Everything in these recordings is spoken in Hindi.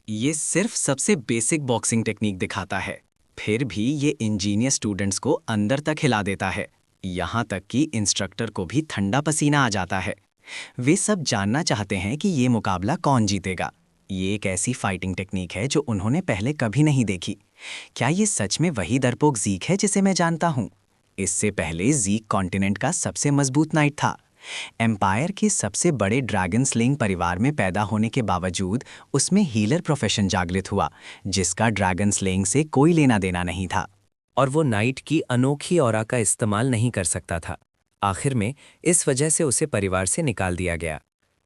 ये सिर्फ सबसे बेसिक बॉक्सिंग टेक्निक दिखाता है। फिर भी ये इंजीनियस स्टूडेंट्स को अंदर तक हिला देता है। यहाँ तक कि इंस्ट्रक्टर को भी ठंडा पसीना आ जाता है। वे सब जानना चाहते हैं कि ये मुकाबला कौन जीतेगा। ये एक ऐसी फाइटिंग टेक्निक है जो उन्होंने पहले कभी नहीं देखी। क्या ये सच में वही डरपोक ज़ीक है जिसे मैं जानता हूँ? इससे पहले ज़ीक कॉन्टिनेंट का सबसे मजबूत नाइट था। एम्पायर के सबसे बड़े ड्रैगन स्लेइंग परिवार में पैदा होने के बावजूद उसमें हीलर प्रोफेशन जागृत हुआ, जिसका ड्रैगन स्लेइंग से कोई लेना देना नहीं था। और वो नाइट की अनोखी ऑरा का इस्तेमाल नहीं कर सकता था। आखिर में इस वजह से उसे परिवार से निकाल दिया गया।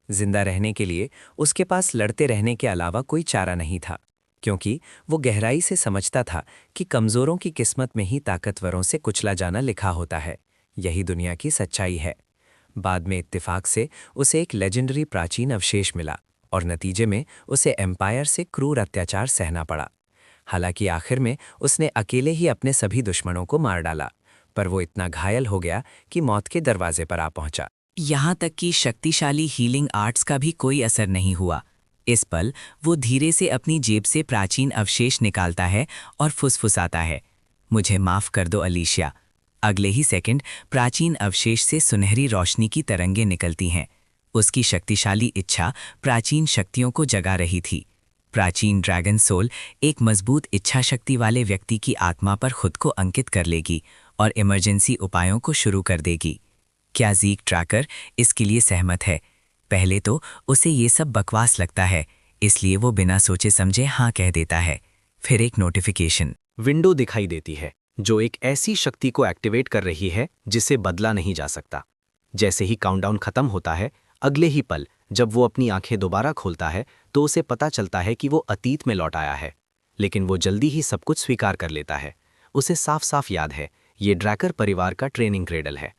जिंदा रहने के लिए उसके पास लड़ते रहने के अलावा कोई चारा नहीं था, क्योंकि वो गहराई से समझता था कि कमज़ोरों की किस्मत में ही ताकतवरों से कुचला जाना लिखा होता है। यही दुनिया की सच्चाई है। बाद में इत्तेफाक से उसे एक लेजेंडरी प्राचीन अवशेष मिला और नतीजे में उसे एम्पायर से क्रूर अत्याचार सहना पड़ा। हालांकि आखिर में उसने अकेले ही अपने सभी दुश्मनों को मार डाला, पर वो इतना घायल हो गया कि मौत के दरवाजे पर आ पहुंचा। यहाँ तक कि शक्तिशाली हीलिंग आर्ट्स का भी कोई असर नहीं हुआ। इस पल वो धीरे से अपनी जेब से प्राचीन अवशेष निकालता है और फुसफुसाता है, मुझे माफ़ कर दो अलीशिया। अगले ही सेकंड प्राचीन अवशेष से सुनहरी रोशनी की तरंगें निकलती हैं। उसकी शक्तिशाली इच्छा प्राचीन शक्तियों को जगा रही थी। प्राचीन ड्रैगन सोल एक मजबूत इच्छा शक्ति वाले व्यक्ति की आत्मा पर खुद को अंकित कर लेगी और इमरजेंसी उपायों को शुरू कर देगी। क्या ज़ीक ट्रैकर इसके लिए सहमत है? पहले तो उसे ये सब बकवास लगता है, इसलिए वो बिना सोचे समझे हाँ कह देता है। फिर एक नोटिफिकेशन विंडो दिखाई देती है जो एक ऐसी शक्ति को एक्टिवेट कर रही है जिसे बदला नहीं जा सकता। जैसे ही काउंटडाउन खत्म होता है, अगले ही पल जब वो अपनी आंखें दोबारा खोलता है तो उसे पता चलता है कि वो अतीत में लौट आया है। लेकिन वो जल्दी ही सब कुछ स्वीकार कर लेता है। उसे साफ साफ याद है, ये ड्रैकर परिवार का ट्रेनिंग क्रेडल है।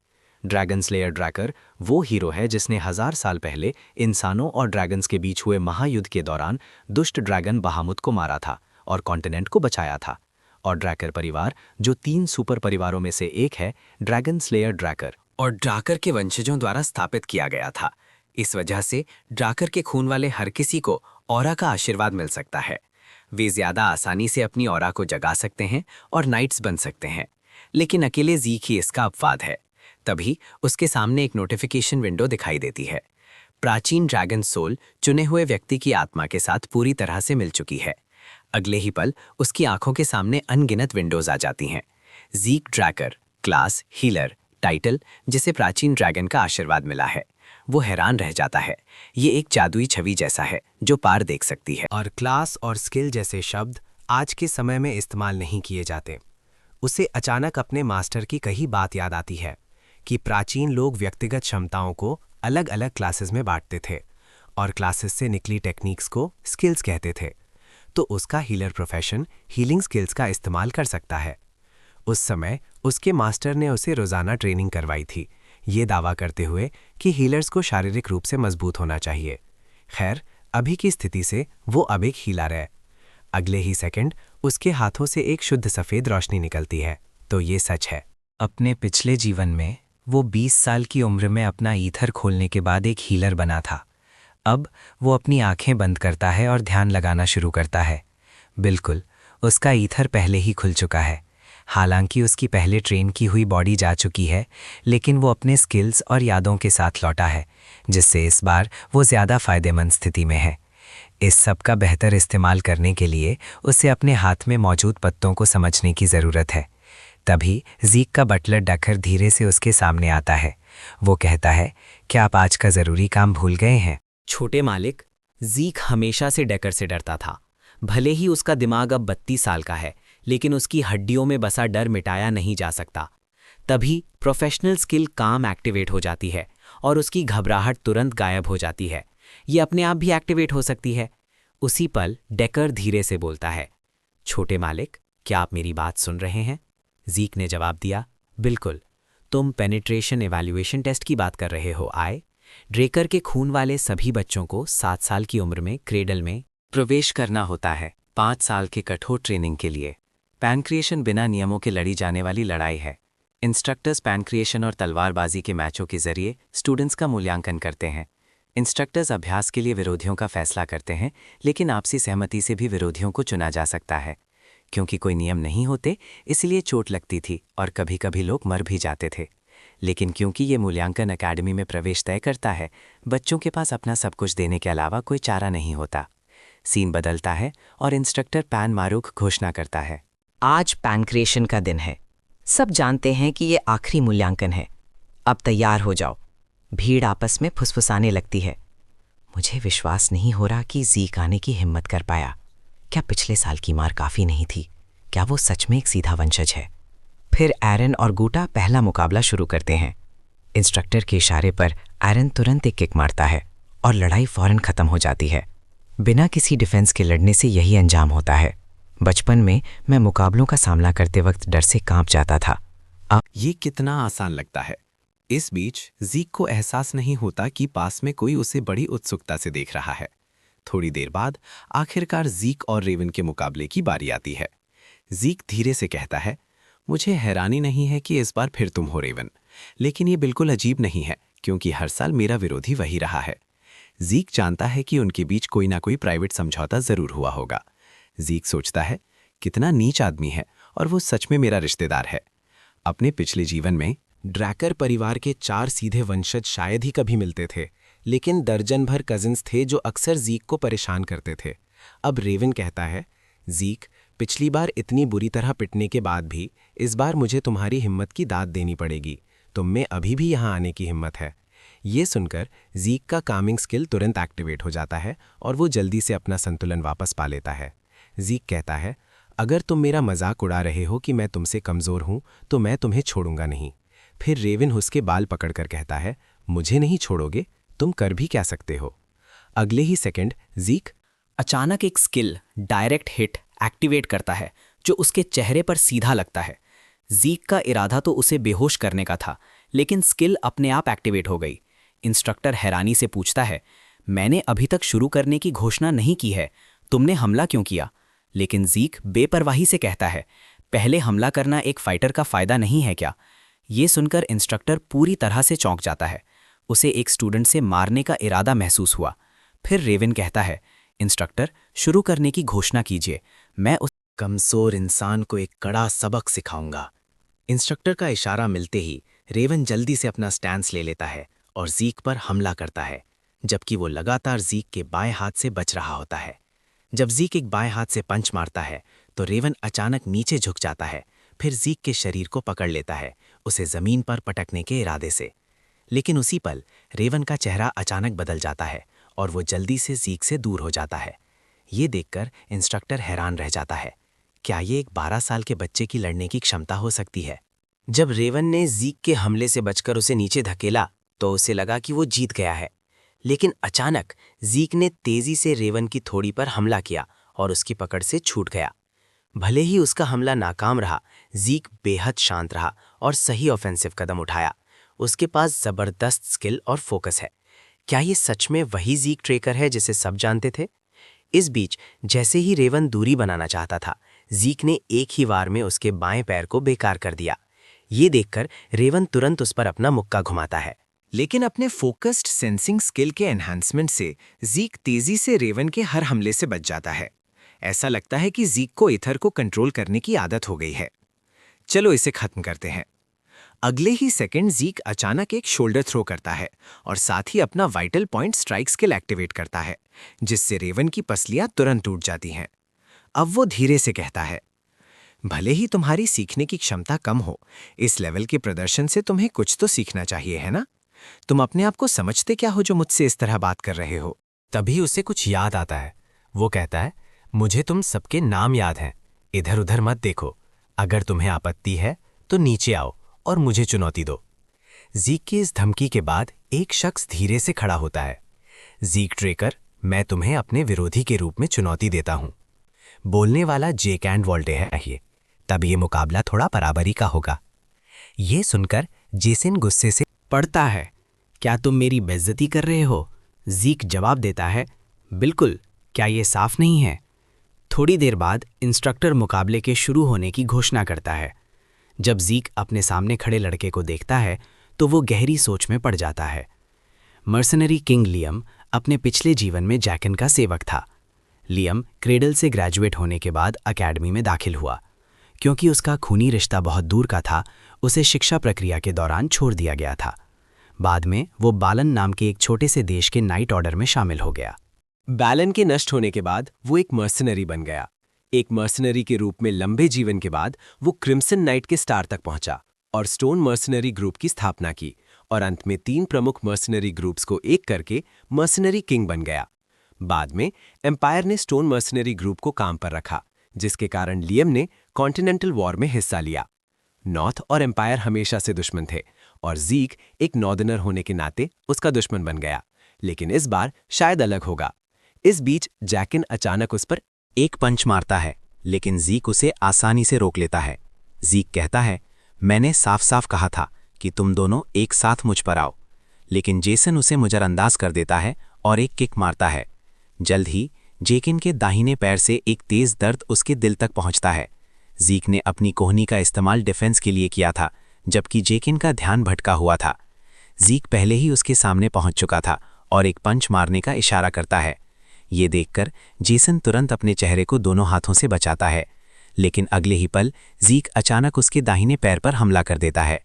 ड्रैगन स्लेयर ड्रैकर वो हीरो है जिसने 1000 साल पहले इंसानों और ड्रैगन्स के बीच हुए महायुद्ध के दौरान दुष्ट ड्रैगन बहामुत को मारा था और कॉन्टिनेंट को बचाया था। और ड्रैकर परिवार, जो 3 सुपर परिवारों में से एक है, ड्रैगन स्लेयर ड्रैकर और ड्राकर के वंशजों द्वारा स्थापित किया गया था। इस वजह से ड्राकर के खून वाले हर किसी को ऑरा का आशीर्वाद मिल सकता है। वे ज्यादा आसानी से अपनी ऑरा को जगा सकते हैं और नाइट्स बन सकते हैं। लेकिन अकेले ज़ीक ही इसका अपवाद है। तभी उसके सामने एक नोटिफिकेशन विंडो दिखाई देती है। प्राचीन ड्रैगन सोल चुने हुए व्यक्ति की आत्मा के साथ पूरी तरह से मिल चुकी है। अगले ही पल उसकी आंखों के सामने अनगिनत विंडोज आ जाती हैं। ज़ीक ड्रैकर, क्लास, हीलर, टाइटल, जिसे प्राचीन ड्रैगन का आशीर्वाद मिला है। वो हैरान रह जाता है। ये एक जादुई छवि जैसा है जो पार देख सकती है। और क्लास और स्किल जैसे शब्द आज के समय में इस्तेमाल नहीं किए जाते। उसे अचानक अपने मास्टर की कही बात याद आती है कि प्राचीन लोग व्यक्तिगत क्षमताओं को अलग अलग क्लासेस में बांटते थे और क्लासेस से निकली टेक्निक्स को स्किल्स कहते थे। तो उसका हीलर प्रोफेशन हीलिंग स्किल्स का इस्तेमाल कर सकता है। उस समय उसके मास्टर ने उसे रोज़ाना ट्रेनिंग करवाई थी, ये दावा करते हुए कि हीलर्स को शारीरिक रूप से मजबूत होना चाहिए। खैर, अभी की स्थिति से वो अब एक हीलर है। अगले ही सेकंड उसके हाथों से एक शुद्ध सफ़ेद रोशनी निकलती है। तो ये सच है। अपने पिछले जीवन में वो 20 साल की उम्र में अपना ईथर खोलने के बाद एक हीलर बना था। अब वो अपनी आंखें बंद करता है और ध्यान लगाना शुरू करता है। बिल्कुल, उसका ईथर पहले ही खुल चुका है। हालांकि उसकी पहले ट्रेन की हुई बॉडी जा चुकी है, लेकिन वो अपने स्किल्स और यादों के साथ लौटा है, जिससे इस बार वो ज़्यादा फ़ायदेमंद स्थिति में है। इस सब का बेहतर इस्तेमाल करने के लिए उसे अपने हाथ में मौजूद पत्तों को समझने की ज़रूरत है। तभी ज़ीक का बटलर डकर धीरे से उसके सामने आता है। वो कहता है, क्या आप आज का ज़रूरी काम भूल गए हैं? छोटे मालिक, ज़ीक हमेशा से डेकर से डरता था। भले ही उसका दिमाग अब 32 साल का है, लेकिन उसकी हड्डियों में बसा डर मिटाया नहीं जा सकता। तभी प्रोफेशनल स्किल काम एक्टिवेट हो जाती है और उसकी घबराहट तुरंत गायब हो जाती है। ये अपने आप भी एक्टिवेट हो सकती है। उसी पल डेकर धीरे से बोलता है, छोटे मालिक, क्या आप मेरी बात सुन रहे हैं? ज़ीक ने जवाब दिया, बिल्कुल। तुम पेनिट्रेशन एवैल्यूएशन टेस्ट की बात कर रहे हो आए? ड्रेकर के खून वाले सभी बच्चों को 7 साल की उम्र में क्रेडल में प्रवेश करना होता है 5 साल के कठोर ट्रेनिंग के लिए। पैनक्रिएशन बिना नियमों के लड़ी जाने वाली लड़ाई है। इंस्ट्रक्टर्स पैनक्रिएशन और तलवारबाजी के मैचों के जरिए स्टूडेंट्स का मूल्यांकन करते हैं। इंस्ट्रक्टर्स अभ्यास के लिए विरोधियों का फैसला करते हैं, लेकिन आपसी सहमति से भी विरोधियों को चुना जा सकता है। क्योंकि कोई नियम नहीं होते, इसलिए चोट लगती थी और कभी-कभी लोग मर भी जाते थे। लेकिन क्योंकि ये मूल्यांकन अकेडमी में प्रवेश तय करता है, बच्चों के पास अपना सब कुछ देने के अलावा कोई चारा नहीं होता। सीन बदलता है और इंस्ट्रक्टर पैन मारूख घोषणा करता है। आज पैनक्रेशन का दिन है। सब जानते हैं कि ये आखिरी मूल्यांकन है। अब तैयार हो जाओ। भीड़ आपस में फुसफुसाने लगती है। मुझे विश्वास नहीं हो रहा कि ज़ीक आने की हिम्मत कर पाया। क्या पिछले साल की मार काफ़ी नहीं थी? क्या वो सच में एक सीधा वंशज है? फिर एरन और गूटा पहला मुकाबला शुरू करते हैं। इंस्ट्रक्टर के इशारे पर एरन तुरंत एक किक मारता है और लड़ाई फौरन ख़त्म हो जाती है। बिना किसी डिफेंस के लड़ने से यही अंजाम होता है। बचपन में मैं मुकाबलों का सामना करते वक्त डर से कांप जाता था। ये कितना आसान लगता है। इस बीच ज़ीक को एहसास नहीं होता कि पास में कोई उसे बड़ी उत्सुकता से देख रहा है। थोड़ी देर बाद आखिरकार ज़ीक और रेवन के मुकाबले की बारी आती है। ज़ीक धीरे से कहता है, मुझे हैरानी नहीं है कि इस बार फिर तुम हो रेवन, लेकिन ये बिल्कुल अजीब नहीं है क्योंकि हर साल मेरा विरोधी वही रहा है। ज़ीक जानता है कि उनके बीच कोई ना कोई प्राइवेट समझौता ज़रूर हुआ होगा। ज़ीक सोचता है, कितना नीच आदमी है और वो सच में मेरा रिश्तेदार है। अपने पिछले जीवन में ड्रैकर परिवार के 4 सीधे वंशज शायद ही कभी मिलते थे, लेकिन दर्जन भर कजिन्स थे जो अक्सर ज़ीक को परेशान करते थे। अब रेवन कहता है, ज़ीक, पिछली बार इतनी बुरी तरह पिटने के बाद भी इस बार मुझे तुम्हारी हिम्मत की दाद देनी पड़ेगी। तुम में अभी भी यहाँ आने की हिम्मत है। ये सुनकर ज़ीक का कामिंग स्किल तुरंत एक्टिवेट हो जाता है और वो जल्दी से अपना संतुलन वापस पा लेता है। ज़ीक कहता है, अगर तुम मेरा मजाक उड़ा रहे हो कि मैं तुमसे कमज़ोर हूँ तो मैं तुम्हें छोड़ूंगा नहीं। फिर रेवन उसके बाल पकड़कर कहता है, मुझे नहीं छोड़ोगे? तुम कर भी क्या सकते हो? अगले ही सेकंड ज़ीक अचानक एक स्किल डायरेक्ट हिट एक्टिवेट करता है जो उसके चेहरे पर सीधा लगता है। ज़ीक का इरादा तो उसे बेहोश करने का था, लेकिन स्किल अपने आप एक्टिवेट हो गई। इंस्ट्रक्टर हैरानी से पूछता है, मैंने अभी तक शुरू करने की घोषणा नहीं की है, तुमने हमला क्यों किया? लेकिन ज़ीक बेपरवाही से कहता है, पहले हमला करना एक फाइटर का फ़ायदा नहीं है क्या? ये सुनकर इंस्ट्रक्टर पूरी तरह से चौंक जाता है। उसे एक स्टूडेंट से मारने का इरादा महसूस हुआ। फिर रेवन कहता है, इंस्ट्रक्टर, शुरू करने की घोषणा कीजिए, मैं उस कमज़ोर इंसान को एक कड़ा सबक सिखाऊंगा। इंस्ट्रक्टर का इशारा मिलते ही रेवन जल्दी से अपना स्टैंस ले लेता है और ज़ीक पर हमला करता है, जबकि वो लगातार ज़ीक के बाएं हाथ से बच रहा होता है। जब ज़ीक एक बाएं हाथ से पंच मारता है तो रेवन अचानक नीचे झुक जाता है, फिर ज़ीक के शरीर को पकड़ लेता है, उसे ज़मीन पर पटकने के इरादे से। लेकिन उसी पल रेवन का चेहरा अचानक बदल जाता है और वो जल्दी से ज़ीक से दूर हो जाता है। ये देखकर इंस्ट्रक्टर हैरान रह जाता है। क्या ये एक 12 साल के बच्चे की लड़ने की क्षमता हो सकती है? जब रेवन ने ज़ीक के हमले से बचकर उसे नीचे धकेला तो उसे लगा कि वो जीत गया है। लेकिन अचानक ज़ीक ने तेज़ी से रेवन की थोड़ी पर हमला किया और उसकी पकड़ से छूट गया। भले ही उसका हमला नाकाम रहा, ज़ीक बेहद शांत रहा और सही ऑफेंसिव कदम उठाया। उसके पास ज़बरदस्त स्किल और फोकस है। क्या ये सच में वही ज़ीक ट्रेकर है जिसे सब जानते थे? इस बीच जैसे ही रेवन दूरी बनाना चाहता था, ज़ीक ने एक ही वार में उसके बाएं पैर को बेकार कर दिया। ये देखकर रेवन तुरंत उस पर अपना मुक्का घुमाता है। लेकिन अपने फोकस्ड सेंसिंग स्किल के एनहांसमेंट से ज़ीक तेजी से रेवन के हर हमले से बच जाता है। ऐसा लगता है कि ज़ीक को इथर को कंट्रोल करने की आदत हो गई है। चलो इसे खत्म करते हैं। अगले ही सेकंड ज़ीक अचानक एक शोल्डर थ्रो करता है और साथ ही अपना vital point strike skill activate करता है, जिससे रेवन की पसलियां तुरंत टूट जाती हैं। अब वो धीरे से कहता है, भले ही तुम्हारी सीखने की क्षमता कम हो, इस लेवल के प्रदर्शन से तुम्हें कुछ तो सीखना चाहिए, है ना? तुम अपने आप को समझते क्या हो जो मुझसे इस तरह बात कर रहे हो? तभी उसे कुछ याद आता है। वो कहता है, मुझे तुम सबके नाम याद हैं। इधर उधर मत देखो। अगर तुम्हें आपत्ति है तो नीचे आओ और मुझे चुनौती दो। ज़ीक की इस धमकी के बाद एक शख्स धीरे से खड़ा होता है। ज़ीक ट्रेकर, मैं तुम्हें अपने विरोधी के रूप में चुनौती देता हूं। बोलने वाला जेक एंड वॉल्टे है। तब ये मुकाबला थोड़ा बराबरी का होगा। ये सुनकर जेसन गुस्से से पढ़ता है, क्या तुम मेरी बेइज्जती कर रहे हो? ज़ीक जवाब देता है, बिल्कुल, क्या ये साफ नहीं है? थोड़ी देर बाद इंस्ट्रक्टर मुकाबले के शुरू होने की घोषणा करता है। जब ज़ीक अपने सामने खड़े लड़के को देखता है तो वो गहरी सोच में पड़ जाता है। मर्सनरी किंग लियम अपने पिछले जीवन में जैकन का सेवक था। लियम क्रेडल से ग्रेजुएट होने के बाद अकेडमी में दाखिल हुआ। क्योंकि उसका खूनी रिश्ता बहुत दूर का था, उसे शिक्षा प्रक्रिया के दौरान छोड़ दिया गया था। बाद में वो बालन नाम के एक छोटे से देश के नाइट ऑर्डर में शामिल हो गया। बैलन के नष्ट होने के बाद वो एक मर्सनरी बन गया। एक मर्सनरी के रूप में लंबे जीवन के बाद वो क्रिम्सन नाइट के स्टार तक पहुंचा और स्टोन मर्सनरी ग्रुप की स्थापना की और अंत में 3 प्रमुख मर्सनरी ग्रुप्स को एक करके मर्सनरी किंग बन गया। बाद में एम्पायर ने स्टोन मर्सनरी ग्रुप को काम पर रखा, जिसके कारण लियम ने कॉन्टिनेंटल वॉर में हिस्सा लिया। नॉर्थ और एम्पायर हमेशा से दुश्मन थे और ज़ीक एक नॉर्दर्नर होने के नाते उसका दुश्मन बन गया, लेकिन इस बार शायद अलग होगा। इस बीच जैकिन अचानक उस पर एक पंच मारता है, लेकिन ज़ीक उसे आसानी से रोक लेता है। ज़ीक कहता है, मैंने साफ साफ कहा था कि तुम दोनों एक साथ मुझ पर आओ, लेकिन जेसन उसे नज़रअंदाज कर देता है और एक किक मारता है। जल्द ही जेकिन के दाहिने पैर से एक तेज दर्द उसके दिल तक पहुंचता है। ज़ीक ने अपनी कोहनी का इस्तेमाल डिफेंस के लिए किया था, जबकि जेकिन का ध्यान भटका हुआ था। ज़ीक पहले ही उसके सामने पहुंच चुका था और एक पंच मारने का इशारा करता है। ये देखकर जेसन तुरंत अपने चेहरे को दोनों हाथों से बचाता है, लेकिन अगले ही पल ज़ीक अचानक उसके दाहिने पैर पर हमला कर देता है।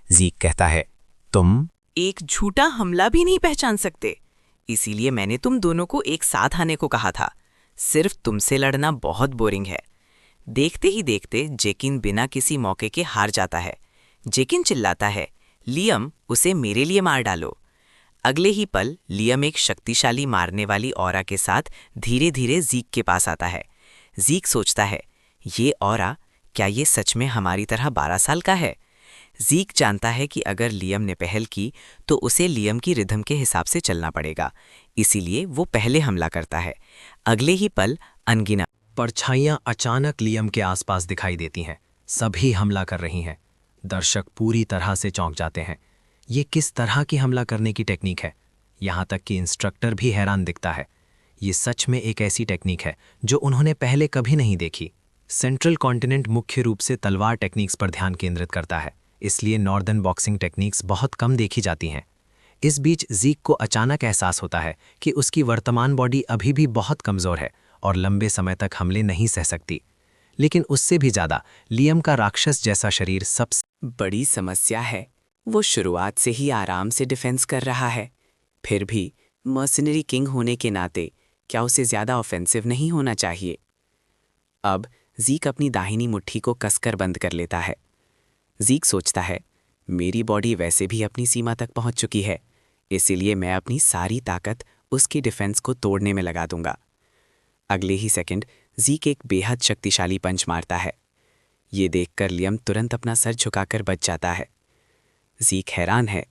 ज़ीक कहता है, तुम एक झूठा हमला भी नहीं पहचान सकते, इसीलिए मैंने तुम दोनों को एक साथ आने को कहा था। सिर्फ तुमसे लड़ना बहुत बोरिंग है। देखते ही देखते जेकिन बिना किसी मौके के हार जाता है। जेकिन चिल्लाता है, लियम, उसे मेरे लिए मार डालो। अगले ही पल लियम एक शक्तिशाली मारने वाली ऑरा के साथ धीरे धीरे ज़ीक के पास आता है। ज़ीक सोचता है, ये ऑरा, क्या ये सच में हमारी तरह 12 साल का है? ज़ीक जानता है कि अगर लियम ने पहल की तो उसे लियम की रिदम के हिसाब से चलना पड़ेगा, इसीलिए वो पहले हमला करता है। अगले ही पल अनगिनत परछाइयां अचानक लियम के आसपास दिखाई देती हैं। सभी हमला कर रही हैं। दर्शक पूरी तरह से चौंक जाते हैं। ये किस तरह की हमला करने की टेक्निक है? यहाँ तक कि इंस्ट्रक्टर भी हैरान दिखता है। ये सच में एक ऐसी टेक्निक है जो उन्होंने पहले कभी नहीं देखी। सेंट्रल कॉन्टिनेंट मुख्य रूप से तलवार टेक्निक्स पर ध्यान केंद्रित करता है, इसलिए नॉर्दर्न बॉक्सिंग टेक्निक्स बहुत कम देखी जाती हैं। इस बीच ज़ीक को अचानक एहसास होता है कि उसकी वर्तमान बॉडी अभी भी बहुत कमज़ोर है और लंबे समय तक हमले नहीं सह सकती। लेकिन उससे भी ज़्यादा लियम का राक्षस जैसा शरीर सबसे बड़ी समस्या है। वो शुरुआत से ही आराम से डिफेंस कर रहा है, फिर भी मर्सनरी किंग होने के नाते क्या उसे ज़्यादा ऑफेंसिव नहीं होना चाहिए? अब ज़ीक अपनी दाहिनी मुट्ठी को कसकर बंद कर लेता है। ज़ीक सोचता है, मेरी बॉडी वैसे भी अपनी सीमा तक पहुंच चुकी है, इसीलिए मैं अपनी सारी ताकत उसकी डिफेंस को तोड़ने में लगा दूंगा। अगले ही सेकंड ज़ीक एक बेहद शक्तिशाली पंच मारता है। ये देखकर लियम तुरंत अपना सर झुकाकर बच जाता है। ज़ीक हैरान है।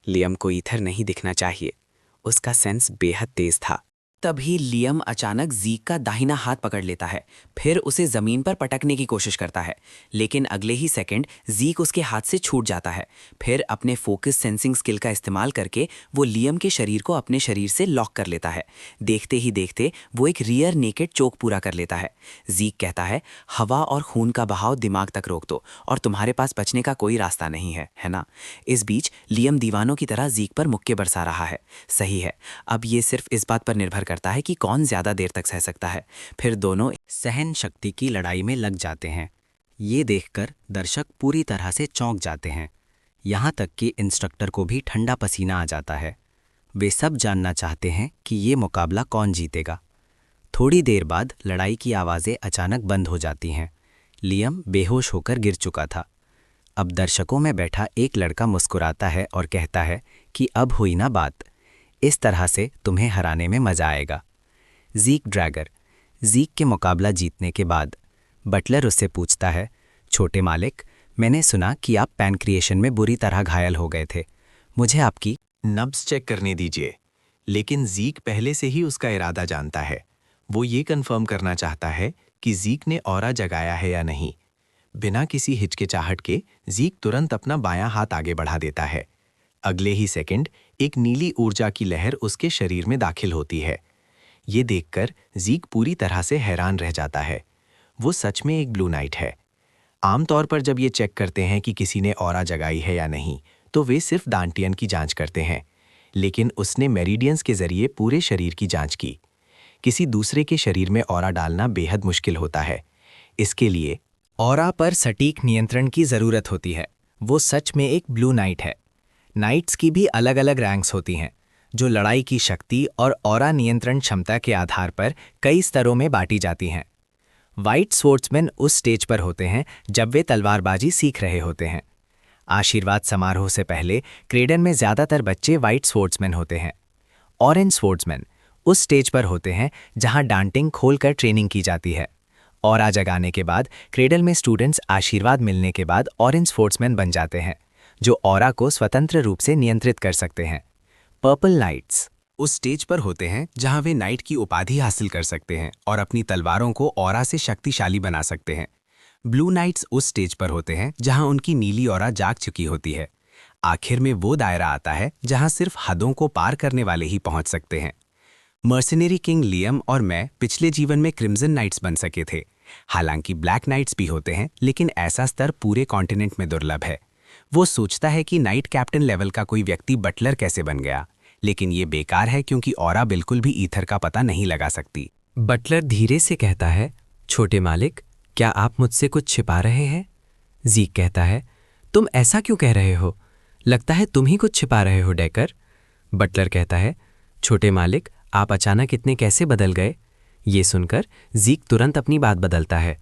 लियम को ईथर नहीं दिखना चाहिए, उसका सेंस बेहद तेज था। तभी लियम अचानक ज़ीक का दाहिना हाथ पकड़ लेता है, फिर उसे ज़मीन पर पटकने की कोशिश करता है, लेकिन अगले ही सेकंड ज़ीक उसके हाथ से छूट जाता है। फिर अपने फोकस सेंसिंग स्किल का इस्तेमाल करके वो लियम के शरीर को अपने शरीर से लॉक कर लेता है। देखते ही देखते वो एक रियर नेकेड चोक पूरा कर लेता है। ज़ीक कहता है, हवा और खून का बहाव दिमाग तक रोक दो और तुम्हारे पास बचने का कोई रास्ता नहीं है, है ना? इस बीच लियम दीवानों की तरह ज़ीक पर मुक्के बरसा रहा है। सही है, अब ये सिर्फ इस बात पर निर्भर करता है कि कौन ज्यादा देर तक सह सकता है। फिर दोनों सहन शक्ति की लड़ाई में लग जाते हैं। ये देखकर दर्शक पूरी तरह से चौंक जाते हैं। यहाँ तक कि इंस्ट्रक्टर को भी ठंडा पसीना आ जाता है। वे सब जानना चाहते हैं कि ये मुकाबला कौन जीतेगा। थोड़ी देर बाद लड़ाई की आवाज़ें अचानक बंद हो जाती हैं। लियम बेहोश होकर गिर चुका था। अब दर्शकों में बैठा एक लड़का मुस्कुराता है और कहता है कि अब हुई ना बात, इस तरह से तुम्हें हराने में मजा आएगा। ज़ीक ड्रैगर। ज़ीक के मुकाबला जीतने के बाद बटलर उससे पूछता है, छोटे मालिक, मैंने सुना कि आप पैनक्रिएशन में बुरी तरह घायल हो गए थे। मुझे आपकी नब्ज चेक करने दीजिए। लेकिन ज़ीक पहले से ही उसका इरादा जानता है। वो ये कंफर्म करना चाहता है कि ज़ीक ने ऑरा जगाया है या नहीं। बिना किसी हिचकिचाहट के ज़ीक तुरंत अपना बायां हाथ आगे बढ़ा देता है। अगले ही सेकंड एक नीली ऊर्जा की लहर उसके शरीर में दाखिल होती है। ये देखकर ज़ीक पूरी तरह से हैरान रह जाता है। वो सच में एक ब्लू नाइट है। आमतौर पर जब ये चेक करते हैं कि किसी ने ऑरा जगाई है या नहीं, तो वे सिर्फ दांटियन की जांच करते हैं। लेकिन उसने मेरिडियंस के जरिए पूरे शरीर की जांच की। किसी दूसरे के शरीर में ऑरा डालना बेहद मुश्किल होता है। इसके लिए ऑरा पर सटीक नियंत्रण की ज़रूरत होती है। वो सच में एक ब्लू नाइट है। नाइट्स की भी अलग अलग रैंक्स होती हैं, जो लड़ाई की शक्ति और ऑरा नियंत्रण क्षमता के आधार पर कई स्तरों में बांटी जाती हैं। वाइट स्वॉर्ड्समैन उस स्टेज पर होते हैं जब वे तलवारबाजी सीख रहे होते हैं। आशीर्वाद समारोह से पहले क्रेडन में ज़्यादातर बच्चे वाइट स्वॉर्ड्समैन होते हैं। ऑरेंज स्वॉर्ड्समैन उस स्टेज पर होते हैं जहां डांटिंग खोलकर ट्रेनिंग की जाती है। ऑरा जगाने के बाद क्रेडल में स्टूडेंट्स आशीर्वाद मिलने के बाद ऑरेंज स्पोर्ट्समैन बन जाते हैं, जो ऑरा को स्वतंत्र रूप से नियंत्रित कर सकते हैं। पर्पल नाइट्स उस स्टेज पर होते हैं जहां वे नाइट की उपाधि हासिल कर सकते हैं और अपनी तलवारों को ऑरा से शक्तिशाली बना सकते हैं। ब्लू नाइट्स उस स्टेज पर होते हैं जहां उनकी नीली ऑरा जाग चुकी होती है। आखिर में वो दायरा आता है जहां सिर्फ हदों को पार करने वाले ही पहुंच सकते हैं। मर्सिनरी किंग लियम और मैं पिछले जीवन में क्रिम्सन नाइट्स बन सके थे। हालांकि ब्लैक नाइट्स भी होते हैं, लेकिन ऐसा स्तर पूरे कॉन्टिनेंट में दुर्लभ है। वो सोचता है कि नाइट कैप्टन लेवल का कोई व्यक्ति बटलर कैसे बन गया, लेकिन ये बेकार है क्योंकि ऑरा बिल्कुल भी ईथर का पता नहीं लगा सकती। बटलर धीरे से कहता है, छोटे मालिक, क्या आप मुझसे कुछ छिपा रहे हैं? ज़ीक कहता है, तुम ऐसा क्यों कह रहे हो? लगता है तुम ही कुछ छिपा रहे हो, डेकर। बटलर कहता है, छोटे मालिक, आप अचानक इतने कैसे बदल गए? ये सुनकर ज़ीक तुरंत अपनी बात बदलता है।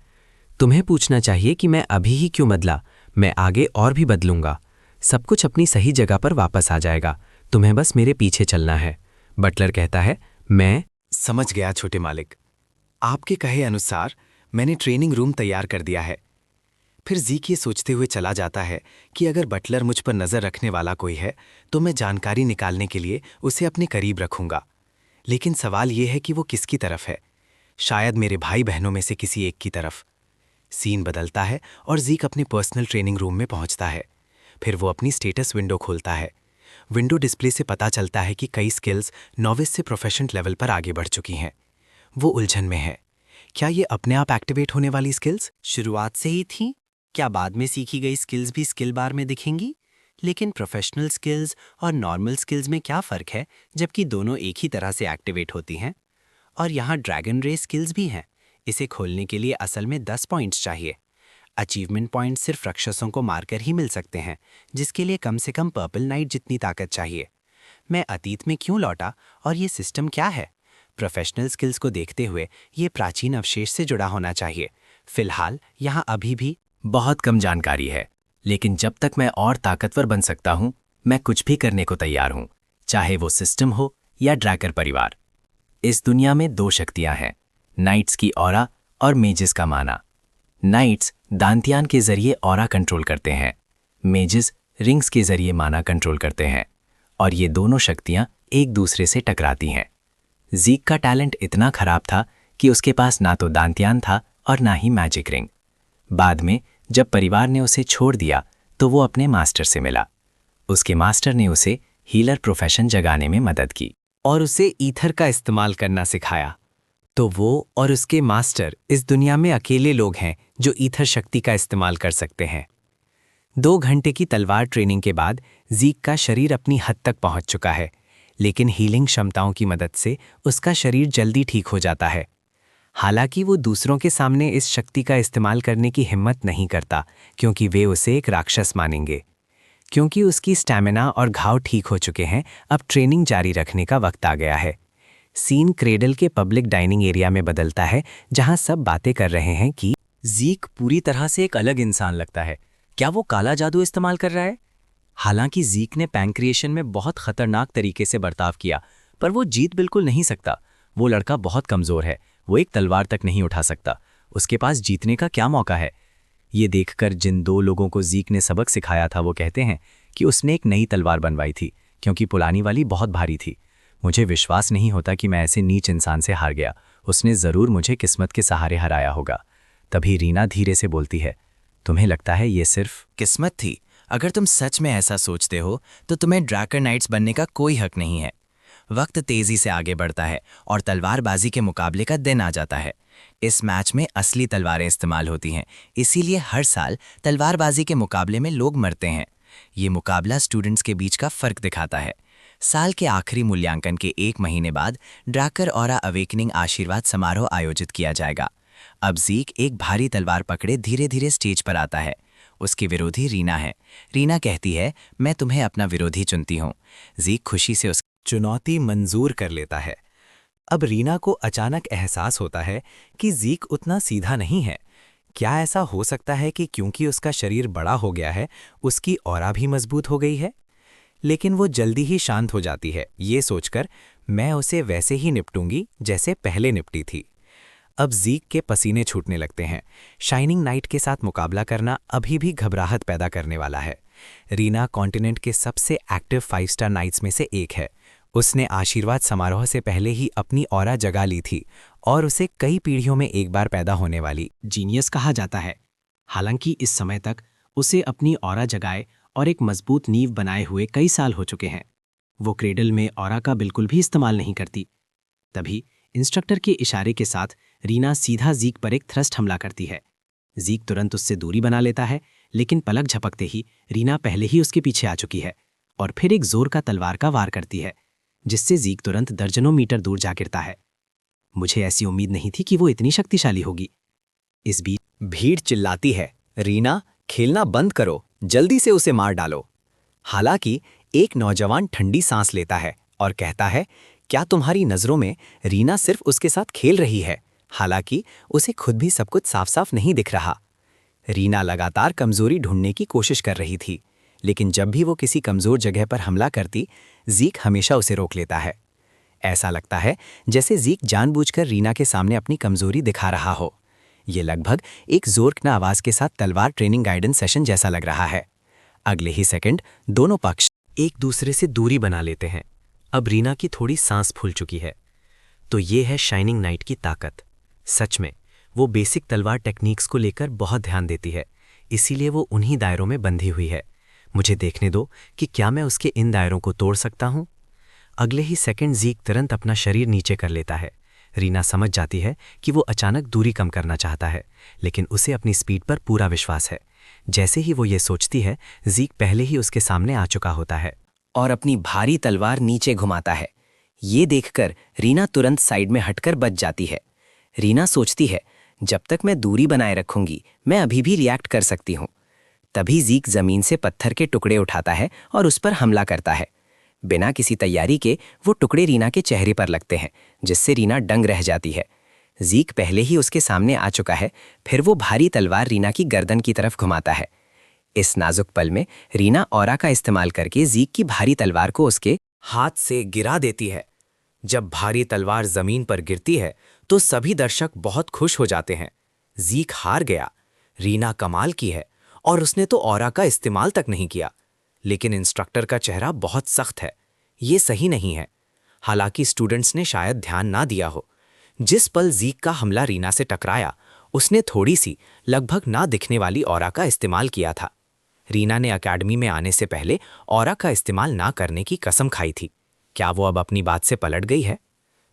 तुम्हें पूछना चाहिए कि मैं अभी ही क्यों बदला। मैं आगे और भी बदलूंगा। सब कुछ अपनी सही जगह पर वापस आ जाएगा। तुम्हें बस मेरे पीछे चलना है। बटलर कहता है, मैं समझ गया छोटे मालिक। आपके कहे अनुसार मैंने ट्रेनिंग रूम तैयार कर दिया है। फिर ज़ीक ये सोचते हुए चला जाता है कि अगर बटलर मुझ पर नज़र रखने वाला कोई है तो मैं जानकारी निकालने के लिए उसे अपने करीब रखूंगा। लेकिन सवाल ये है कि वो किसकी तरफ है? शायद मेरे भाई बहनों में से किसी एक की तरफ। सीन बदलता है और ज़ीक अपने पर्सनल ट्रेनिंग रूम में पहुंचता है। फिर वो अपनी स्टेटस विंडो खोलता है। विंडो डिस्प्ले से पता चलता है कि कई स्किल्स नॉविस से प्रोफेशनल लेवल पर आगे बढ़ चुकी हैं। वो उलझन में है। क्या ये अपने आप एक्टिवेट होने वाली स्किल्स शुरुआत से ही थीं? क्या बाद में सीखी गई स्किल्स भी स्किल बार में दिखेंगी? लेकिन प्रोफेशनल स्किल्स और नॉर्मल स्किल्स में क्या फ़र्क है, जबकि दोनों एक ही तरह से एक्टिवेट होती हैं? और यहाँ ड्रैगन रेस स्किल्स भी हैं। इसे खोलने के लिए असल में 10 पॉइंट्स चाहिए। अचीवमेंट पॉइंट्स सिर्फ राक्षसों को मारकर ही मिल सकते हैं, जिसके लिए कम से कम पर्पल नाइट जितनी ताकत चाहिए। मैं अतीत में क्यों लौटा और ये सिस्टम क्या है? प्रोफेशनल स्किल्स को देखते हुए ये प्राचीन अवशेष से जुड़ा होना चाहिए। फिलहाल यहाँ अभी भी बहुत कम जानकारी है, लेकिन जब तक मैं और ताकतवर बन सकता हूं, मैं कुछ भी करने को तैयार हूं, चाहे वो सिस्टम हो या ड्रैकर परिवार। इस दुनिया में 2 शक्तियां हैं, नाइट्स की ऑरा और मेजिस का माना। नाइट्स दांतियान के जरिए ऑरा कंट्रोल करते हैं, मेजिस रिंग्स के जरिए माना कंट्रोल करते हैं, और ये दोनों शक्तियां एक दूसरे से टकराती हैं। ज़ीक का टैलेंट इतना खराब था कि उसके पास ना तो दांतियान था और ना ही मैजिक रिंग। बाद में जब परिवार ने उसे छोड़ दिया तो वो अपने मास्टर से मिला। उसके मास्टर ने उसे हीलर प्रोफेशन जगाने में मदद की और उसे ईथर का इस्तेमाल करना सिखाया। तो वो और उसके मास्टर इस दुनिया में अकेले लोग हैं जो ईथर शक्ति का इस्तेमाल कर सकते हैं। 2 घंटे की तलवार ट्रेनिंग के बाद ज़ीक का शरीर अपनी हद तक पहुंच चुका है, लेकिन हीलिंग क्षमताओं की मदद से उसका शरीर जल्दी ठीक हो जाता है। हालांकि वो दूसरों के सामने इस शक्ति का इस्तेमाल करने की हिम्मत नहीं करता, क्योंकि वे उसे एक राक्षस मानेंगे। क्योंकि उसकी स्टैमिना और घाव ठीक हो चुके हैं, अब ट्रेनिंग जारी रखने का वक्त आ गया है। सीन क्रेडल के पब्लिक डाइनिंग एरिया में बदलता है, जहां सब बातें कर रहे हैं कि ज़ीक पूरी तरह से एक अलग इंसान लगता है। क्या वो काला जादू इस्तेमाल कर रहा है? हालांकि ज़ीक ने पैंक्रिएशन में बहुत खतरनाक तरीके से बर्ताव किया, पर वो जीत बिल्कुल नहीं सकता। वो लड़का बहुत कमज़ोर है, वो एक तलवार तक नहीं उठा सकता। उसके पास जीतने का क्या मौका है? ये देखकर जिन 2 लोगों को ज़ीक ने सबक सिखाया था वो कहते हैं कि उसने एक नई तलवार बनवाई थी, क्योंकि पुरानी वाली बहुत भारी थी। मुझे विश्वास नहीं होता कि मैं ऐसे नीच इंसान से हार गया। उसने ज़रूर मुझे किस्मत के सहारे हराया होगा। तभी रीना धीरे से बोलती है, तुम्हें लगता है ये सिर्फ किस्मत थी? अगर तुम सच में ऐसा सोचते हो तो तुम्हें ड्रैकर नाइट्स बनने का कोई हक नहीं है। वक्त तेजी से आगे बढ़ता है और तलवारबाजी के मुकाबले का दिन आ जाता है। इस मैच में असली तलवारें इस्तेमाल होती हैं, इसीलिए हर साल तलवारबाजी के मुकाबले में लोग मरते हैं। ये मुकाबला स्टूडेंट्स के बीच का फ़र्क दिखाता है। साल के आखिरी मूल्यांकन के 1 महीने बाद ड्राकर ऑरा अवेकनिंग आशीर्वाद समारोह आयोजित किया जाएगा। अब ज़ीक एक भारी तलवार पकड़े धीरे धीरे स्टेज पर आता है। उसकी विरोधी रीना है। रीना कहती है, मैं तुम्हें अपना विरोधी चुनती हूँ। ज़ीक खुशी से उस चुनौती मंजूर कर लेता है। अब रीना को अचानक एहसास होता है कि ज़ीक उतना सीधा नहीं है। क्या ऐसा हो सकता है कि क्योंकि उसका शरीर बड़ा हो गया है, उसकी ऑरा भी मजबूत हो गई है? लेकिन वो जल्दी ही शांत हो जाती है, ये सोचकर मैं उसे वैसे ही निपटूंगी जैसे पहले निपटी थी। अब ज़ीक के पसीने छूटने लगते हैं। शाइनिंग नाइट के साथ मुकाबला करना अभी भी घबराहट पैदा करने वाला है। रीना कॉन्टिनेंट के सबसे एक्टिव 5 स्टार नाइट्स में से एक है। उसने आशीर्वाद समारोह से पहले ही अपनी ऑरा जगा ली थी और उसे कई पीढ़ियों में एक बार पैदा होने वाली जीनियस कहा जाता है। हालांकि इस समय तक उसे अपनी ऑरा जगाए और एक मजबूत नींव बनाए हुए कई साल हो चुके हैं। वो क्रेडल में ऑरा का बिल्कुल भी इस्तेमाल नहीं करती। तभी इंस्ट्रक्टर के इशारे के साथ रीना सीधा ज़ीक पर एक थ्रस्ट हमला करती है। ज़ीक तुरंत उससे दूरी बना लेता है, लेकिन पलक झपकते ही रीना पहले ही उसके पीछे आ चुकी है और फिर एक जोर का तलवार का वार करती है, जिससे ज़ीक तुरंत दर्जनों मीटर दूर जा गिरता है। मुझे ऐसी उम्मीद नहीं थी कि वो इतनी शक्तिशाली होगी। इस बीच भीड़ चिल्लाती है, रीना, खेलना बंद करो, जल्दी से उसे मार डालो। हालांकि एक नौजवान ठंडी सांस लेता है और कहता है, क्या तुम्हारी नज़रों में रीना सिर्फ उसके साथ खेल रही है? हालांकि उसे खुद भी सब कुछ साफ साफ नहीं दिख रहा। रीना लगातार कमजोरी ढूंढने की कोशिश कर रही थी, लेकिन जब भी वो किसी कमजोर जगह पर हमला करती, ज़ीक हमेशा उसे रोक लेता है। ऐसा लगता है जैसे ज़ीक जानबूझकर रीना के सामने अपनी कमजोरी दिखा रहा हो। ये लगभग एक जोरदार आवाज़ के साथ तलवार ट्रेनिंग गाइडेंस सेशन जैसा लग रहा है। अगले ही सेकंड दोनों पक्ष एक दूसरे से दूरी बना लेते हैं। अब रीना की थोड़ी सांस फूल चुकी है। तो ये है शाइनिंग नाइट की ताकत। सच में वो बेसिक तलवार टेक्निक्स को लेकर बहुत ध्यान देती है, इसीलिए वो उन्हीं दायरों में बंधी हुई है। मुझे देखने दो कि क्या मैं उसके इन दायरों को तोड़ सकता हूँ। अगले ही सेकंड ज़ीक तुरंत अपना शरीर नीचे कर लेता है। रीना समझ जाती है कि वो अचानक दूरी कम करना चाहता है, लेकिन उसे अपनी स्पीड पर पूरा विश्वास है। जैसे ही वो ये सोचती है, ज़ीक पहले ही उसके सामने आ चुका होता है और अपनी भारी तलवार नीचे घुमाता है। ये देखकर रीना तुरंत साइड में हटकर बच जाती है। रीना सोचती है, जब तक मैं दूरी बनाए रखूंगी, मैं अभी भी रिएक्ट कर सकती हूँ। तभी ज़ीक ज़मीन से पत्थर के टुकड़े उठाता है और उस पर हमला करता है। बिना किसी तैयारी के वो टुकड़े रीना के चेहरे पर लगते हैं, जिससे रीना दंग रह जाती है। ज़ीक पहले ही उसके सामने आ चुका है, फिर वो भारी तलवार रीना की गर्दन की तरफ घुमाता है। इस नाजुक पल में रीना ऑरा का इस्तेमाल करके ज़ीक की भारी तलवार को उसके हाथ से गिरा देती है। जब भारी तलवार जमीन पर गिरती है तो सभी दर्शक बहुत खुश हो जाते हैं। ज़ीक हार गया। रीना कमाल की है और उसने तो ऑरा का इस्तेमाल तक नहीं किया। लेकिन इंस्ट्रक्टर का चेहरा बहुत सख्त है। ये सही नहीं है। हालांकि स्टूडेंट्स ने शायद ध्यान ना दिया हो। जिस पल ज़ीक का हमला रीना से टकराया, उसने थोड़ी सी लगभग ना दिखने वाली ऑरा का इस्तेमाल किया था। रीना ने अकेडमी में आने से पहले ऑरा का इस्तेमाल ना करने की कसम खाई थी। क्या वो अब अपनी बात से पलट गई है?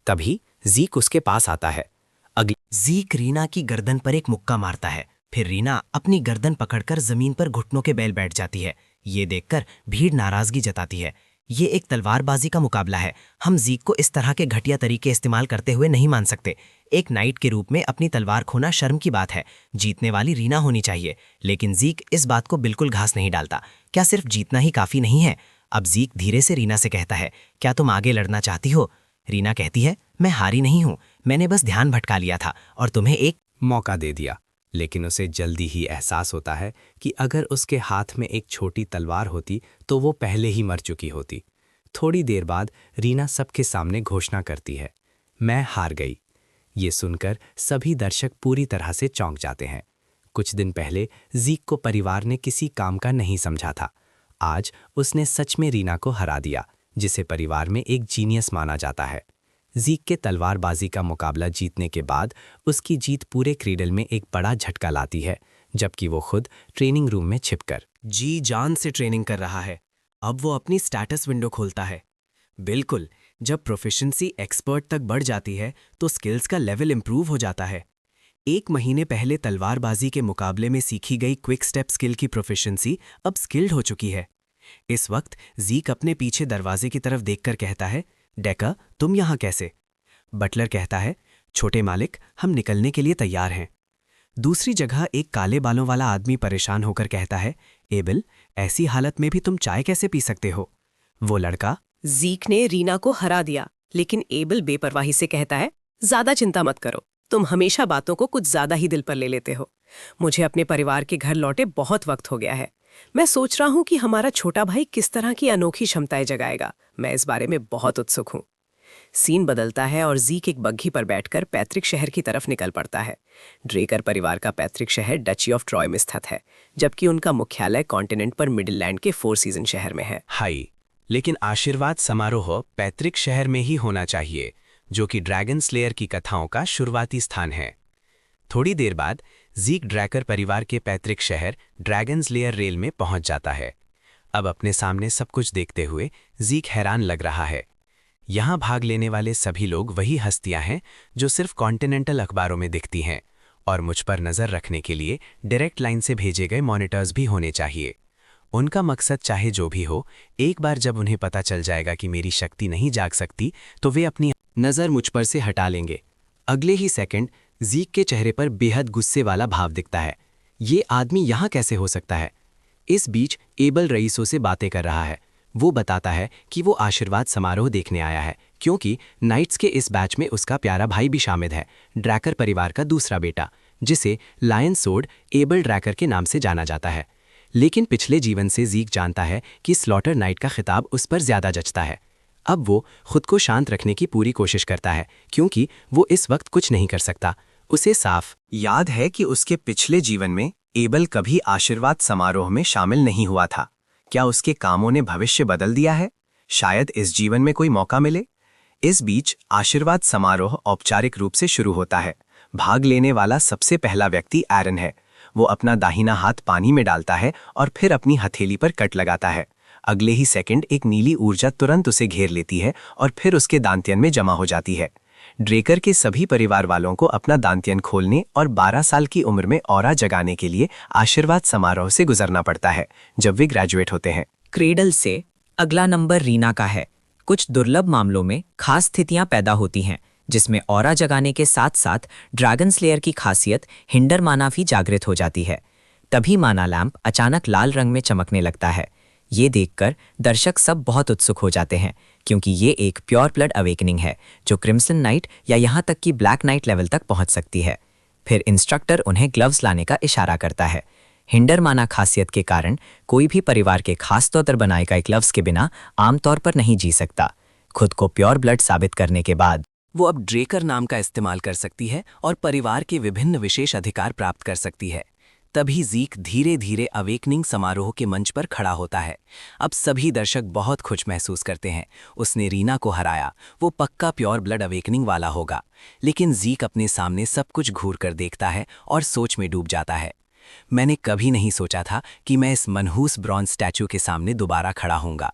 तभी ज़ीक उसके पास आता है। ज़ीक रीना की गर्दन पर एक मुक्का मारता है। फिर रीना अपनी गर्दन पकड़कर जमीन पर घुटनों के बैल बैठ जाती है। ये देखकर भीड़ नाराजगी जताती है। ये एक तलवारबाजी का मुकाबला है। हम ज़ीक को इस तरह के घटिया तरीके इस्तेमाल करते हुए नहीं मान सकते। एक नाइट के रूप में अपनी तलवार खोना शर्म की बात है। जीतने वाली रीना होनी चाहिए। लेकिन ज़ीक इस बात को बिल्कुल घास नहीं डालता। क्या सिर्फ जीतना ही काफ़ी नहीं है? अब ज़ीक धीरे से रीना से कहता है, क्या तुम आगे लड़ना चाहती हो? रीना कहती है, मैं हारी नहीं हूँ, मैंने बस ध्यान भटका लिया था और तुम्हें एक मौका दे दिया। लेकिन उसे जल्दी ही एहसास होता है कि अगर उसके हाथ में एक छोटी तलवार होती तो वो पहले ही मर चुकी होती। थोड़ी देर बाद रीना सबके सामने घोषणा करती है, मैं हार गई। ये सुनकर सभी दर्शक पूरी तरह से चौंक जाते हैं। कुछ दिन पहले ज़ीक को परिवार ने किसी काम का नहीं समझा था। आज उसने सच में रीना को हरा दिया, जिसे परिवार में एक जीनियस माना जाता है। ज़ीक के तलवारबाजी का मुकाबला जीतने के बाद उसकी जीत पूरे क्रीडल में एक बड़ा झटका लाती है, जबकि वो खुद ट्रेनिंग रूम में छिपकर जी जान से ट्रेनिंग कर रहा है। अब वो अपनी स्टेटस विंडो खोलता है। बिल्कुल, जब प्रोफिशिएंसी एक्सपर्ट तक बढ़ जाती है तो स्किल्स का लेवल इंप्रूव हो जाता है। 1 महीने पहले तलवारबाजी के मुकाबले में सीखी गई क्विक स्टेप स्किल की प्रोफिशिएंसी अब स्किल्ड हो चुकी है। इस वक्त जीक अपने पीछे दरवाजे की तरफ देखकर कहता है, डेका, तुम यहाँ कैसे? बटलर कहता है, छोटे मालिक, हम निकलने के लिए तैयार हैं। दूसरी जगह एक काले बालों वाला आदमी परेशान होकर कहता है, एबल, ऐसी हालत में भी तुम चाय कैसे पी सकते हो? वो लड़का, जीक ने रीना को हरा दिया, लेकिन एबल बेपरवाही से कहता है, ज्यादा चिंता मत करो, तुम हमेशा बातों को कुछ ज्यादा ही दिल पर ले लेते हो। मुझे अपने परिवार के घर लौटे बहुत वक्त हो गया है। मैं सोच रहा हूं कि हमारा छोटा भाई किस तरह की अनोखी क्षमताएं जगाएगा। मैं इस बारे में बहुत उत्सुक हूं। सीन बदलता है और जीक एक बग्घी पर बैठकर पैतृक शहर की तरफ निकल पड़ता है। ड्रेकर परिवार का पैतृक शहर डची ऑफ ट्रॉय में स्थित है, जबकि उनका मुख्यालय कॉन्टिनेंट पर मिडिललैंड के 4 सीजन शहर में है। हाई, लेकिन आशीर्वाद समारोह पैतृक शहर में ही होना चाहिए, जो कि ड्रैगन स्लेयर की कथाओं का शुरुआती स्थान है। थोड़ी देर बाद जीक ड्रैकर परिवार के पैतृक शहर ड्रैगन स्लेयर रेल में पहुंच जाता है। अब अपने सामने सब कुछ देखते हुए जीक हैरान लग रहा है। यहाँ भाग लेने वाले सभी लोग वही हस्तियां हैं जो सिर्फ कॉन्टिनेंटल अखबारों में दिखती हैं, और मुझ पर नज़र रखने के लिए डायरेक्ट लाइन से भेजे गए मॉनिटर्स भी होने चाहिए। उनका मकसद चाहे जो भी हो, एक बार जब उन्हें पता चल जाएगा कि मेरी शक्ति नहीं जाग सकती, तो वे अपनी नज़र मुझ पर से हटा लेंगे। अगले ही सेकंड जीक के चेहरे पर बेहद गुस्से वाला भाव दिखता है। ये आदमी यहाँ कैसे हो सकता है? इस बीच एबल रईसों से बातें कर रहा है। वो बताता है कि वो आशीर्वाद समारोह देखने आया है, क्योंकि नाइट्स के इस बैच में उसका प्यारा भाई भी शामिल है, ड्रैकर परिवार का दूसरा बेटा, जिसे लायन सोर्ड एबल ड्रैकर के नाम से जाना जाता है। लेकिन पिछले जीवन से जीक जानता है कि स्लॉटर नाइट का खिताब उस पर ज्यादा जचता है। अब वो खुद को शांत रखने की पूरी कोशिश करता है, क्योंकि वो इस वक्त कुछ नहीं कर सकता। उसे साफ याद है कि उसके पिछले जीवन में एबल कभी आशीर्वाद समारोह में शामिल नहीं हुआ था। क्या उसके कामों ने भविष्य बदल दिया है? शायद इस जीवन में कोई मौका मिले। इस बीच आशीर्वाद समारोह औपचारिक रूप से शुरू होता है। भाग लेने वाला सबसे पहला व्यक्ति एरन है। वो अपना दाहिना हाथ पानी में डालता है और फिर अपनी हथेली पर कट लगाता है। अगले ही सेकंड एक नीली ऊर्जा तुरंत उसे घेर लेती है और फिर उसके दांत्यन में जमा हो जाती है। ड्रेकर के सभी परिवार वालों को अपना दांत्यन खोलने और 12 साल की उम्र में ऑरा जगाने के लिए आशीर्वाद समारोह से गुजरना पड़ता है जब वे ग्रेजुएट होते हैं। क्रेडल से अगला नंबर रीना का है। कुछ दुर्लभ मामलों में खास स्थितियां पैदा होती हैं, जिसमें ऑरा जगाने के साथ साथ ड्रैगन स्लेयर की खासियत हिंडर माना भी जागृत हो जाती है। तभी माना लैंप अचानक लाल रंग में चमकने लगता है। ये देखकर दर्शक सब बहुत उत्सुक हो जाते हैं, क्योंकि ये एक प्योर ब्लड अवेकनिंग है जो क्रिम्सन नाइट या यहाँ तक कि ब्लैक नाइट लेवल तक पहुँच सकती है। फिर इंस्ट्रक्टर उन्हें ग्लव्स लाने का इशारा करता है। हिंडर माना खासियत के कारण कोई भी परिवार के खास तौर पर बनाए गए ग्लव्स के बिना आमतौर पर नहीं जी सकता। खुद को प्योर ब्लड साबित करने के बाद वो अब ड्रेकर नाम का इस्तेमाल कर सकती है और परिवार के विभिन्न विशेष अधिकार प्राप्त कर सकती है। तभी जीक धीरे धीरे अवेकनिंग समारोह के मंच पर खड़ा होता है। अब सभी दर्शक बहुत खुश महसूस करते हैं। उसने रीना को हराया, वो पक्का प्योर ब्लड अवेकनिंग वाला होगा। लेकिन जीक अपने सामने सब कुछ घूर कर देखता है और सोच में डूब जाता है। मैंने कभी नहीं सोचा था कि मैं इस मनहूस ब्रॉन्ज स्टैचू के सामने दोबारा खड़ा होऊंगा।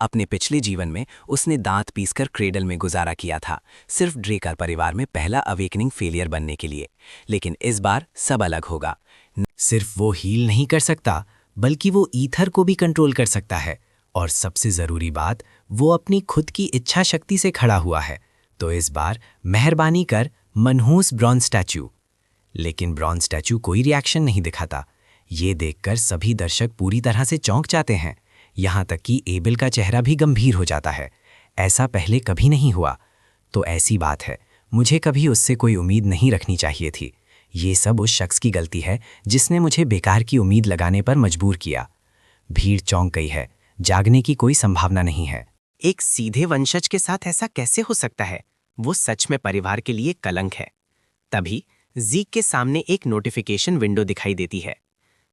अपने पिछले जीवन में उसने दांत पीसकर क्रेडल में गुजारा किया था, सिर्फ ड्रेकर परिवार में पहला अवेकनिंग फेलियर बनने के लिए। लेकिन इस बार सब अलग होगा। सिर्फ वो हील नहीं कर सकता, बल्कि वो ईथर को भी कंट्रोल कर सकता है। और सबसे जरूरी बात, वो अपनी खुद की इच्छा शक्ति से खड़ा हुआ है। तो इस बार मेहरबानी कर मनहूस ब्रॉन्ज स्टैचू। लेकिन ब्रॉन्ज स्टैचू कोई रिएक्शन नहीं दिखाता। ये देखकर सभी दर्शक पूरी तरह से चौंक जाते हैं। यहाँ तक कि एबल का चेहरा भी गंभीर हो जाता है। ऐसा पहले कभी नहीं हुआ। तो ऐसी बात है, मुझे कभी उससे कोई उम्मीद नहीं रखनी चाहिए थी। ये सब उस शख्स की गलती है जिसने मुझे बेकार की उम्मीद लगाने पर मजबूर किया। भीड़ चौंक गई है। जागने की कोई संभावना नहीं है। एक सीधे वंशज के साथ ऐसा कैसे हो सकता है? वो सच में परिवार के लिए कलंक है। तभी जीक के सामने एक नोटिफिकेशन विंडो दिखाई देती है।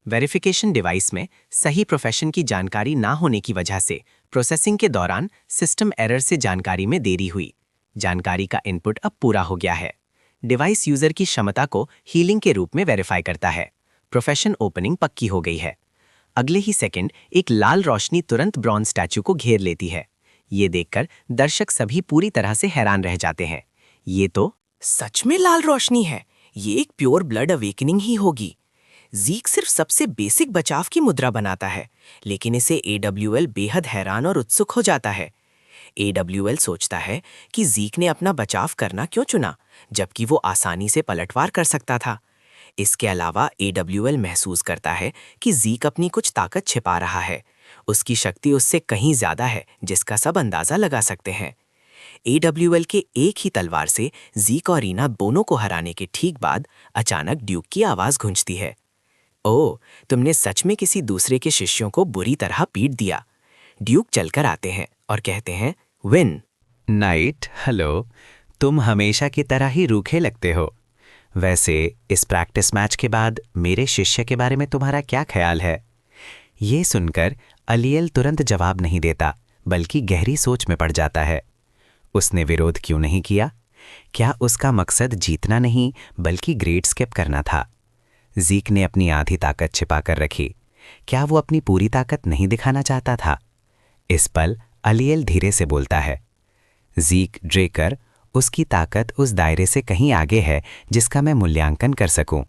वेरिफिकेशन डिवाइस में सही प्रोफेशन की जानकारी ना होने की वजह से प्रोसेसिंग के दौरान सिस्टम एरर से जानकारी में देरी हुई। जानकारी का इनपुट अब पूरा हो गया है। डिवाइस यूजर की क्षमता को हीलिंग के रूप में वेरीफाई करता है। प्रोफेशन ओपनिंग पक्की हो गई है। अगले ही सेकंड एक लाल रोशनी तुरंत ब्रॉन्ज स्टैचू को घेर लेती है। ये देखकर दर्शक सभी पूरी तरह से हैरान रह जाते हैं। ये तो सच में लाल रोशनी है। ये एक प्योर ब्लड अवेकनिंग ही होगी। जीक सिर्फ सबसे बेसिक बचाव की मुद्रा बनाता है, लेकिन इसे AWL बेहद हैरान और उत्सुक हो जाता है। AWL सोचता है कि जीक ने अपना बचाव करना क्यों चुना, जबकि वो आसानी से पलटवार कर सकता था। इसके अलावा AWL महसूस करता है कि जीक अपनी कुछ ताकत छिपा रहा है। उसकी शक्ति उससे कहीं ज्यादा है, जिसका सब अंदाजा लगा सकते हैं। AWL के एक ही तलवार से जीक और रीना दोनों को हराने के ठीक बाद अचानक ड्यूक की आवाज गूंजती है। ओह, तुमने सच में किसी दूसरे के शिष्यों को बुरी तरह पीट दिया। ड्यूक चलकर आते हैं और कहते हैं, विन। Night, hello. तुम हमेशा की तरह ही रूखे लगते हो। वैसे इस प्रैक्टिस मैच के बाद मेरे शिष्य के बारे में तुम्हारा क्या ख्याल है? ये सुनकर अलियल तुरंत जवाब नहीं देता, बल्कि गहरी सोच में पड़ जाता है। उसने विरोध क्यों नहीं किया? क्या उसका मकसद जीतना नहीं, बल्कि ग्रेड स्किप करना था? जीक ने अपनी आधी ताकत छिपा कर रखी। क्या वो अपनी पूरी ताकत नहीं दिखाना चाहता था? इस पल अलियल धीरे से बोलता है, जीक ड्रेकर, उसकी ताकत उस दायरे से कहीं आगे है जिसका मैं मूल्यांकन कर सकूं।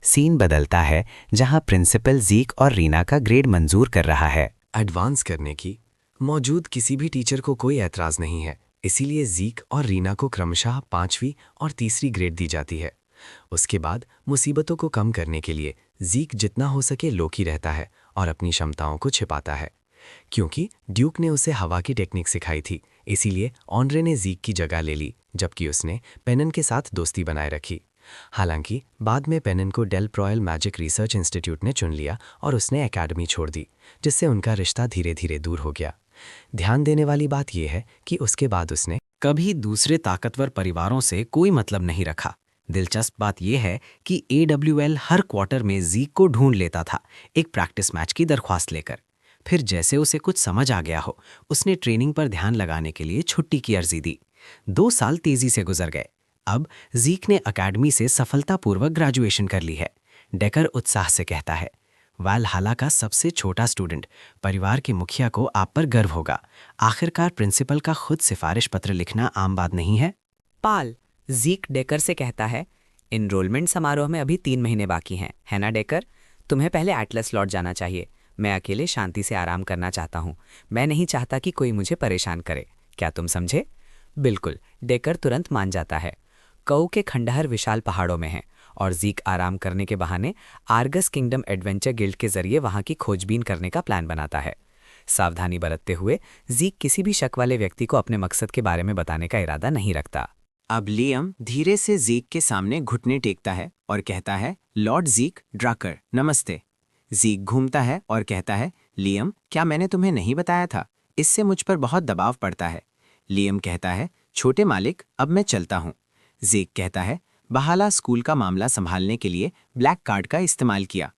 सीन बदलता है, जहां प्रिंसिपल जीक और रीना का ग्रेड मंजूर कर रहा है। एडवांस करने की मौजूद किसी भी टीचर को कोई ऐतराज नहीं है, इसीलिए जीक और रीना को क्रमशः 5वीं और 3री ग्रेड दी जाती है। उसके बाद मुसीबतों को कम करने के लिए जीक जितना हो सके लोकी रहता है और अपनी क्षमताओं को छिपाता है। क्योंकि ड्यूक ने उसे हवा की टेक्निक सिखाई थी, इसीलिए ऑनरे ने जीक की जगह ले ली, जबकि उसने पेनन के साथ दोस्ती बनाए रखी। हालांकि बाद में पेनन को डेल रॉयल मैजिक रिसर्च इंस्टीट्यूट ने चुन लिया और उसने एकेडमी छोड़ दी, जिससे उनका रिश्ता धीरे धीरे दूर हो गया। ध्यान देने वाली बात यह है कि उसके बाद उसने कभी दूसरे ताकतवर परिवारों से कोई मतलब नहीं रखा। दिलचस्प बात यह है कि AWL हर क्वार्टर में जीक को ढूंढ लेता था, एक प्रैक्टिस मैच की दरख्वास्त लेकर। फिर जैसे उसे कुछ समझ आ गया हो, उसने ट्रेनिंग पर ध्यान लगाने के लिए छुट्टी की अर्जी दी। 2 साल तेजी से गुजर गए। अब जीक ने अकेडमी से सफलतापूर्वक ग्रेजुएशन कर ली है। डेकर उत्साह से कहता है, वालहाला का सबसे छोटा स्टूडेंट, परिवार के मुखिया को आप पर गर्व होगा। आखिरकार प्रिंसिपल का खुद सिफारिश पत्र लिखना आम बात नहीं है। पाल, जीक डेकर से कहता है, इनरोलमेंट समारोह में अभी 3 महीने बाकी हैं, है ना डेकर? तुम्हें पहले एटलस लौट जाना चाहिए। मैं अकेले शांति से आराम करना चाहता हूँ। मैं नहीं चाहता कि कोई मुझे परेशान करे। क्या तुम समझे? बिल्कुल, डेकर तुरंत मान जाता है। कऊ के खंडहर विशाल पहाड़ों में हैं और जीक आराम करने के बहाने आर्गस किंगडम एडवेंचर गिल्ड के जरिए वहां की खोजबीन करने का प्लान बनाता है। सावधानी बरतते हुए जीक किसी भी शक वाले व्यक्ति को अपने मकसद के बारे में बताने का इरादा नहीं रखता। अब लियम धीरे से जीक के सामने घुटने टेकता है और कहता है, लॉर्ड जीक ड्राकर, नमस्ते। जीक घूमता है और कहता है, लियम, क्या मैंने तुम्हें नहीं बताया था? इससे मुझ पर बहुत दबाव पड़ता है। लियम कहता है, छोटे मालिक, अब मैं चलता हूँ। जीक कहता है, बहाला स्कूल का मामला संभालने के लिए ब्लैक कार्ड का इस्तेमाल किया।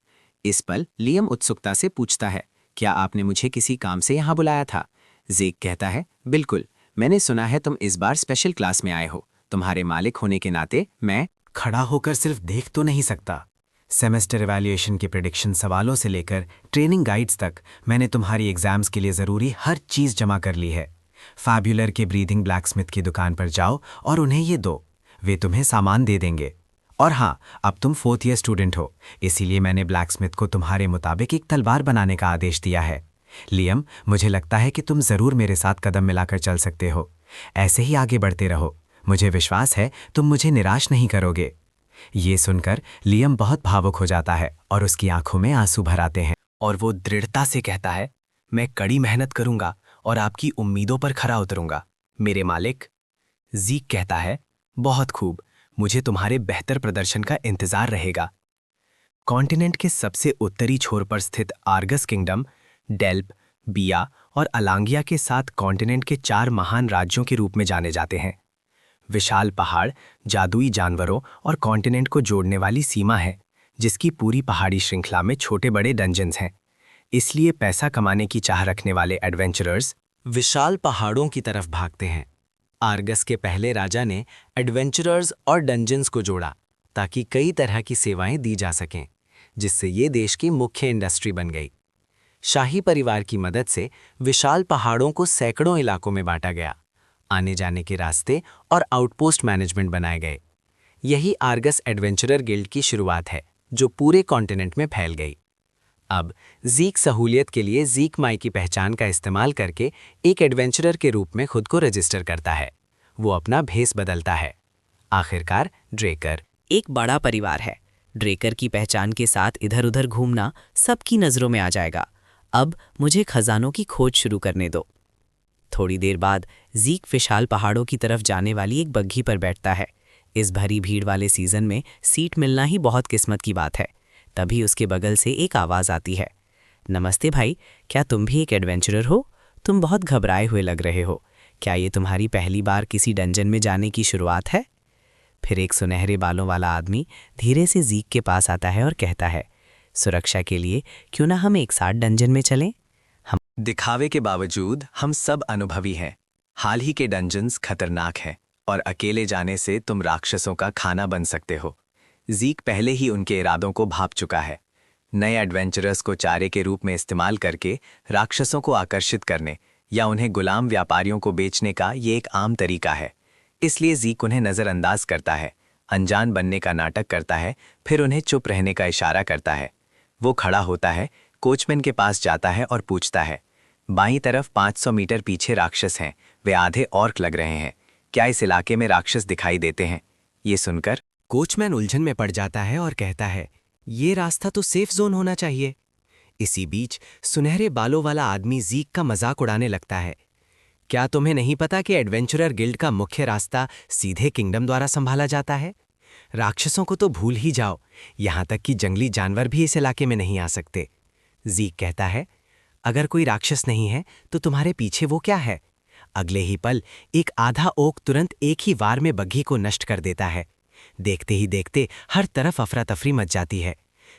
इस पल लियम उत्सुकता से पूछता है, क्या आपने मुझे किसी काम से यहाँ बुलाया था? जीक कहता है, बिल्कुल, मैंने सुना है तुम इस बार स्पेशल क्लास में आए हो। तुम्हारे मालिक होने के नाते मैं खड़ा होकर सिर्फ देख तो नहीं सकता। सेमेस्टर इवैल्यूएशन के प्रेडिक्शन सवालों से लेकर ट्रेनिंग गाइड्स तक मैंने तुम्हारी एग्जाम्स के लिए ज़रूरी हर चीज़ जमा कर ली है। फैब्युलर के ब्रीदिंग ब्लैकस्मिथ की दुकान पर जाओ और उन्हें ये दो, वे तुम्हें सामान दे देंगे। और हाँ, अब तुम 4th ईयर स्टूडेंट हो, इसीलिए मैंने ब्लैकस्मिथ को तुम्हारे मुताबिक एक तलवार बनाने का आदेश दिया है। लियम, मुझे लगता है कि तुम ज़रूर मेरे साथ कदम मिलाकर चल सकते हो। ऐसे ही आगे बढ़ते रहो, मुझे विश्वास है तुम मुझे निराश नहीं करोगे। ये सुनकर लियम बहुत भावुक हो जाता है और उसकी आंखों में आंसू भर आते हैं। और वो दृढ़ता से कहता है, मैं कड़ी मेहनत करूंगा और आपकी उम्मीदों पर खरा उतरूंगा, मेरे मालिक। जीक कहता है, बहुत खूब, मुझे तुम्हारे बेहतर प्रदर्शन का इंतजार रहेगा। कॉन्टिनेंट के सबसे उत्तरी छोर पर स्थित आर्गस किंगडम, डेल्प, बिया और अलांगिया के साथ कॉन्टिनेंट के 4 महान राज्यों के रूप में जाने जाते हैं। विशाल पहाड़ जादुई जानवरों और कॉन्टिनेंट को जोड़ने वाली सीमा है, जिसकी पूरी पहाड़ी श्रृंखला में छोटे बड़े डंजन्स हैं। इसलिए पैसा कमाने की चाह रखने वाले एडवेंचरर्स विशाल पहाड़ों की तरफ भागते हैं। आर्गस के पहले राजा ने एडवेंचरर्स और डंजन्स को जोड़ा ताकि कई तरह की सेवाएं दी जा सकें, जिससे ये देश की मुख्य इंडस्ट्री बन गई। शाही परिवार की मदद से विशाल पहाड़ों को सैकड़ों इलाकों में बांटा गया। आने जाने के रास्ते और आउटपोस्ट मैनेजमेंट बनाए गए। यही आर्गस एडवेंचरर गिल्ड की शुरुआत है, जो पूरे कॉन्टिनेंट में फैल गई। अब ज़ीक सहूलियत के लिए ज़ीक माई की पहचान का इस्तेमाल करके एक एडवेंचरर के रूप में खुद को रजिस्टर करता है। वो अपना भेस बदलता है। आखिरकार ड्रेकर एक बड़ा परिवार है। ड्रेकर की पहचान के साथ इधर उधर घूमना सबकी नज़रों में आ जाएगा। अब मुझे खजानों की खोज शुरू करने दो। थोड़ी देर बाद ज़ीक विशाल पहाड़ों की तरफ जाने वाली एक बग्घी पर बैठता है। इस भरी भीड़ वाले सीज़न में सीट मिलना ही बहुत किस्मत की बात है। तभी उसके बगल से एक आवाज़ आती है। नमस्ते भाई, क्या तुम भी एक एडवेंचरर हो? तुम बहुत घबराए हुए लग रहे हो। क्या ये तुम्हारी पहली बार किसी डंजन में जाने की शुरुआत है? फिर एक सुनहरे बालों वाला आदमी धीरे से ज़ीक के पास आता है और कहता है, सुरक्षा के लिए क्यों ना हम एक साथ डंजन में चलें? दिखावे के बावजूद हम सब अनुभवी हैं। हाल ही के डंजन्स खतरनाक हैं और अकेले जाने से तुम राक्षसों का खाना बन सकते हो। ज़ीक पहले ही उनके इरादों को भांप चुका है। नए एडवेंचरर्स को चारे के रूप में इस्तेमाल करके राक्षसों को आकर्षित करने या उन्हें गुलाम व्यापारियों को बेचने का ये एक आम तरीका है। इसलिए ज़ीक उन्हें नज़रअंदाज करता है, अनजान बनने का नाटक करता है, फिर उन्हें चुप रहने का इशारा करता है। वो खड़ा होता है, कोचमैन के पास जाता है और पूछता है, बाईं तरफ 500 मीटर पीछे राक्षस हैं, वे आधे ऑर्क लग रहे हैं। क्या इस इलाके में राक्षस दिखाई देते हैं? ये सुनकर कोचमैन उलझन में पड़ जाता है और कहता है, ये रास्ता तो सेफ जोन होना चाहिए। इसी बीच सुनहरे बालों वाला आदमी ज़ीक का मजाक उड़ाने लगता है। क्या तुम्हें नहीं पता कि एडवेंचरर गिल्ड का मुख्य रास्ता सीधे किंगडम द्वारा संभाला जाता है? राक्षसों को तो भूल ही जाओ, यहां तक कि जंगली जानवर भी इस इलाके में नहीं आ सकते। ज़ीक कहता है, अगर कोई राक्षस नहीं है तो तुम्हारे पीछे वो क्या है? अगले ही पल एक आधा ओक तुरंत एक ही वार में बग्घी को नष्ट कर देता है। देखते ही देखते हर तरफ अफरा तफरी मच जाती है।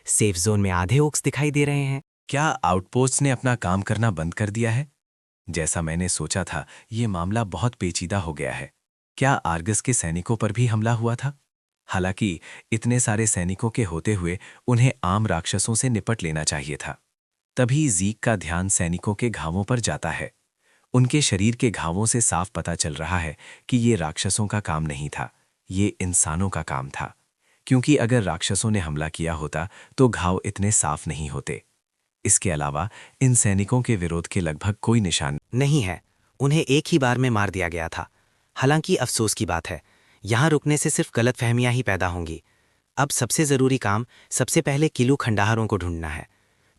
सेफ जोन में आधे ओक्स दिखाई दे रहे हैं। क्या आउटपोस्ट ने अपना काम करना बंद कर दिया है? जैसा मैंने सोचा था, ये मामला बहुत पेचीदा हो गया है। क्या आर्गस के सैनिकों पर भी हमला हुआ था? हालांकि इतने सारे सैनिकों के होते हुए उन्हें आम राक्षसों से निपट लेना चाहिए था। तभी ज़ीक का ध्यान सैनिकों के घावों पर जाता है। उनके शरीर के घावों से साफ पता चल रहा है कि ये राक्षसों का काम नहीं था, ये इंसानों का काम था। क्योंकि अगर राक्षसों ने हमला किया होता तो घाव इतने साफ नहीं होते। इसके अलावा इन सैनिकों के विरोध के लगभग कोई निशान नहीं है। उन्हें एक ही बार में मार दिया गया था। हालांकि अफसोस की बात है, यहां रुकने से सिर्फ गलतफहमियां ही पैदा होंगी। अब सबसे ज़रूरी काम सबसे पहले किलू खंडहरों को ढूंढना है।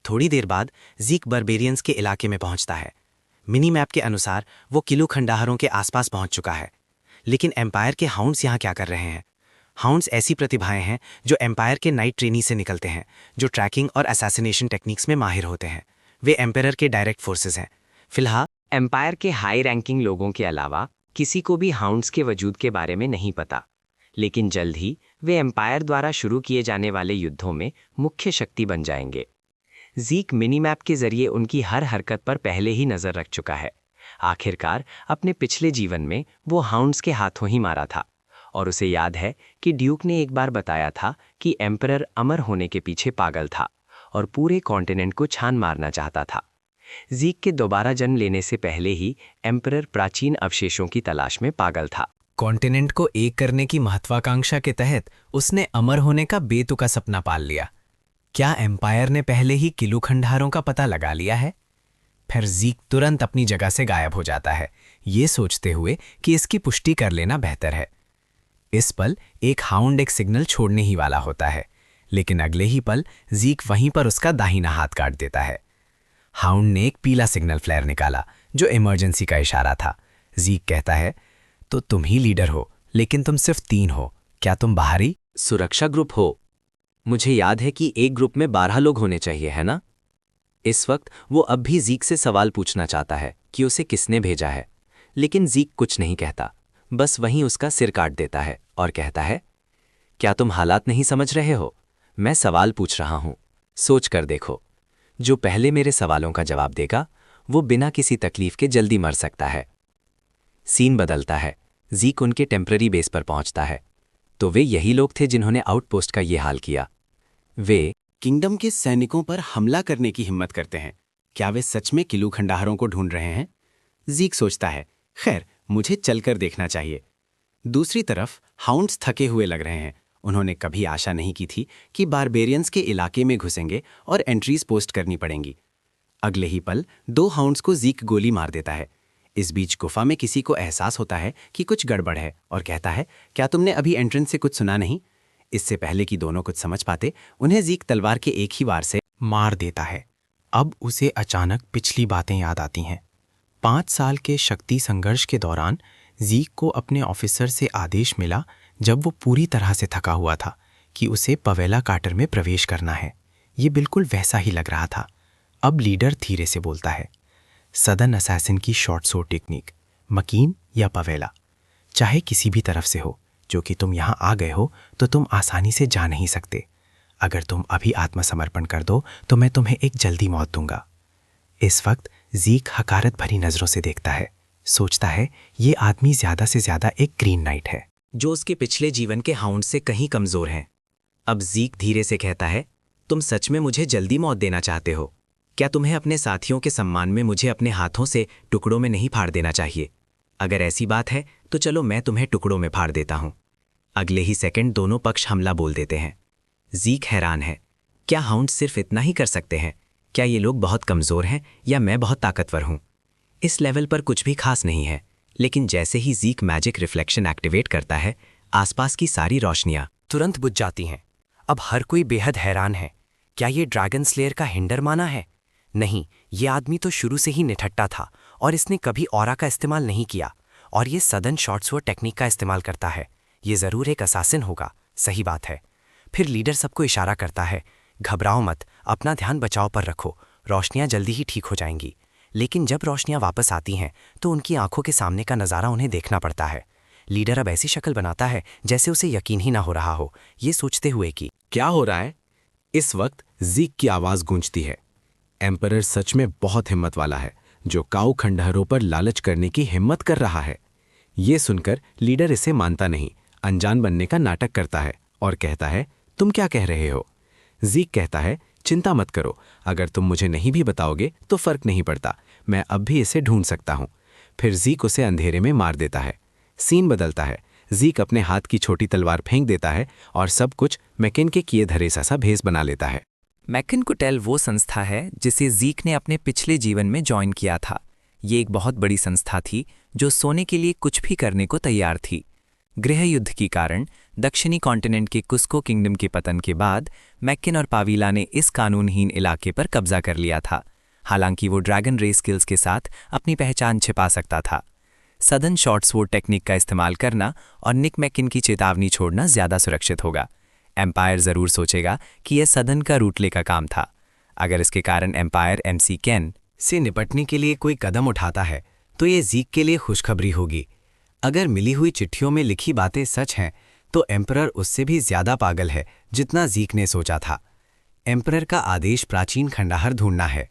थोड़ी देर बाद ज़ीक बर्बेरियंस के इलाके में पहुंचता है। मिनी मैप के अनुसार वो किलू खंडहरों के आसपास पहुंच चुका है। लेकिन एम्पायर के हाउंड्स यहाँ क्या कर रहे हैं? हाउंड्स ऐसी प्रतिभाएं हैं जो एम्पायर के नाइट ट्रेनी से निकलते हैं, जो ट्रैकिंग और असैसिनेशन टेक्निक्स में माहिर होते हैं। वे एम्पायर के डायरेक्ट फोर्सेस हैं। फिलहाल एम्पायर के हाई रैंकिंग लोगों के अलावा किसी को भी हाउंड्स के वजूद के बारे में नहीं पता। लेकिन जल्द ही वे एम्पायर द्वारा शुरू किए जाने वाले युद्धों में मुख्य शक्ति बन जाएंगे। ज़ीक मिनी मैप के जरिए उनकी हर हरकत पर पहले ही नजर रख चुका है। आखिरकार अपने पिछले जीवन में वो हाउंड्स के हाथों ही मारा था और उसे याद है कि ड्यूक ने एक बार बताया था कि एम्परर अमर होने के पीछे पागल था और पूरे कॉन्टिनेंट को छान मारना चाहता था। ज़ीक के दोबारा जन्म लेने से पहले ही एम्परर प्राचीन अवशेषों की तलाश में पागल था। कॉन्टिनेंट को एक करने की महत्वाकांक्षा के तहत उसने अमर होने का बेतुका सपना पाल लिया। क्या एम्पायर ने पहले ही किलू खंडहरों का पता लगा लिया है? फिर ज़ीक तुरंत अपनी जगह से गायब हो जाता है, ये सोचते हुए कि इसकी पुष्टि कर लेना बेहतर है। इस पल एक हाउंड एक सिग्नल छोड़ने ही वाला होता है, लेकिन अगले ही पल ज़ीक वहीं पर उसका दाहिना हाथ काट देता है। हाउंड ने एक पीला सिग्नल फ्लेयर निकाला जो इमरजेंसी का इशारा था। ज़ीक कहता है, तो तुम ही लीडर हो, लेकिन तुम सिर्फ 3 हो। क्या तुम बाहरी सुरक्षा ग्रुप हो? मुझे याद है कि एक ग्रुप में 12 लोग होने चाहिए, है ना? इस वक्त वो अब भी ज़ीक से सवाल पूछना चाहता है कि उसे किसने भेजा है, लेकिन ज़ीक कुछ नहीं कहता, बस वहीं उसका सिर काट देता है और कहता है, क्या तुम हालात नहीं समझ रहे हो? मैं सवाल पूछ रहा हूं, सोच कर देखो। जो पहले मेरे सवालों का जवाब देगा वो बिना किसी तकलीफ के जल्दी मर सकता है। सीन बदलता है। ज़ीक उनके टेम्पररी बेस पर पहुंचता है, तो वे यही लोग थे जिन्होंने आउटपोस्ट का ये हाल किया। वे किंगडम के सैनिकों पर हमला करने की हिम्मत करते हैं। क्या वे सच में किलू खंडहरों को ढूंढ रहे हैं? ज़ीक सोचता है, खैर मुझे चलकर देखना चाहिए। दूसरी तरफ हाउंड्स थके हुए लग रहे हैं उन्होंने कभी आशा नहीं की थी कि बारबेरियंस के इलाके में घुसेंगे और एंट्रीज पोस्ट करनी पड़ेंगी। अगले ही पल 2 हाउंड्स को ज़ीक गोली मार देता है। इस बीच गुफा में किसी को एहसास होता है कि कुछ गड़बड़ है और कहता है, क्या तुमने अभी एंट्रेंस से कुछ सुना नहीं? इससे पहले कि दोनों कुछ समझ पाते, उन्हें ज़ीक तलवार के एक ही वार से मार देता है। अब उसे अचानक पिछली बातें याद आती हैं। 5 साल के शक्ति संघर्ष के दौरान ज़ीक को अपने ऑफिसर से आदेश मिला, जब वो पूरी तरह से थका हुआ था, कि उसे पवेला कार्टर में प्रवेश करना है। ये बिल्कुल वैसा ही लग रहा था। अब लीडर धीरे से बोलता है, सदन असैसिन की शॉर्ट सोर्ड टेक्निक, मकीन या पवेला, चाहे किसी भी तरफ से हो, जो कि तुम यहाँ आ गए हो तो तुम आसानी से जा नहीं सकते। अगर तुम अभी आत्मसमर्पण कर दो तो मैं तुम्हें एक जल्दी मौत दूंगा। इस वक्त ज़ीक हकारत भरी नज़रों से देखता है, सोचता है ये आदमी ज़्यादा से ज़्यादा एक ग्रीन नाइट है जो उसके पिछले जीवन के हाउंड से कहीं कमज़ोर हैं। अब ज़ीक धीरे से कहता है, तुम सच में मुझे जल्दी मौत देना चाहते हो? क्या तुम्हें अपने साथियों के सम्मान में मुझे अपने हाथों से टुकड़ों में नहीं फाड़ देना चाहिए? अगर ऐसी बात है तो चलो मैं तुम्हें टुकड़ों में फाड़ देता हूं। अगले ही सेकंड दोनों पक्ष हमला बोल देते हैं। ज़ीक हैरान है, क्या हाउंड सिर्फ इतना ही कर सकते हैं? क्या ये लोग बहुत कमज़ोर हैं या मैं बहुत ताकतवर हूं? इस लेवल पर कुछ भी खास नहीं है, लेकिन जैसे ही ज़ीक मैजिक रिफ्लेक्शन एक्टिवेट करता है, आसपास की सारी रोशनियां तुरंत बुझ जाती हैं। अब हर कोई बेहद हैरान है। क्या ये ड्रैगन स्लेयर का हिंडर माना है? नहीं, ये आदमी तो शुरू से ही निठट्टा था और इसने कभी ऑरा का इस्तेमाल नहीं किया, और ये सदन शॉर्टस्वर्ड टेक्निक का इस्तेमाल करता है। ये ज़रूर एक असासिन होगा। सही बात है। फिर लीडर सबको इशारा करता है, घबराओ मत, अपना ध्यान बचाव पर रखो, रोशनियां जल्दी ही ठीक हो जाएंगी। लेकिन जब रोशनियां वापस आती हैं तो उनकी आंखों के सामने का नज़ारा उन्हें देखना पड़ता है। लीडर अब ऐसी शक्ल बनाता है जैसे उसे यकीन ही ना हो रहा हो, ये सोचते हुए कि क्या हो रहा है? इस वक्त ज़ीक की आवाज़ गूंजती है। एम्परर सच में बहुत हिम्मत वाला है, जो काऊ खंडहरों पर लालच करने की हिम्मत कर रहा है। ये सुनकर लीडर इसे मानता नहीं, अनजान बनने का नाटक करता है और कहता है, तुम क्या कह रहे हो? ज़ीक कहता है, चिंता मत करो, अगर तुम मुझे नहीं भी बताओगे तो फर्क नहीं पड़ता, मैं अब भी इसे ढूंढ सकता हूं। फिर ज़ीक उसे अंधेरे में मार देता है। सीन बदलता है। ज़ीक अपने हाथ की छोटी तलवार फेंक देता है और सब कुछ मैकिन के किए धरे सा भेस बना लेता है। मैकिन कुटेल वो संस्था है जिसे ज़ीक ने अपने पिछले जीवन में ज्वाइन किया था। ये एक बहुत बड़ी संस्था थी जो सोने के लिए कुछ भी करने को तैयार थी। गृह युद्ध के कारण दक्षिणी कॉन्टिनेंट के कुस्को किंगडम के पतन के बाद मैकिन और पावीला ने इस कानूनहीन इलाके पर कब्जा कर लिया था। हालांकि वो ड्रैगन रे स्किल्स के साथ अपनी पहचान छिपा सकता था। सदन शॉर्टस्वर्ड टेक्निक का इस्तेमाल करना और निक मैकिन की चेतावनी छोड़ना ज़्यादा सुरक्षित होगा। एम्पायर ज़रूर सोचेगा कि यह सदन का रूटले का काम था। अगर इसके कारण एम्पायर MC केन से निपटने के लिए कोई कदम उठाता है तो ये ज़ीक के लिए खुशखबरी होगी। अगर मिली हुई चिट्ठियों में लिखी बातें सच हैं तो एम्परर उससे भी ज़्यादा पागल है जितना ज़ीक ने सोचा था। एम्परर का आदेश प्राचीन खंडहर ढूंढना है।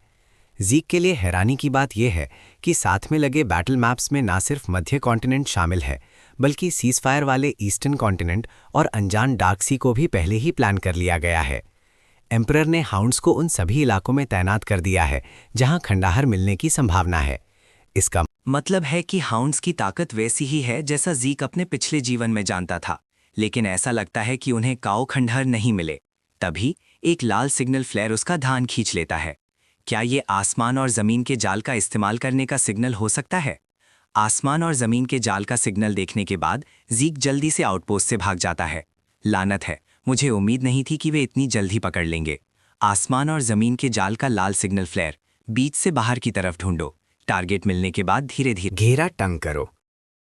ज़ीक के लिए हैरानी की बात यह है कि साथ में लगे बैटल मैप्स में ना सिर्फ मध्य कॉन्टिनेंट शामिल है, बल्कि सीज़फायर वाले ईस्टर्न कॉन्टिनेंट और अनजान डार्क सी को भी पहले ही प्लान कर लिया गया है। एम्परर ने हाउंड्स को उन सभी इलाकों में तैनात कर दिया है जहां खंडहर मिलने की संभावना है। इसका मतलब है कि हाउंड्स की ताकत वैसी ही है जैसा ज़ीक अपने पिछले जीवन में जानता था, लेकिन ऐसा लगता है कि उन्हें काऊ खंडहर नहीं मिले। तभी एक लाल सिग्नल फ्लेयर उसका ध्यान खींच लेता है। क्या ये आसमान और ज़मीन के जाल का इस्तेमाल करने का सिग्नल हो सकता है? आसमान और ज़मीन के जाल का सिग्नल देखने के बाद ज़ीक जल्दी से आउटपोस्ट से भाग जाता है। लानत है, मुझे उम्मीद नहीं थी कि वे इतनी जल्दी पकड़ लेंगे। आसमान और ज़मीन के जाल का लाल सिग्नल फ्लेयर, बीच से बाहर की तरफ ढूंढो। टारगेट मिलने के बाद धीरे धीरे घेरा तंग करो।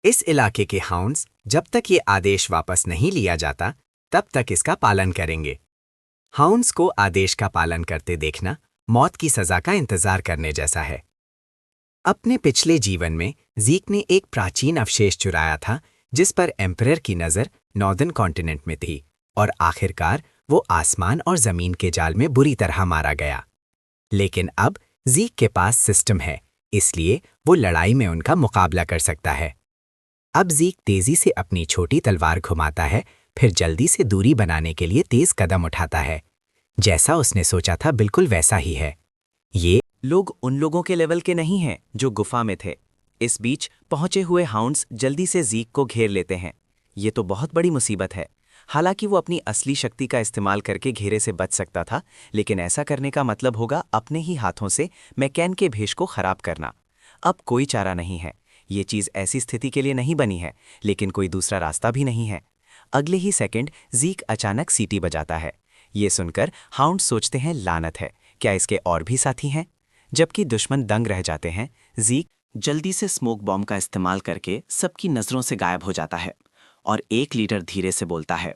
इस इलाके के हाउंड्स जब तक ये आदेश वापस नहीं लिया जाता तब तक इसका पालन करेंगे। हाउंड्स को आदेश का पालन करते देखना मौत की सजा का इंतजार करने जैसा है। अपने पिछले जीवन में ज़ीक ने एक प्राचीन अवशेष चुराया था जिस पर एम्परर की नज़र नॉर्दर्न कॉन्टिनेंट में थी, और आखिरकार वो आसमान और ज़मीन के जाल में बुरी तरह मारा गया। लेकिन अब ज़ीक के पास सिस्टम है, इसलिए वो लड़ाई में उनका मुकाबला कर सकता है। अब ज़ीक तेजी से अपनी छोटी तलवार घुमाता है, फिर जल्दी से दूरी बनाने के लिए तेज कदम उठाता है। जैसा उसने सोचा था बिल्कुल वैसा ही है। ये लोग उन लोगों के लेवल के नहीं हैं जो गुफा में थे। इस बीच पहुंचे हुए हाउंड्स जल्दी से ज़ीक को घेर लेते हैं। ये तो बहुत बड़ी मुसीबत है। हालांकि वो अपनी असली शक्ति का इस्तेमाल करके घेरे से बच सकता था, लेकिन ऐसा करने का मतलब होगा अपने ही हाथों से मैकेन के भेष को खराब करना। अब कोई चारा नहीं है, ये चीज़ ऐसी स्थिति के लिए नहीं बनी है, लेकिन कोई दूसरा रास्ता भी नहीं है। अगले ही सेकंड ज़ीक अचानक सीटी बजाता है। ये सुनकर हाउंड सोचते हैं लानत है, क्या इसके और भी साथी हैं? जबकि दुश्मन दंग रह जाते हैं, ज़ीक जल्दी से स्मोक बॉम्ब का इस्तेमाल करके सबकी नज़रों से गायब हो जाता है और एक लीडर धीरे से बोलता है,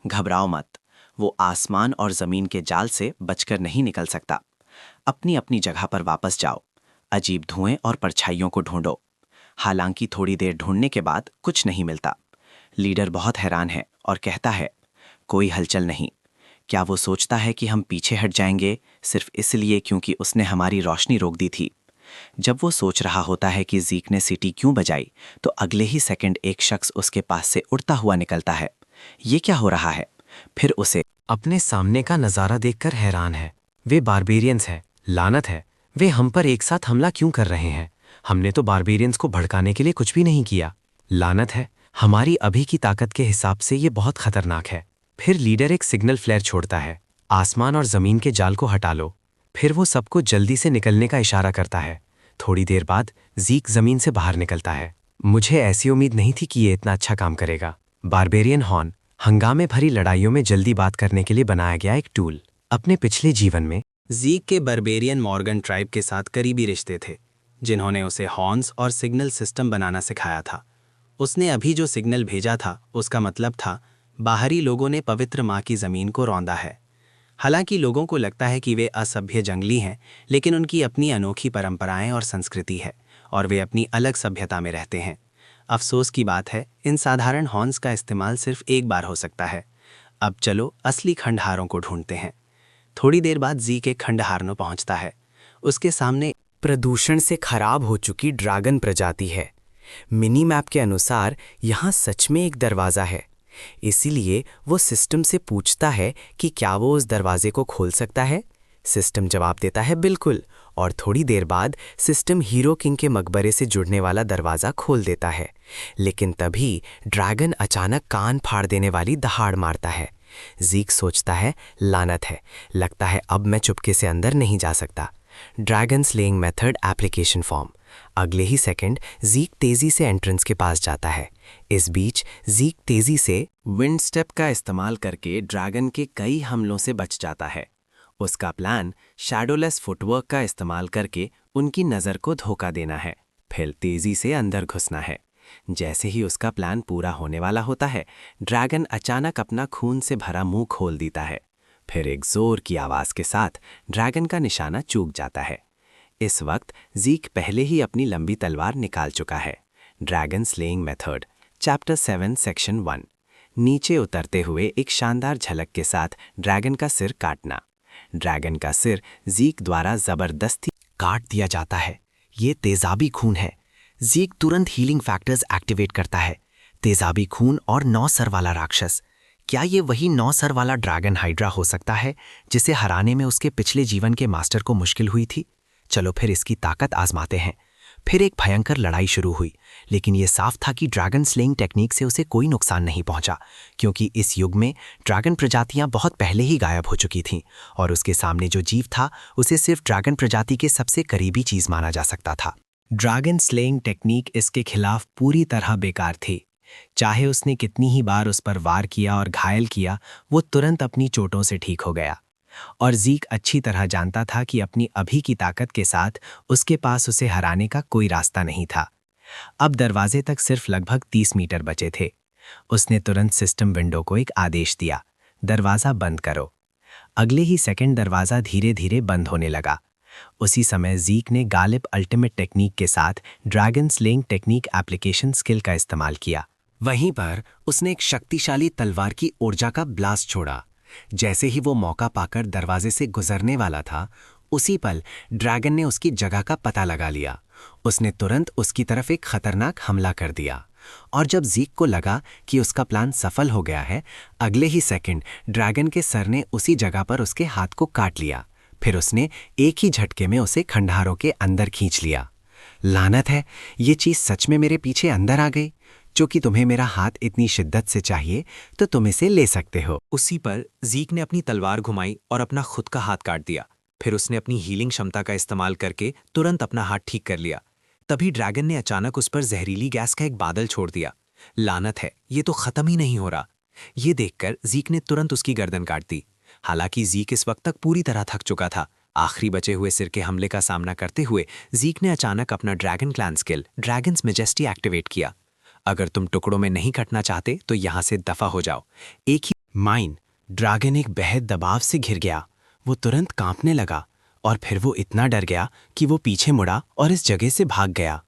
घबराओ मत, वो आसमान और ज़मीन के जाल से बचकर नहीं निकल सकता। अपनी अपनी जगह पर वापस जाओ, अजीब धुएं और परछाइयों को ढूंढो। हालांकि थोड़ी देर ढूंढने के बाद कुछ नहीं मिलता। लीडर बहुत हैरान है और कहता है, कोई हलचल नहीं। क्या वो सोचता है कि हम पीछे हट जाएंगे सिर्फ इसलिए क्योंकि उसने हमारी रोशनी रोक दी थी? जब वो सोच रहा होता है कि ज़ीक ने सीटी क्यों बजाई, तो अगले ही सेकंड एक शख्स उसके पास से उड़ता हुआ निकलता है। ये क्या हो रहा है? फिर उसे अपने सामने का नज़ारा देखकर हैरान है। वे बारबेरियंस हैं। लानत है, वे हम पर एक साथ हमला क्यों कर रहे हैं? हमने तो बारबेरियंस को भड़काने के लिए कुछ भी नहीं किया। लानत है, हमारी अभी की ताकत के हिसाब से ये बहुत खतरनाक है। फिर लीडर एक सिग्नल फ्लेयर छोड़ता है, आसमान और ज़मीन के जाल को हटा लो। फिर वो सबको जल्दी से निकलने का इशारा करता है। थोड़ी देर बाद ज़ीक ज़मीन से बाहर निकलता है। मुझे ऐसी उम्मीद नहीं थी कि ये इतना अच्छा काम करेगा। बारबेरियन हॉर्न हंगामे भरी लड़ाइयों में जल्दी बात करने के लिए बनाया गया एक टूल। अपने पिछले जीवन में ज़ीक के बारबेरियन मॉर्गन ट्राइब के साथ करीबी रिश्ते थे, जिन्होंने उसे हॉर्न्स और सिग्नल सिस्टम बनाना सिखाया था। उसने अभी जो सिग्नल भेजा था उसका मतलब था बाहरी लोगों ने पवित्र माँ की ज़मीन को रौंदा है। हालांकि लोगों को लगता है कि वे असभ्य जंगली हैं, लेकिन उनकी अपनी अनोखी परंपराएं और संस्कृति है और वे अपनी अलग सभ्यता में रहते हैं। अफसोस की बात है, इन साधारण हॉर्न्स का इस्तेमाल सिर्फ एक बार हो सकता है। अब चलो असली खंडहारों को ढूंढते हैं। थोड़ी देर बाद ज़ीक एक खंडहार पहुंचता है। उसके सामने प्रदूषण से खराब हो चुकी ड्रैगन प्रजाति है। मिनी मैप के अनुसार यहाँ सच में एक दरवाज़ा है। इसीलिए वो सिस्टम से पूछता है कि क्या वो उस दरवाजे को खोल सकता है। सिस्टम जवाब देता है बिल्कुल, और थोड़ी देर बाद सिस्टम हीरो किंग के मकबरे से जुड़ने वाला दरवाज़ा खोल देता है। लेकिन तभी ड्रैगन अचानक कान फाड़ देने वाली दहाड़ मारता है। ज़ीक सोचता है, लानत है, लगता है अब मैं चुपके से अंदर नहीं जा सकता। Dragon slaying method application form. अगले ही सेकंड ज़ीक तेज़ी से एंट्रेंस के पास जाता है। इस बीच ज़ीक तेज़ी से विंड स्टेप का इस्तेमाल करके ड्रैगन के कई हमलों से बच जाता है। उसका प्लान शैडोलेस फुटवर्क का इस्तेमाल करके उनकी नज़र को धोखा देना है, फिर तेज़ी से अंदर घुसना है। जैसे ही उसका प्लान पूरा होने वाला होता है, ड्रैगन अचानक अपना खून से भरा मुंह खोल देता है। फिर एक जोर की आवाज़ के साथ ड्रैगन का निशाना चूक जाता है। इस वक्त ज़ीक पहले ही अपनी लंबी तलवार निकाल चुका है। Dragon slaying method chapter 7 section 1। नीचे उतरते हुए एक शानदार झलक के साथ ड्रैगन का सिर काटना। ड्रैगन का सिर ज़ीक द्वारा ज़बरदस्ती काट दिया जाता है। ये तेजाबी खून है। ज़ीक तुरंत हीलिंग फैक्टर्स एक्टिवेट करता है। तेजाबी खून और 9 सर वाला राक्षस। क्या ये वही 9 सर वाला ड्रैगन हाइड्रा हो सकता है जिसे हराने में उसके पिछले जीवन के मास्टर को मुश्किल हुई थी? चलो फिर इसकी ताकत आजमाते हैं। फिर एक भयंकर लड़ाई शुरू हुई, लेकिन ये साफ था कि ड्रैगन स्लेइंग टेक्निक से उसे कोई नुकसान नहीं पहुंचा, क्योंकि इस युग में ड्रैगन प्रजातियां बहुत पहले ही गायब हो चुकी थीं और उसके सामने जो जीव था उसे सिर्फ ड्रैगन प्रजाति के सबसे करीबी चीज माना जा सकता था। ड्रैगन स्लेइंग टेक्निक इसके खिलाफ पूरी तरह बेकार थी। चाहे उसने कितनी ही बार उस पर वार किया और घायल किया, वो तुरंत अपनी चोटों से ठीक हो गया। और ज़ीक अच्छी तरह जानता था कि अपनी अभी की ताकत के साथ उसके पास उसे हराने का कोई रास्ता नहीं था। अब दरवाजे तक सिर्फ लगभग 30 मीटर बचे थे। उसने तुरंत सिस्टम विंडो को एक आदेश दिया, दरवाज़ा बंद करो। अगले ही सेकंड दरवाज़ा धीरे धीरे बंद होने लगा। उसी समय ज़ीक ने गालिब अल्टीमेट टेक्निक के साथ dragon slaying technique application skill का इस्तेमाल किया। वहीं पर उसने एक शक्तिशाली तलवार की ऊर्जा का ब्लास्ट छोड़ा। जैसे ही वो मौका पाकर दरवाजे से गुजरने वाला था, उसी पल ड्रैगन ने उसकी जगह का पता लगा लिया। उसने तुरंत उसकी तरफ एक खतरनाक हमला कर दिया, और जब ज़ीक को लगा कि उसका प्लान सफल हो गया है, अगले ही सेकंड ड्रैगन के सर ने उसी जगह पर उसके हाथ को काट लिया। फिर उसने एक ही झटके में उसे खंडहारों के अंदर खींच लिया। लानत है, ये चीज़ सच में मेरे पीछे अंदर आ गई। कि तुम्हें मेरा हाथ इतनी शिद्दत से चाहिए तो तुम इसे ले सकते हो। उसी पर जीक ने अपनी तलवार घुमाई और अपना खुद का हाथ काट दिया। फिर उसने अपनी हीलिंग क्षमता का इस्तेमाल करके तुरंत अपना हाथ ठीक कर लिया। तभी ड्रैगन ने अचानक उस पर जहरीली गैस का एक बादल छोड़ दिया। लानत है, ये तो खत्म ही नहीं हो रहा। ये देखकर जीक ने तुरंत उसकी गर्दन काट दी। हालांकि जीक इस वक्त तक पूरी तरह थक चुका था। आखिरी बचे हुए सिर के हमले का सामना करते हुए जीक ने अचानक अपना dragon clan skill dragons majesty activate किया। अगर तुम टुकड़ों में नहीं कटना चाहते तो यहां से दफा हो जाओ। एक ही माइन ड्रैगन एक बेहद दबाव से घिर गया। वो तुरंत कांपने लगा और फिर वो इतना डर गया कि वो पीछे मुड़ा और इस जगह से भाग गया।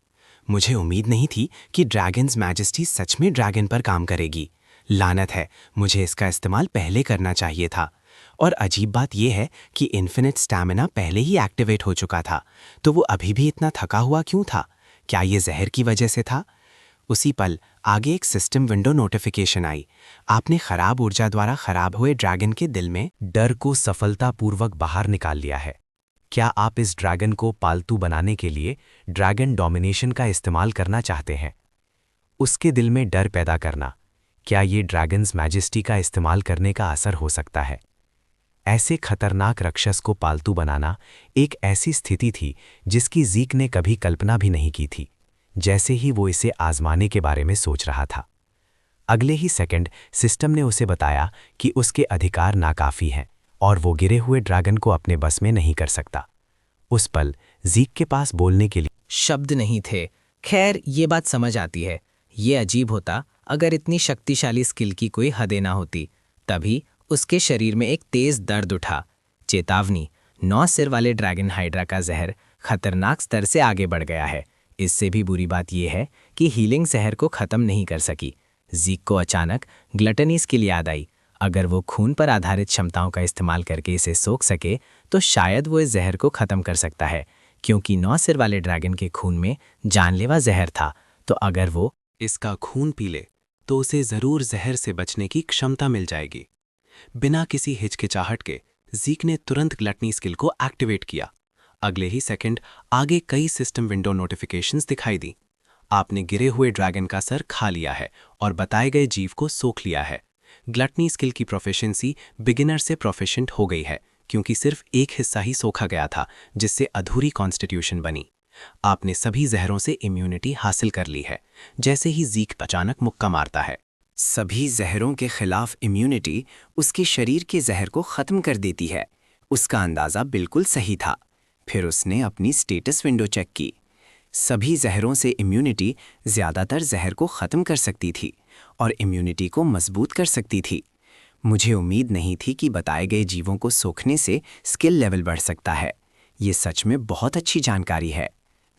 मुझे उम्मीद नहीं थी कि ड्रैगन्स मैजेस्टी सच में ड्रैगन पर काम करेगी। लानत है, मुझे इसका इस्तेमाल पहले करना चाहिए था। और अजीब बात यह है कि इन्फिनिट स्टैमिना पहले ही एक्टिवेट हो चुका था, तो वो अभी भी इतना थका हुआ क्यों था? क्या ये जहर की वजह से था? उसी पल आगे एक सिस्टम विंडो नोटिफिकेशन आई। आपने खराब ऊर्जा द्वारा खराब हुए ड्रैगन के दिल में डर को सफलतापूर्वक बाहर निकाल लिया है। क्या आप इस ड्रैगन को पालतू बनाने के लिए ड्रैगन डोमिनेशन का इस्तेमाल करना चाहते हैं? उसके दिल में डर पैदा करना, क्या ये ड्रैगन्स मैजेस्टी का इस्तेमाल करने का असर हो सकता है? ऐसे खतरनाक राक्षस को पालतू बनाना एक ऐसी स्थिति थी जिसकी जीक ने कभी कल्पना भी नहीं की थी। जैसे ही वो इसे आजमाने के बारे में सोच रहा था, अगले ही सेकंड सिस्टम ने उसे बताया कि उसके अधिकार नाकाफी हैं और वो गिरे हुए ड्रैगन को अपने बस में नहीं कर सकता। उस पल जीक के पास बोलने के लिए शब्द नहीं थे। खैर, ये बात समझ आती है। ये अजीब होता अगर इतनी शक्तिशाली स्किल की कोई हदें ना होती। तभी उसके शरीर में एक तेज दर्द उठा। चेतावनी, 9 सिर वाले ड्रैगन हाइड्रा का जहर खतरनाक स्तर से आगे बढ़ गया है। इससे भी बुरी बात यह है कि हीलिंग जहर को खत्म नहीं कर सकी। जीक को अचानक ग्लटनी स्किल याद आई। अगर वो खून पर आधारित क्षमताओं का इस्तेमाल करके इसे सोख सके तो शायद वो इस जहर को खत्म कर सकता है, क्योंकि 9 सिर वाले ड्रैगन के खून में जानलेवा जहर था। तो अगर वो इसका खून पी ले तो उसे जरूर जहर से बचने की क्षमता मिल जाएगी। बिना किसी हिचकिचाहट के जीक ने तुरंत ग्लटनी स्किल को एक्टिवेट किया। अगले ही सेकंड आगे कई सिस्टम विंडो नोटिफिकेशंस दिखाई दी। आपने गिरे हुए ड्रैगन का सर खा लिया है और बताए गए जीव को सोख लिया है। ग्लटनी स्किल की प्रोफिशिएंसी बिगिनर से प्रोफिशिएंट हो गई है, क्योंकि सिर्फ एक हिस्सा ही सोखा गया था, जिससे अधूरी कॉन्स्टिट्यूशन बनी। आपने सभी जहरों से इम्यूनिटी हासिल कर ली है। जैसे ही जीक अचानक मुक्का मारता है, सभी जहरों के खिलाफ इम्यूनिटी उसके शरीर के जहर को खत्म कर देती है। उसका अंदाजा बिल्कुल सही था। फिर उसने अपनी स्टेटस विंडो चेक की। सभी जहरों से इम्यूनिटी ज़्यादातर जहर को ख़त्म कर सकती थी और इम्यूनिटी को मजबूत कर सकती थी। मुझे उम्मीद नहीं थी कि बताए गए जीवों को सोखने से स्किल लेवल बढ़ सकता है। ये सच में बहुत अच्छी जानकारी है।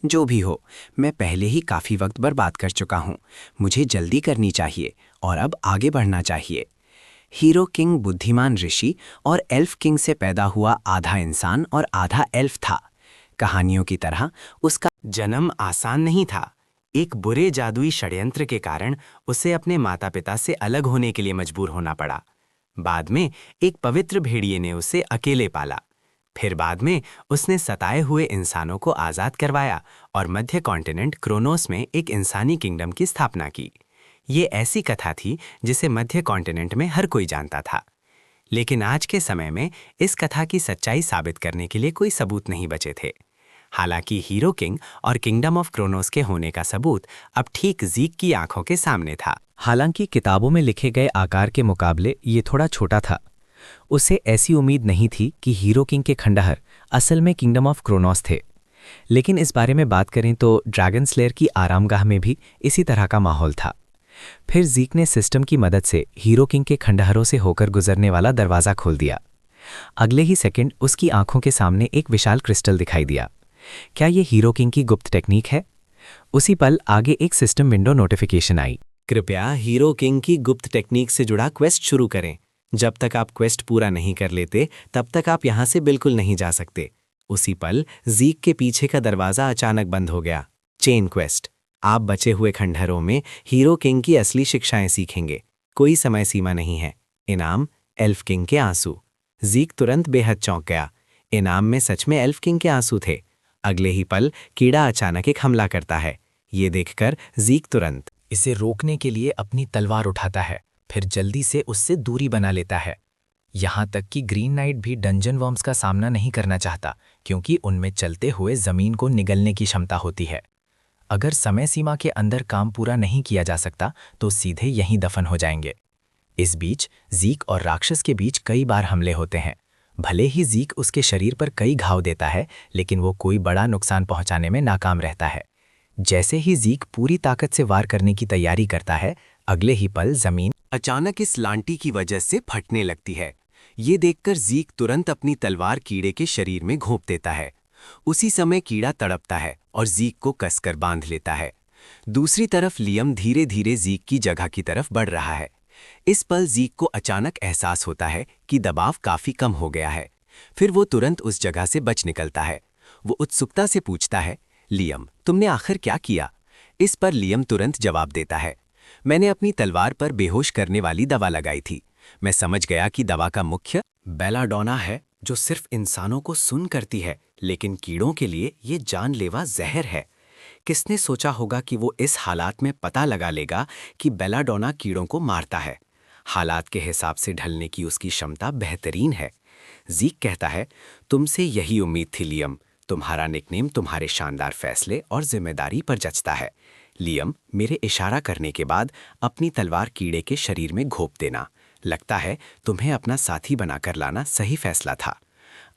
जो भी हो, मैं पहले ही काफ़ी वक्त बर्बाद कर चुका हूँ। मुझे जल्दी करनी चाहिए और अब आगे बढ़ना चाहिए। हीरो किंग बुद्धिमान ऋषि और एल्फ किंग से पैदा हुआ आधा इंसान और आधा एल्फ था। कहानियों की तरह उसका जन्म आसान नहीं था। एक बुरे जादुई षड्यंत्र के कारण उसे अपने माता पिता से अलग होने के लिए मजबूर होना पड़ा। बाद में एक पवित्र भेड़िए ने उसे अकेले पाला। फिर बाद में उसने सताए हुए इंसानों को आज़ाद करवाया और मध्य कॉन्टिनेंट क्रोनोस में एक इंसानी किंगडम की स्थापना की। ये ऐसी कथा थी जिसे मध्य कॉन्टिनेंट में हर कोई जानता था। लेकिन आज के समय में इस कथा की सच्चाई साबित करने के लिए कोई सबूत नहीं बचे थे। हालांकि हीरो किंग और किंगडम ऑफ क्रोनोस के होने का सबूत अब ठीक जीक की आंखों के सामने था। हालांकि किताबों में लिखे गए आकार के मुकाबले ये थोड़ा छोटा था। उसे ऐसी उम्मीद नहीं थी कि हीरो किंग के खंडहर असल में किंगडम ऑफ क्रोनोस थे। लेकिन इस बारे में बात करें तो ड्रैगन स्लेयर की आरामगाह में भी इसी तरह का माहौल था। फिर जीक ने सिस्टम की मदद से हीरो किंग के खंडहरों से होकर गुजरने वाला दरवाज़ा खोल दिया। अगले ही सेकंड उसकी आंखों के सामने एक विशाल क्रिस्टल दिखाई दिया। क्या ये हीरो किंग की गुप्त टेक्निक है? उसी पल आगे एक सिस्टम विंडो नोटिफिकेशन आई। कृपया हीरो किंग की गुप्त टेक्निक से जुड़ा क्वेस्ट शुरू करें। जब तक आप क्वेस्ट पूरा नहीं कर लेते तब तक आप यहाँ से बिल्कुल नहीं जा सकते। उसी पल जीक के पीछे का दरवाज़ा अचानक बंद हो गया। Chain quest. आप बचे हुए खंडहरों में हीरो किंग की असली शिक्षाएं सीखेंगे। कोई समय सीमा नहीं है। इनाम एल्फ किंग के आंसू। जीक तुरंत बेहद चौंक गया। इनाम में सच में एल्फ किंग के आंसू थे। अगले ही पल कीड़ा अचानक एक हमला करता है। ये देखकर जीक तुरंत इसे रोकने के लिए अपनी तलवार उठाता है, फिर जल्दी से उससे दूरी बना लेता है। यहाँ तक कि ग्रीन नाइट भी डंजन वर्म्स का सामना नहीं करना चाहता, क्योंकि उनमें चलते हुए जमीन को निगलने की क्षमता होती है। अगर समय सीमा के अंदर काम पूरा नहीं किया जा सकता तो सीधे यहीं दफन हो जाएंगे। इस बीच ज़ीक और राक्षस के बीच कई बार हमले होते हैं। भले ही ज़ीक उसके शरीर पर कई घाव देता है, लेकिन वो कोई बड़ा नुकसान पहुंचाने में नाकाम रहता है। जैसे ही ज़ीक पूरी ताकत से वार करने की तैयारी करता है, अगले ही पल जमीन अचानक इस लांटी की वजह से फटने लगती है। ये देखकर ज़ीक तुरंत अपनी तलवार कीड़े के शरीर में घोंप देता है। उसी समय कीड़ा तड़पता है और ज़ीक को कसकर बांध लेता है। दूसरी तरफ लियम धीरे धीरे ज़ीक की जगह की तरफ बढ़ रहा है। इस पल ज़ीक को अचानक एहसास होता है कि दबाव काफी कम हो गया है। फिर वो तुरंत उस जगह से बच निकलता है। वो उत्सुकता से पूछता है, लियम, तुमने आखिर क्या किया? इस पर लियम तुरंत जवाब देता है, मैंने अपनी तलवार पर बेहोश करने वाली दवा लगाई थी। मैं समझ गया कि दवा का मुख्य बेलाडोना है, जो सिर्फ इंसानों को सुन करती है, लेकिन कीड़ों के लिए ये जानलेवा जहर है। किसने सोचा होगा कि वो इस हालात में पता लगा लेगा कि बेलाडोना कीड़ों को मारता है। हालात के हिसाब से ढलने की उसकी क्षमता बेहतरीन है। ज़ीक कहता है, तुमसे यही उम्मीद थी लियम। तुम्हारा निकनेम तुम्हारे शानदार फैसले और जिम्मेदारी पर जचता है। लियम, मेरे इशारा करने के बाद अपनी तलवार कीड़े के शरीर में घोंप देना। लगता है तुम्हें अपना साथी बनाकर लाना सही फैसला था।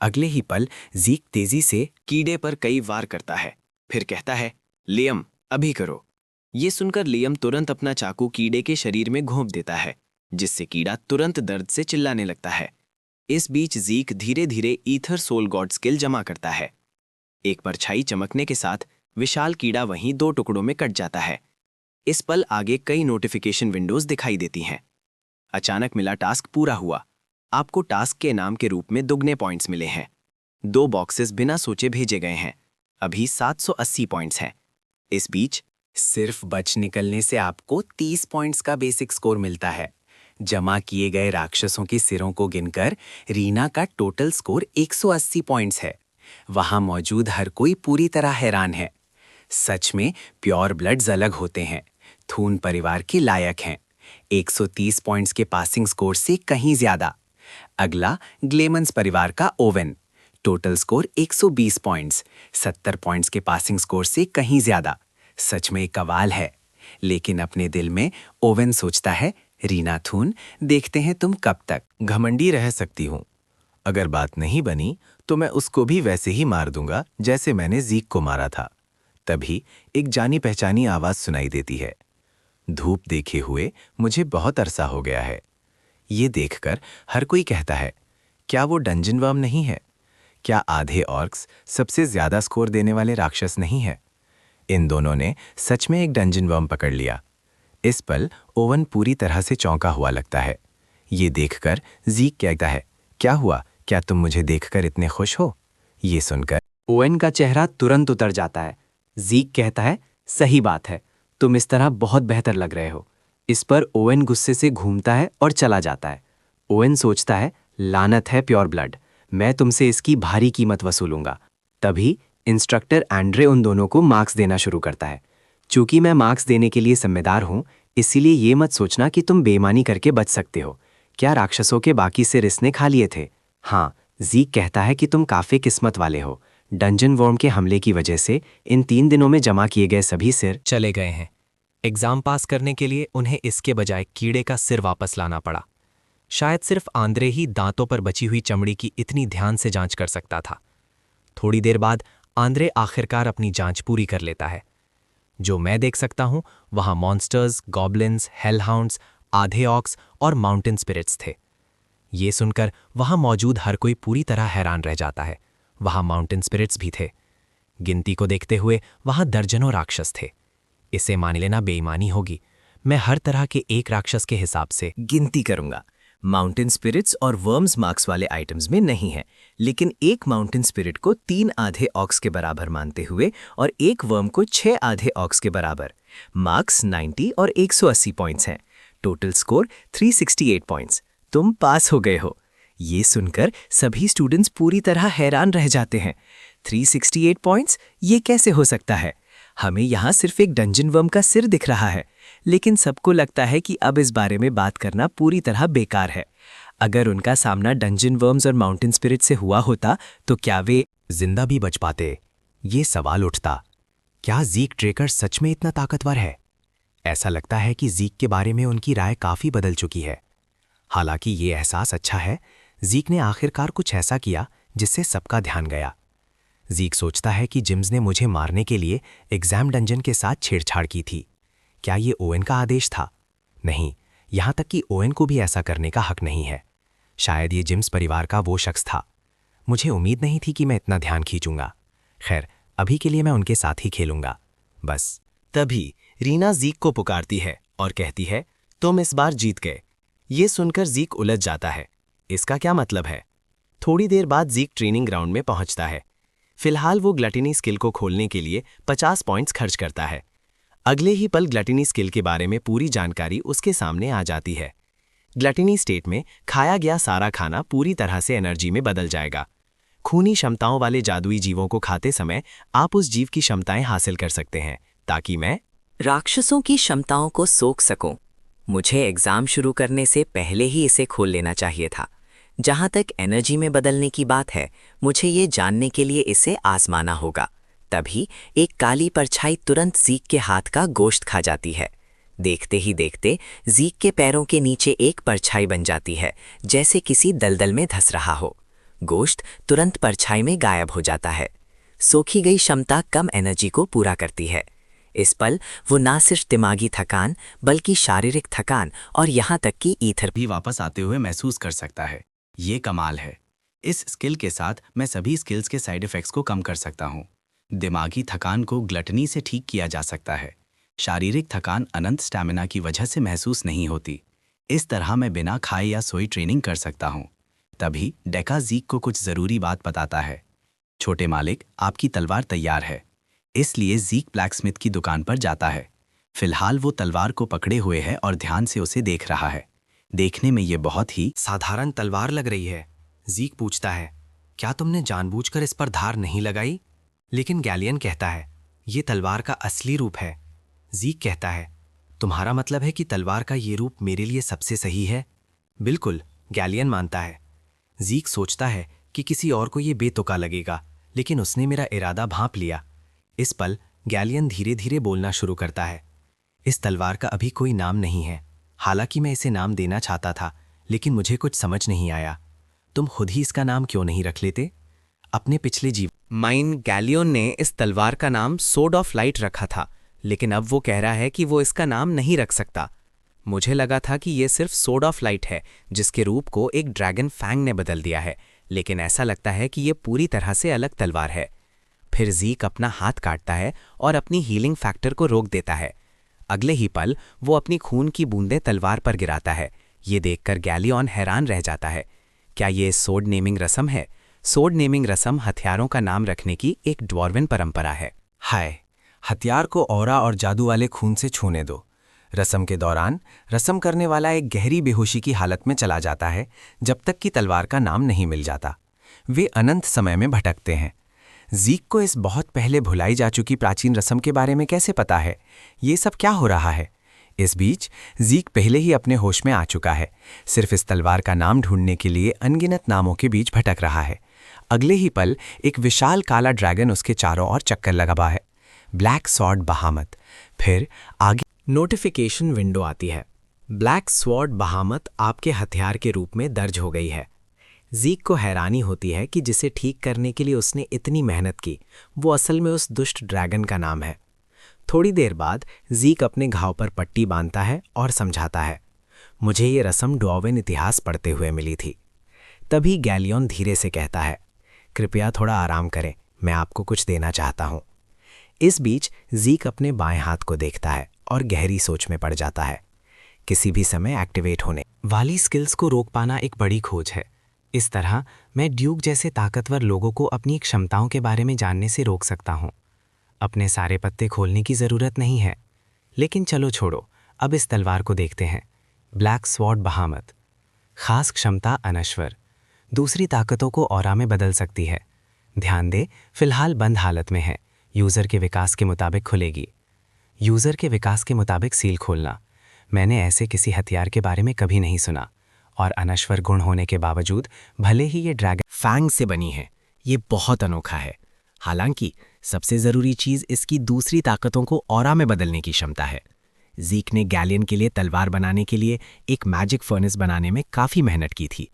अगले ही पल ज़ीक तेजी से कीड़े पर कई वार करता है, फिर कहता है, लियम, अभी करो। ये सुनकर लियम तुरंत अपना चाकू कीड़े के शरीर में घोंप देता है, जिससे कीड़ा तुरंत दर्द से चिल्लाने लगता है। इस बीच ज़ीक धीरे धीरे ईथर सोल गॉड स्किल जमा करता है। एक परछाई चमकने के साथ विशाल कीड़ा वहीं 2 टुकड़ों में कट जाता है। इस पल आगे कई नोटिफिकेशन विंडोज दिखाई देती हैं। अचानक मिला टास्क पूरा हुआ। आपको टास्क के नाम के रूप में दुगने पॉइंट्स मिले हैं। 2 बॉक्सेस बिना सोचे भेजे गए हैं। अभी 780 पॉइंट्स हैं। इस बीच सिर्फ बच निकलने से आपको 30 पॉइंट्स का बेसिक स्कोर मिलता है। जमा किए गए राक्षसों के सिरों को गिनकर रीना का टोटल स्कोर 180 पॉइंट्स है। वहां मौजूद हर कोई पूरी तरह हैरान है। सच में प्योर ब्लड्स अलग होते हैं, थून परिवार के लायक हैं। 130 पॉइंट्स के पासिंग स्कोर से कहीं ज्यादा। अगला ग्लेमन्स परिवार का Owen, total score 120 points, 70 points के पासिंग स्कोर से कहीं ज्यादा। सच में कमाल है। लेकिन अपने दिल में ओवेन सोचता है, रीना थून, देखते हैं तुम कब तक घमंडी रह सकती हूँ। अगर बात नहीं बनी तो मैं उसको भी वैसे ही मार दूंगा जैसे मैंने ज़ीक को मारा था। तभी एक जानी पहचानी आवाज सुनाई देती है, धूप देखे हुए मुझे बहुत अरसा हो गया है। ये देखकर हर कोई कहता है, क्या वो डंजन वर्म नहीं है? क्या आधे ऑर्क्स सबसे ज्यादा स्कोर देने वाले राक्षस नहीं है? इन दोनों ने सच में एक डंजन वर्म पकड़ लिया। इस पल ओवन पूरी तरह से चौंका हुआ लगता है। ये देखकर ज़ीक कहता है, क्या हुआ? क्या तुम मुझे देखकर इतने खुश हो? ये सुनकर ओवेन का चेहरा तुरंत उतर जाता है। ज़ीक कहता है, सही बात है, तुम इस तरह बहुत बेहतर लग रहे हो। इस पर ओवेन गुस्से से घूमता है और चला जाता है। ओवेन सोचता है, लानत है प्योर ब्लड, मैं तुमसे इसकी भारी कीमत वसूलूंगा। तभी इंस्ट्रक्टर एंड्रे उन दोनों को मार्क्स देना शुरू करता है। चूंकि मैं मार्क्स देने के लिए जिम्मेदार हूं, इसीलिए ये मत सोचना कि तुम बेईमानी करके बच सकते हो। क्या राक्षसों के बाकी से रिसने खा लिए थे? हाँ, ज़ीक कहता है कि तुम काफी किस्मत वाले हो। डंजन वर्म के हमले की वजह से इन 3 दिनों में जमा किए गए सभी सिर चले गए हैं। एग्जाम पास करने के लिए उन्हें इसके बजाय कीड़े का सिर वापस लाना पड़ा। शायद सिर्फ आंद्रे ही दांतों पर बची हुई चमड़ी की इतनी ध्यान से जांच कर सकता था। थोड़ी देर बाद आंद्रे आखिरकार अपनी जांच पूरी कर लेता है। जो मैं देख सकता हूं, वहां मॉन्स्टर्स, गॉब्लिन्स, हेलहाउंड्स, आधे ऑक्स और माउंटेन स्पिरिट्स थे। ये सुनकर वहां मौजूद हर कोई पूरी तरह हैरान रह जाता है। वहां माउंटेन स्पिरिट्स भी थे। गिनती को देखते हुए वहां दर्जनों राक्षस थे। इसे मान लेना बेईमानी होगी। मैं हर तरह के एक राक्षस के हिसाब से गिनती करूंगा। माउंटेन स्पिरिट्स और वर्म्स मार्क्स वाले आइटम्स में नहीं है, लेकिन एक माउंटेन स्पिरिट को 3 आधे ऑक्स के बराबर मानते हुए और एक वर्म को 6 आधे ऑक्स के बराबर। मार्क्स 90 और 180 पॉइंट्स हैं। Total score 368 points. तुम पास हो गए हो। ये सुनकर सभी स्टूडेंट्स पूरी तरह हैरान रह जाते हैं। 368 पॉइंट्स, ये कैसे हो सकता है? हमें यहाँ सिर्फ एक डंजन वर्म का सिर दिख रहा है, लेकिन सबको लगता है कि अब इस बारे में बात करना पूरी तरह बेकार है। अगर उनका सामना डंजन वर्म्स और माउंटेन स्पिरिट से हुआ होता तो क्या वे जिंदा भी बच पाते? ये सवाल उठता। क्या ज़ीक ड्रेकर सच में इतना ताकतवर है? ऐसा लगता है कि ज़ीक के बारे में उनकी राय काफ़ी बदल चुकी है। हालांकि ये एहसास अच्छा है, ज़ीक ने आखिरकार कुछ ऐसा किया जिससे सबका ध्यान गया। ज़ीक सोचता है कि जिम्स ने मुझे मारने के लिए एग्जाम डंजन के साथ छेड़छाड़ की थी। क्या ये ओवेन का आदेश था? नहीं, यहाँ तक कि ओवेन को भी ऐसा करने का हक नहीं है। शायद ये जिम्स परिवार का वो शख्स था। मुझे उम्मीद नहीं थी कि मैं इतना ध्यान खींचूंगा। खैर, अभी के लिए मैं उनके साथ ही खेलूंगा बस। तभी रीना ज़ीक को पुकारती है और कहती है, तुम इस बार जीत गए। ये सुनकर ज़ीक उलझ जाता है। इसका क्या मतलब है? थोड़ी देर बाद ज़ीक ट्रेनिंग ग्राउंड में पहुंचता है। फिलहाल वो ग्लटनी स्किल को खोलने के लिए 50 पॉइंट्स खर्च करता है। अगले ही पल ग्लटनी स्किल के बारे में पूरी जानकारी उसके सामने आ जाती है। ग्लटनी स्टेट में खाया गया सारा खाना पूरी तरह से एनर्जी में बदल जाएगा। खूनी क्षमताओं वाले जादुई जीवों को खाते समय आप उस जीव की क्षमताएं हासिल कर सकते हैं, ताकि मैं राक्षसों की क्षमताओं को सोख सकूं। मुझे एग्जाम शुरू करने से पहले ही इसे खोल लेना चाहिए था। जहां तक एनर्जी में बदलने की बात है, मुझे ये जानने के लिए इसे आजमाना होगा। तभी एक काली परछाई तुरंत ज़ीक के हाथ का गोश्त खा जाती है। देखते ही देखते ज़ीक के पैरों के नीचे एक परछाई बन जाती है, जैसे किसी दलदल में धंस रहा हो। गोश्त तुरंत परछाई में गायब हो जाता है। सोखी गई क्षमता कम एनर्जी को पूरा करती है। इस पल वो ना सिर्फ दिमागी थकान बल्कि शारीरिक थकान और यहाँ तक कि ईथर भी वापस आते हुए महसूस कर सकता है। ये कमाल है। इस स्किल के साथ मैं सभी स्किल्स के साइड इफ़ेक्ट्स को कम कर सकता हूँ। दिमागी थकान को ग्लटनी से ठीक किया जा सकता है। शारीरिक थकान अनंत स्टैमिना की वजह से महसूस नहीं होती। इस तरह मैं बिना खाए या सोई ट्रेनिंग कर सकता हूँ। तभी डेका ज़ीक को कुछ ज़रूरी बात बताता है। छोटे मालिक, आपकी तलवार तैयार है। इसलिए ज़ीक ब्लैकस्मिथ की दुकान पर जाता है। फिलहाल वो तलवार को पकड़े हुए है और ध्यान से उसे देख रहा है। देखने में ये बहुत ही साधारण तलवार लग रही है। ज़ीक पूछता है, क्या तुमने जानबूझकर इस पर धार नहीं लगाई? लेकिन गैलियन कहता है, ये तलवार का असली रूप है। ज़ीक कहता है, तुम्हारा मतलब है कि तलवार का ये रूप मेरे लिए सबसे सही है? बिल्कुल, गैलियन मानता है। ज़ीक सोचता है कि किसी और को ये बेतुका लगेगा, लेकिन उसने मेरा इरादा भांप लिया। इस पल गैलियन धीरे धीरे बोलना शुरू करता है। इस तलवार का अभी कोई नाम नहीं है। हालांकि मैं इसे नाम देना चाहता था, लेकिन मुझे कुछ समझ नहीं आया। तुम खुद ही इसका नाम क्यों नहीं रख लेते? अपने पिछले माइन गैलियन ने इस तलवार का नाम सोर्ड ऑफ लाइट रखा था, लेकिन अब वो कह रहा है कि वो इसका नाम नहीं रख सकता। मुझे लगा था कि ये सिर्फ सोर्ड ऑफ लाइट है, जिसके रूप को एक ड्रैगन फैंग ने बदल दिया है, लेकिन ऐसा लगता है कि ये पूरी तरह से अलग तलवार है। फिर ज़ीक अपना हाथ काटता है और अपनी हीलिंग फैक्टर को रोक देता है। अगले ही पल वो अपनी खून की बूंदें तलवार पर गिराता है। ये देखकर गैलियन हैरान रह जाता है। क्या ये सोर्ड नेमिंग रस्म है? सोर्ड नेमिंग रस्म हथियारों का नाम रखने की एक ड्वार्विन परंपरा है। हाय, हथियार को औरा और जादू वाले खून से छूने दो। रस्म के दौरान रस्म करने वाला एक गहरी बेहोशी की हालत में चला जाता है, जब तक कि तलवार का नाम नहीं मिल जाता। वे अनंत समय में भटकते हैं। ज़ीक को इस बहुत पहले भुलाई जा चुकी प्राचीन रस्म के बारे में कैसे पता है? ये सब क्या हो रहा है? इस बीच ज़ीक पहले ही अपने होश में आ चुका है। सिर्फ इस तलवार का नाम ढूंढने के लिए अनगिनत नामों के बीच भटक रहा है। अगले ही पल एक विशाल काला ड्रैगन उसके चारों ओर चक्कर लगा हुआ है। Black sword Bahamut. फिर आगे नोटिफिकेशन विंडो आती है। ब्लैक स्वॉर्ड बहामत आपके हथियार के रूप में दर्ज हो गई है। ज़ीक को हैरानी होती है कि जिसे ठीक करने के लिए उसने इतनी मेहनत की, वो असल में उस दुष्ट ड्रैगन का नाम है। थोड़ी देर बाद ज़ीक अपने घाव पर पट्टी बांधता है और समझाता है, मुझे ये रस्म ड्वार्विन इतिहास पढ़ते हुए मिली थी। तभी गैलियन धीरे से कहता है, कृपया थोड़ा आराम करें, मैं आपको कुछ देना चाहता हूँ। इस बीच ज़ीक अपने बाएं हाथ को देखता है और गहरी सोच में पड़ जाता है। किसी भी समय एक्टिवेट होने वाली स्किल्स को रोक पाना एक बड़ी खोज है। इस तरह मैं ड्यूक जैसे ताकतवर लोगों को अपनी क्षमताओं के बारे में जानने से रोक सकता हूँ। अपने सारे पत्ते खोलने की ज़रूरत नहीं है। लेकिन चलो छोड़ो, अब इस तलवार को देखते हैं। Black sword Bahamut. खास क्षमता अनश्वर, दूसरी ताकतों को ऑरा में बदल सकती है। ध्यान दे, फिलहाल बंद हालत में है, यूज़र के विकास के मुताबिक खुलेगी। यूज़र के विकास के मुताबिक सील खोलना। मैंने ऐसे किसी हथियार के बारे में कभी नहीं सुना, और अनश्वर गुण होने के बावजूद भले ही ये ड्रैगन फैंग से बनी है, ये बहुत अनोखा है। हालांकि सबसे ज़रूरी चीज़ इसकी दूसरी ताकतों को ऑरा में बदलने की क्षमता है। ज़ीक ने गैलियन के लिए तलवार बनाने के लिए एक मैजिक फर्नेस बनाने में काफ़ी मेहनत की थी।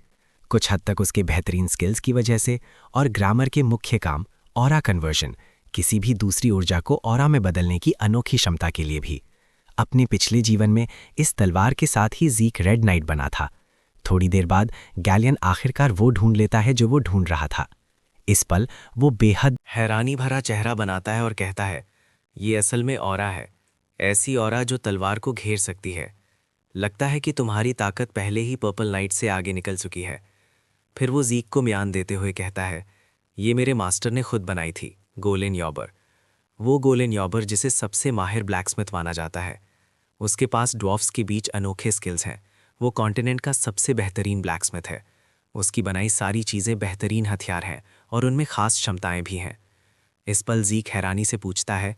कुछ हद तक उसके बेहतरीन स्किल्स की वजह से और ग्रामर के मुख्य काम ऑरा कन्वर्जन, किसी भी दूसरी ऊर्जा को ऑरा में बदलने की अनोखी क्षमता के लिए भी। अपने पिछले जीवन में इस तलवार के साथ ही ज़ीक रेड नाइट बना था। थोड़ी देर बाद गैलियन आखिरकार वो ढूंढ लेता है जो वो ढूंढ रहा था। इस पल वो बेहद हैरानी भरा चेहरा बनाता है और कहता है, ये असल में ऑरा है, ऐसी ऑरा जो तलवार को घेर सकती है। लगता है कि तुम्हारी ताकत पहले ही पर्पल नाइट से आगे निकल चुकी है। फिर वो ज़ीक को म्यान देते हुए कहता है, ये मेरे मास्टर ने खुद बनाई थी, गोलेन यॉबर। वो गोलेन यॉबर जिसे सबसे माहिर ब्लैकस्मिथ माना जाता है। उसके पास ड्वार्फ्स के बीच अनोखे स्किल्स हैं। वो कॉन्टिनेंट का सबसे बेहतरीन ब्लैकस्मिथ है। उसकी बनाई सारी चीज़ें बेहतरीन हथियार हैं और उनमें ख़ास क्षमताएं भी हैं। इस पल ज़ीक हैरानी से पूछता है,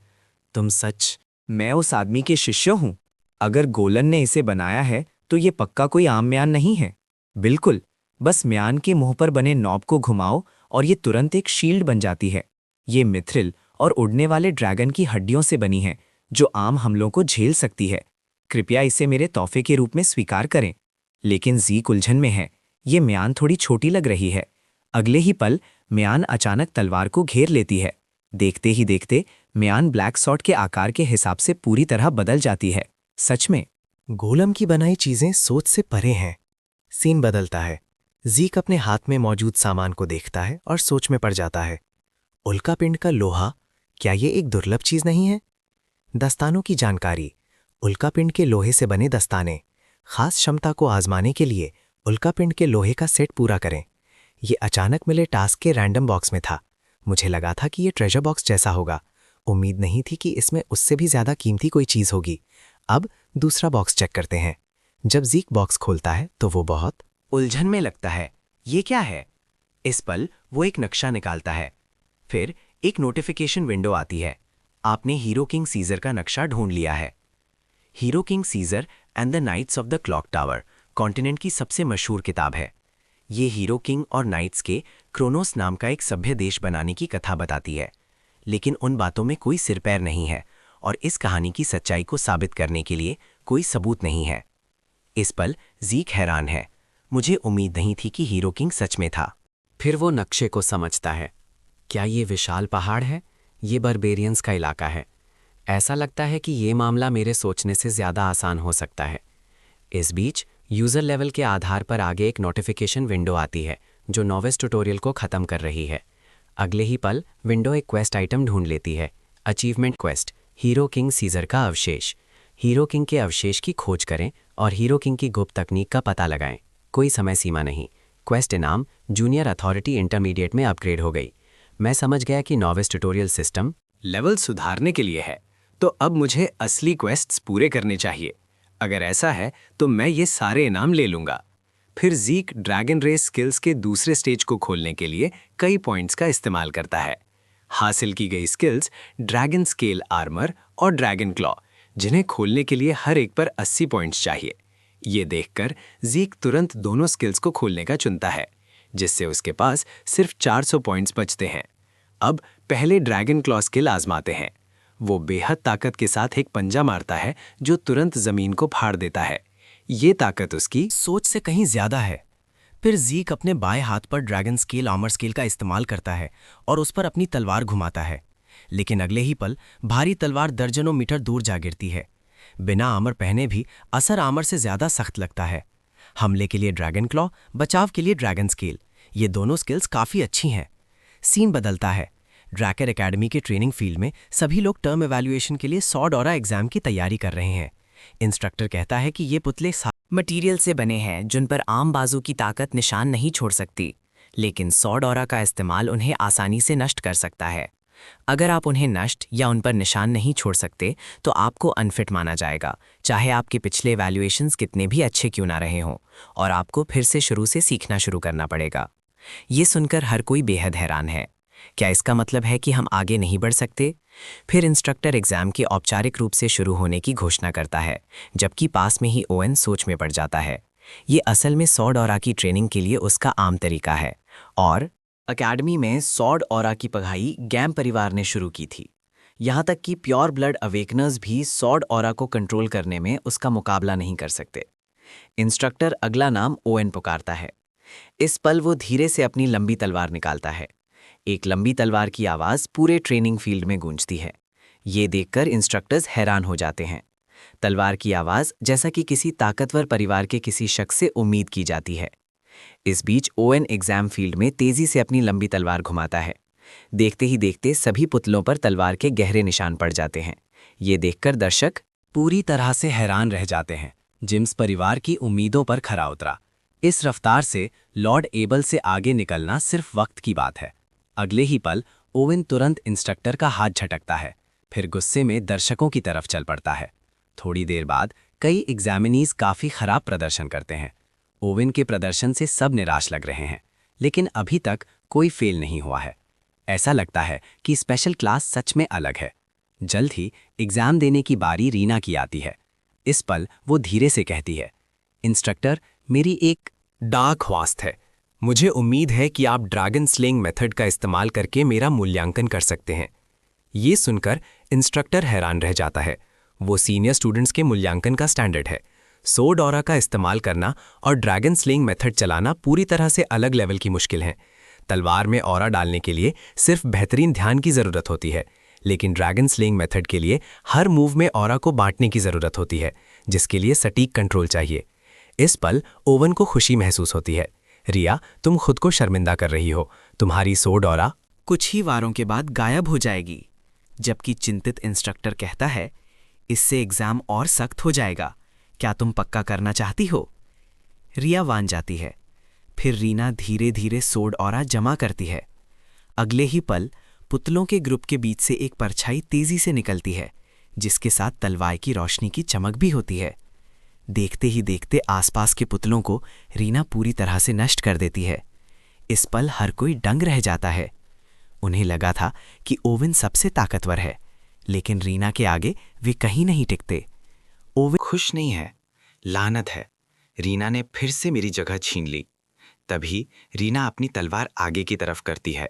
तुम सच? मैं उस आदमी के शिष्य हूँ। अगर गोलन ने इसे बनाया है तो ये पक्का कोई आम म्यान नहीं है। बिल्कुल, बस म्यान के मुंह पर बने नॉब को घुमाओ और ये तुरंत एक शील्ड बन जाती है। ये मिथ्रिल और उड़ने वाले ड्रैगन की हड्डियों से बनी है जो आम हमलों को झेल सकती है। कृपया इसे मेरे तोहफे के रूप में स्वीकार करें। लेकिन ज़ीक उलझन में है। ये म्यान थोड़ी छोटी लग रही है। अगले ही पल म्यान अचानक तलवार को घेर लेती है। देखते ही देखते म्यान ब्लैक सॉर्ड के आकार के हिसाब से पूरी तरह बदल जाती है। सच में गोलम की बनाई चीजें सोच से परे हैं। सीन बदलता है। ज़ीक अपने हाथ में मौजूद सामान को देखता है और सोच में पड़ जाता है। उल्कापिंड का लोहा, क्या ये एक दुर्लभ चीज नहीं है? दस्तानों की जानकारी। उल्कापिंड के लोहे से बने दस्ताने। खास क्षमता को आजमाने के लिए उल्कापिंड के लोहे का सेट पूरा करें। ये अचानक मिले टास्क के रैंडम बॉक्स में था। मुझे लगा था कि ये ट्रेजर बॉक्स जैसा होगा। उम्मीद नहीं थी कि इसमें उससे भी ज्यादा कीमती कोई चीज होगी। अब दूसरा बॉक्स चेक करते हैं। जब ज़ीक बॉक्स खोलता है तो वो बहुत उलझन में लगता है। ये क्या है? इस पल वो एक नक्शा निकालता है। फिर एक नोटिफिकेशन विंडो आती है। आपने हीरो किंग सीजर का नक्शा ढूंढ लिया है। Hero king Caesar and the knights of the clock tower continent की सबसे मशहूर किताब है। ये हीरो किंग और नाइट्स के क्रोनोस नाम का एक सभ्य देश बनाने की कथा बताती है। लेकिन उन बातों में कोई सिर पैर नहीं है और इस कहानी की सच्चाई को साबित करने के लिए कोई सबूत नहीं है। इस पल ज़ीक हैरान है। मुझे उम्मीद नहीं थी कि हीरो किंग सच में था। फिर वो नक्शे को समझता है। क्या ये विशाल पहाड़ है? ये बर्बेरियंस का इलाका है। ऐसा लगता है कि ये मामला मेरे सोचने से ज़्यादा आसान हो सकता है। इस बीच यूज़र लेवल के आधार पर आगे एक नोटिफिकेशन विंडो आती है जो नोविस ट्यूटोरियल को ख़त्म कर रही है। अगले ही पल विंडो एक क्वेस्ट आइटम ढूंढ लेती है। Achievement quest, hero king Caesar का अवशेष। हीरो किंग के अवशेष की खोज करें और हीरो किंग की गुप्त तकनीक का पता लगाएं। कोई समय सीमा नहीं। क्वेस्ट इनाम जूनियर अथॉरिटी इंटरमीडिएट में अपग्रेड हो गई। मैं समझ गया कि नोविस ट्यूटोरियल सिस्टम लेवल सुधारने के लिए है, तो अब मुझे असली क्वेस्ट्स पूरे करने चाहिए। अगर ऐसा है तो मैं ये सारे इनाम ले लूंगा। फिर ज़ीक ड्रैगन रेस स्किल्स के दूसरे स्टेज को खोलने के लिए कई पॉइंट्स का इस्तेमाल करता है। हासिल की गई स्किल्स ड्रैगन स्केल आर्मर और ड्रैगन क्लॉ, जिन्हें खोलने के लिए हर एक पर 80 पॉइंट्स चाहिए। ये देखकर ज़ीक तुरंत दोनों स्किल्स को खोलने का चुनता है, जिससे उसके पास सिर्फ 400 पॉइंट्स बचते हैं। अब पहले ड्रैगन क्लॉ स्किल आजमाते हैं। वो बेहद ताकत के साथ एक पंजा मारता है जो तुरंत जमीन को फाड़ देता है। ये ताकत उसकी सोच से कहीं ज्यादा है। फिर ज़ीक अपने बाएं हाथ पर ड्रैगन स्केल आर्मर स्केल का इस्तेमाल करता है और उस पर अपनी तलवार घुमाता है। लेकिन अगले ही पल भारी तलवार दर्जनों मीटर दूर जा गिरती है। बिना आर्मर पहने भी असर आर्मर से ज्यादा सख्त लगता है। हमले के लिए ड्रैगन क्लॉ, बचाव के लिए ड्रैगन स्केल, ये दोनों स्किल्स काफी अच्छी हैं। सीन बदलता है। ड्रैकर एकेडमी के ट्रेनिंग फील्ड में सभी लोग टर्म एवैल्यूएशन के लिए सॉर्ड ऑरा एग्जाम की तैयारी कर रहे हैं। इंस्ट्रक्टर कहता है कि ये पुतले मटीरियल से बने हैं जिन पर आम बाजू की ताकत निशान नहीं छोड़ सकती, लेकिन सॉर्ड ऑरा का इस्तेमाल उन्हें आसानी से नष्ट कर सकता है। अगर आप उन्हें नष्ट या उन पर निशान नहीं छोड़ सकते तो आपको अनफिट माना जाएगा, चाहे आपके पिछले वैल्यूएशंस कितने भी अच्छे क्यों ना रहे हों, और आपको फिर से शुरू से सीखना शुरू करना पड़ेगा। ये सुनकर हर कोई बेहद हैरान है। क्या इसका मतलब है कि हम आगे नहीं बढ़ सकते? फिर इंस्ट्रक्टर एग्जाम के औपचारिक रूप से शुरू होने की घोषणा करता है, जबकि पास में ही ओवेन सोच में पड़ जाता है। ये असल में सॉर्ड ऑरा की ट्रेनिंग के लिए उसका आम तरीका है। और अकेडमी में सॉर्ड ऑरा की पढ़ाई गैम परिवार ने शुरू की थी। यहाँ तक कि प्योर ब्लड अवेकनर्स भी सॉर्ड ऑरा को कंट्रोल करने में उसका मुकाबला नहीं कर सकते। इंस्ट्रक्टर अगला नाम ओवेन पुकारता है। इस पल वो धीरे से अपनी लंबी तलवार निकालता है। एक लंबी तलवार की आवाज़ पूरे ट्रेनिंग फील्ड में गूंजती है। ये देखकर इंस्ट्रक्टर्स हैरान हो जाते हैं। तलवार की आवाज़ जैसा कि किसी ताकतवर परिवार के किसी शख्स से उम्मीद की जाती है। इस बीच ओवेन एग्जाम फील्ड में तेजी से अपनी लंबी तलवार घुमाता है। देखते ही देखते सभी पुतलों पर तलवार के गहरे निशान पड़ जाते हैं। ये देखकर दर्शक पूरी तरह से हैरान रह जाते हैं। जिम्स परिवार की उम्मीदों पर खरा उतरा। इस रफ्तार से लॉर्ड एबल से आगे निकलना सिर्फ वक्त की बात है। अगले ही पल ओवेन तुरंत इंस्ट्रक्टर का हाथ झटकता है, फिर गुस्से में दर्शकों की तरफ चल पड़ता है। थोड़ी देर बाद कई एग्जामिनीज काफ़ी खराब प्रदर्शन करते हैं। ओवेन के प्रदर्शन से सब निराश लग रहे हैं, लेकिन अभी तक कोई फेल नहीं हुआ है। ऐसा लगता है कि स्पेशल क्लास सच में अलग है। जल्द ही एग्जाम देने की बारी रीना की आती है। इस पल वो धीरे से कहती है, इंस्ट्रक्टर, मेरी एक डार्क हॉर्स है। मुझे उम्मीद है कि आप ड्रैगन स्लेइंग मेथड का इस्तेमाल करके मेरा मूल्यांकन कर सकते हैं। ये सुनकर इंस्ट्रक्टर हैरान रह जाता है। वो सीनियर स्टूडेंट्स के मूल्यांकन का स्टैंडर्ड है। सोर्ड ऑरा का इस्तेमाल करना और ड्रैगन स्लेइंग मेथड चलाना पूरी तरह से अलग लेवल की मुश्किल है। तलवार में ऑरा डालने के लिए सिर्फ बेहतरीन ध्यान की ज़रूरत होती है, लेकिन ड्रैगन स्लेइंग मेथड के लिए हर मूव में ऑरा को बांटने की ज़रूरत होती है, जिसके लिए सटीक कंट्रोल चाहिए। इस पल ओवेन को खुशी महसूस होती है। रिया, तुम खुद को शर्मिंदा कर रही हो। तुम्हारी सोर्ड ऑरा कुछ ही वारों के बाद गायब हो जाएगी। जबकि चिंतित इंस्ट्रक्टर कहता है, इससे एग्जाम और सख्त हो जाएगा। क्या तुम पक्का करना चाहती हो? रिया मान जाती है। फिर रीना धीरे धीरे सोर्ड ऑरा जमा करती है। अगले ही पल पुतलों के ग्रुप के बीच से एक परछाई तेजी से निकलती है, जिसके साथ तलवार की रोशनी की चमक भी होती है। देखते ही देखते आसपास के पुतलों को रीना पूरी तरह से नष्ट कर देती है। इस पल हर कोई दंग रह जाता है। उन्हें लगा था कि ओवेन सबसे ताकतवर है, लेकिन रीना के आगे वे कहीं नहीं टिकते। ओवेन खुश नहीं है। लानत है, रीना ने फिर से मेरी जगह छीन ली। तभी रीना अपनी तलवार आगे की तरफ करती है।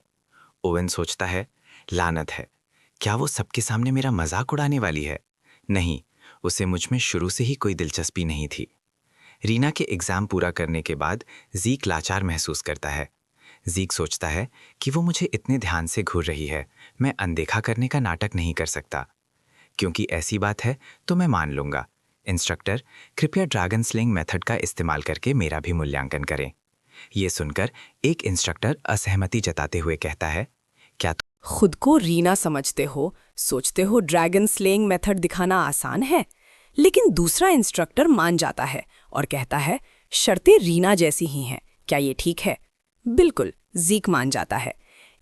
ओवेन सोचता है, लानत है, क्या वो सबके सामने मेरा मजाक उड़ाने वाली है? नहीं, उसे मुझ में शुरू से ही कोई दिलचस्पी नहीं थी। रीना के एग्जाम पूरा करने के बाद ज़ीक लाचार महसूस करता है। ज़ीक सोचता है कि वो मुझे इतने ध्यान से घूर रही है, मैं अनदेखा करने का नाटक नहीं कर सकता। क्योंकि ऐसी बात है तो मैं मान लूँगा। इंस्ट्रक्टर, कृपया ड्रैगन स्लेइंग मेथड का इस्तेमाल करके मेरा भी मूल्यांकन करें। ये सुनकर एक इंस्ट्रक्टर असहमति जताते हुए कहता है, क्या खुद को रीना समझते हो, सोचते हो ड्रैगन स्लेइंग मेथड दिखाना आसान है? लेकिन दूसरा इंस्ट्रक्टर मान जाता है और कहता है, शर्तें रीना जैसी ही हैं, क्या ये ठीक है? बिल्कुल, ज़ीक मान जाता है।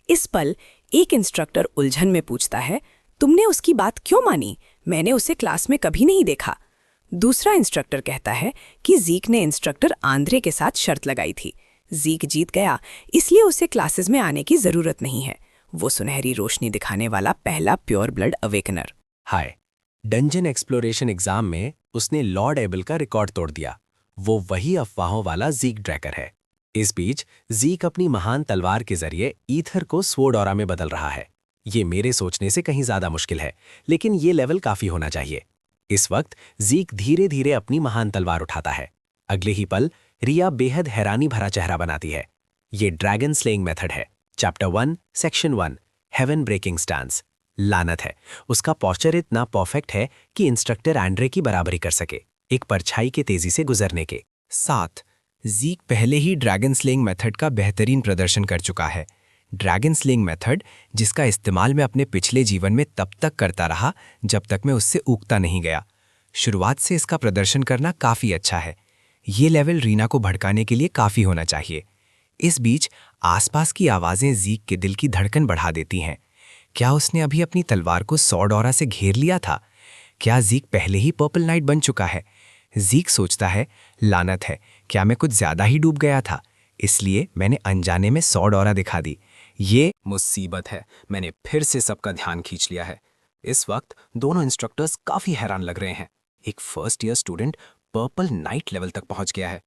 इस पल एक इंस्ट्रक्टर उलझन में पूछता है, तुमने उसकी बात क्यों मानी? मैंने उसे क्लास में कभी नहीं देखा। दूसरा इंस्ट्रक्टर कहता है कि ज़ीक ने इंस्ट्रक्टर आंद्रे के साथ शर्त लगाई थी। ज़ीक जीत गया, इसलिए उसे क्लासेस में आने की ज़रूरत नहीं है। वो सुनहरी रोशनी दिखाने वाला पहला प्योर ब्लड अवेकनर। हाय, डंजन एक्सप्लोरेशन एग्जाम में उसने लॉर्ड एबल का रिकॉर्ड तोड़ दिया। वो वही अफवाहों वाला ज़ीक ड्रैकर है। इस बीच ज़ीक अपनी महान तलवार के जरिए ईथर को स्वॉर्ड ऑरा में बदल रहा है। ये मेरे सोचने से कहीं ज्यादा मुश्किल है, लेकिन ये लेवल काफी होना चाहिए। इस वक्त ज़ीक धीरे धीरे अपनी महान तलवार उठाता है। अगले ही पल रिया बेहद हैरानी भरा चेहरा बनाती है। ये ड्रैगन स्लेइंग मेथड है। Chapter 1 section 1 heaven breaking stance. लानत है, उसका पॉस्चर इतना परफेक्ट है कि इंस्ट्रक्टर एंड्रे की बराबरी कर सके, एक परछाई के तेजी से गुजरने के साथ। ज़ीक पहले ही ड्रैगन स्लेइंग मेथड का बेहतरीन प्रदर्शन कर चुका है। ड्रैगन स्लेइंग मेथड जिसका इस्तेमाल मैं अपने पिछले जीवन में तब तक करता रहा जब तक मैं उससे ऊगता नहीं गया। शुरुआत से इसका प्रदर्शन करना काफ़ी अच्छा है। ये लेवल रीना को भड़काने के लिए काफ़ी होना चाहिए। इस बीच आसपास की आवाज़ें ज़ीक के दिल की धड़कन बढ़ा देती हैं। क्या उसने अभी अपनी तलवार को स्वॉर्ड ऑरा से घेर लिया था? क्या ज़ीक पहले ही पर्पल नाइट बन चुका है? ज़ीक सोचता है, लानत है, क्या मैं कुछ ज़्यादा ही डूब गया था? इसलिए मैंने अनजाने में स्वॉर्ड ऑरा दिखा दी। ये मुसीबत है, मैंने फिर से सबका ध्यान खींच लिया है। इस वक्त दोनों इंस्ट्रक्टर्स काफी हैरान लग रहे हैं। एक first year student purple night level तक पहुंच गया है।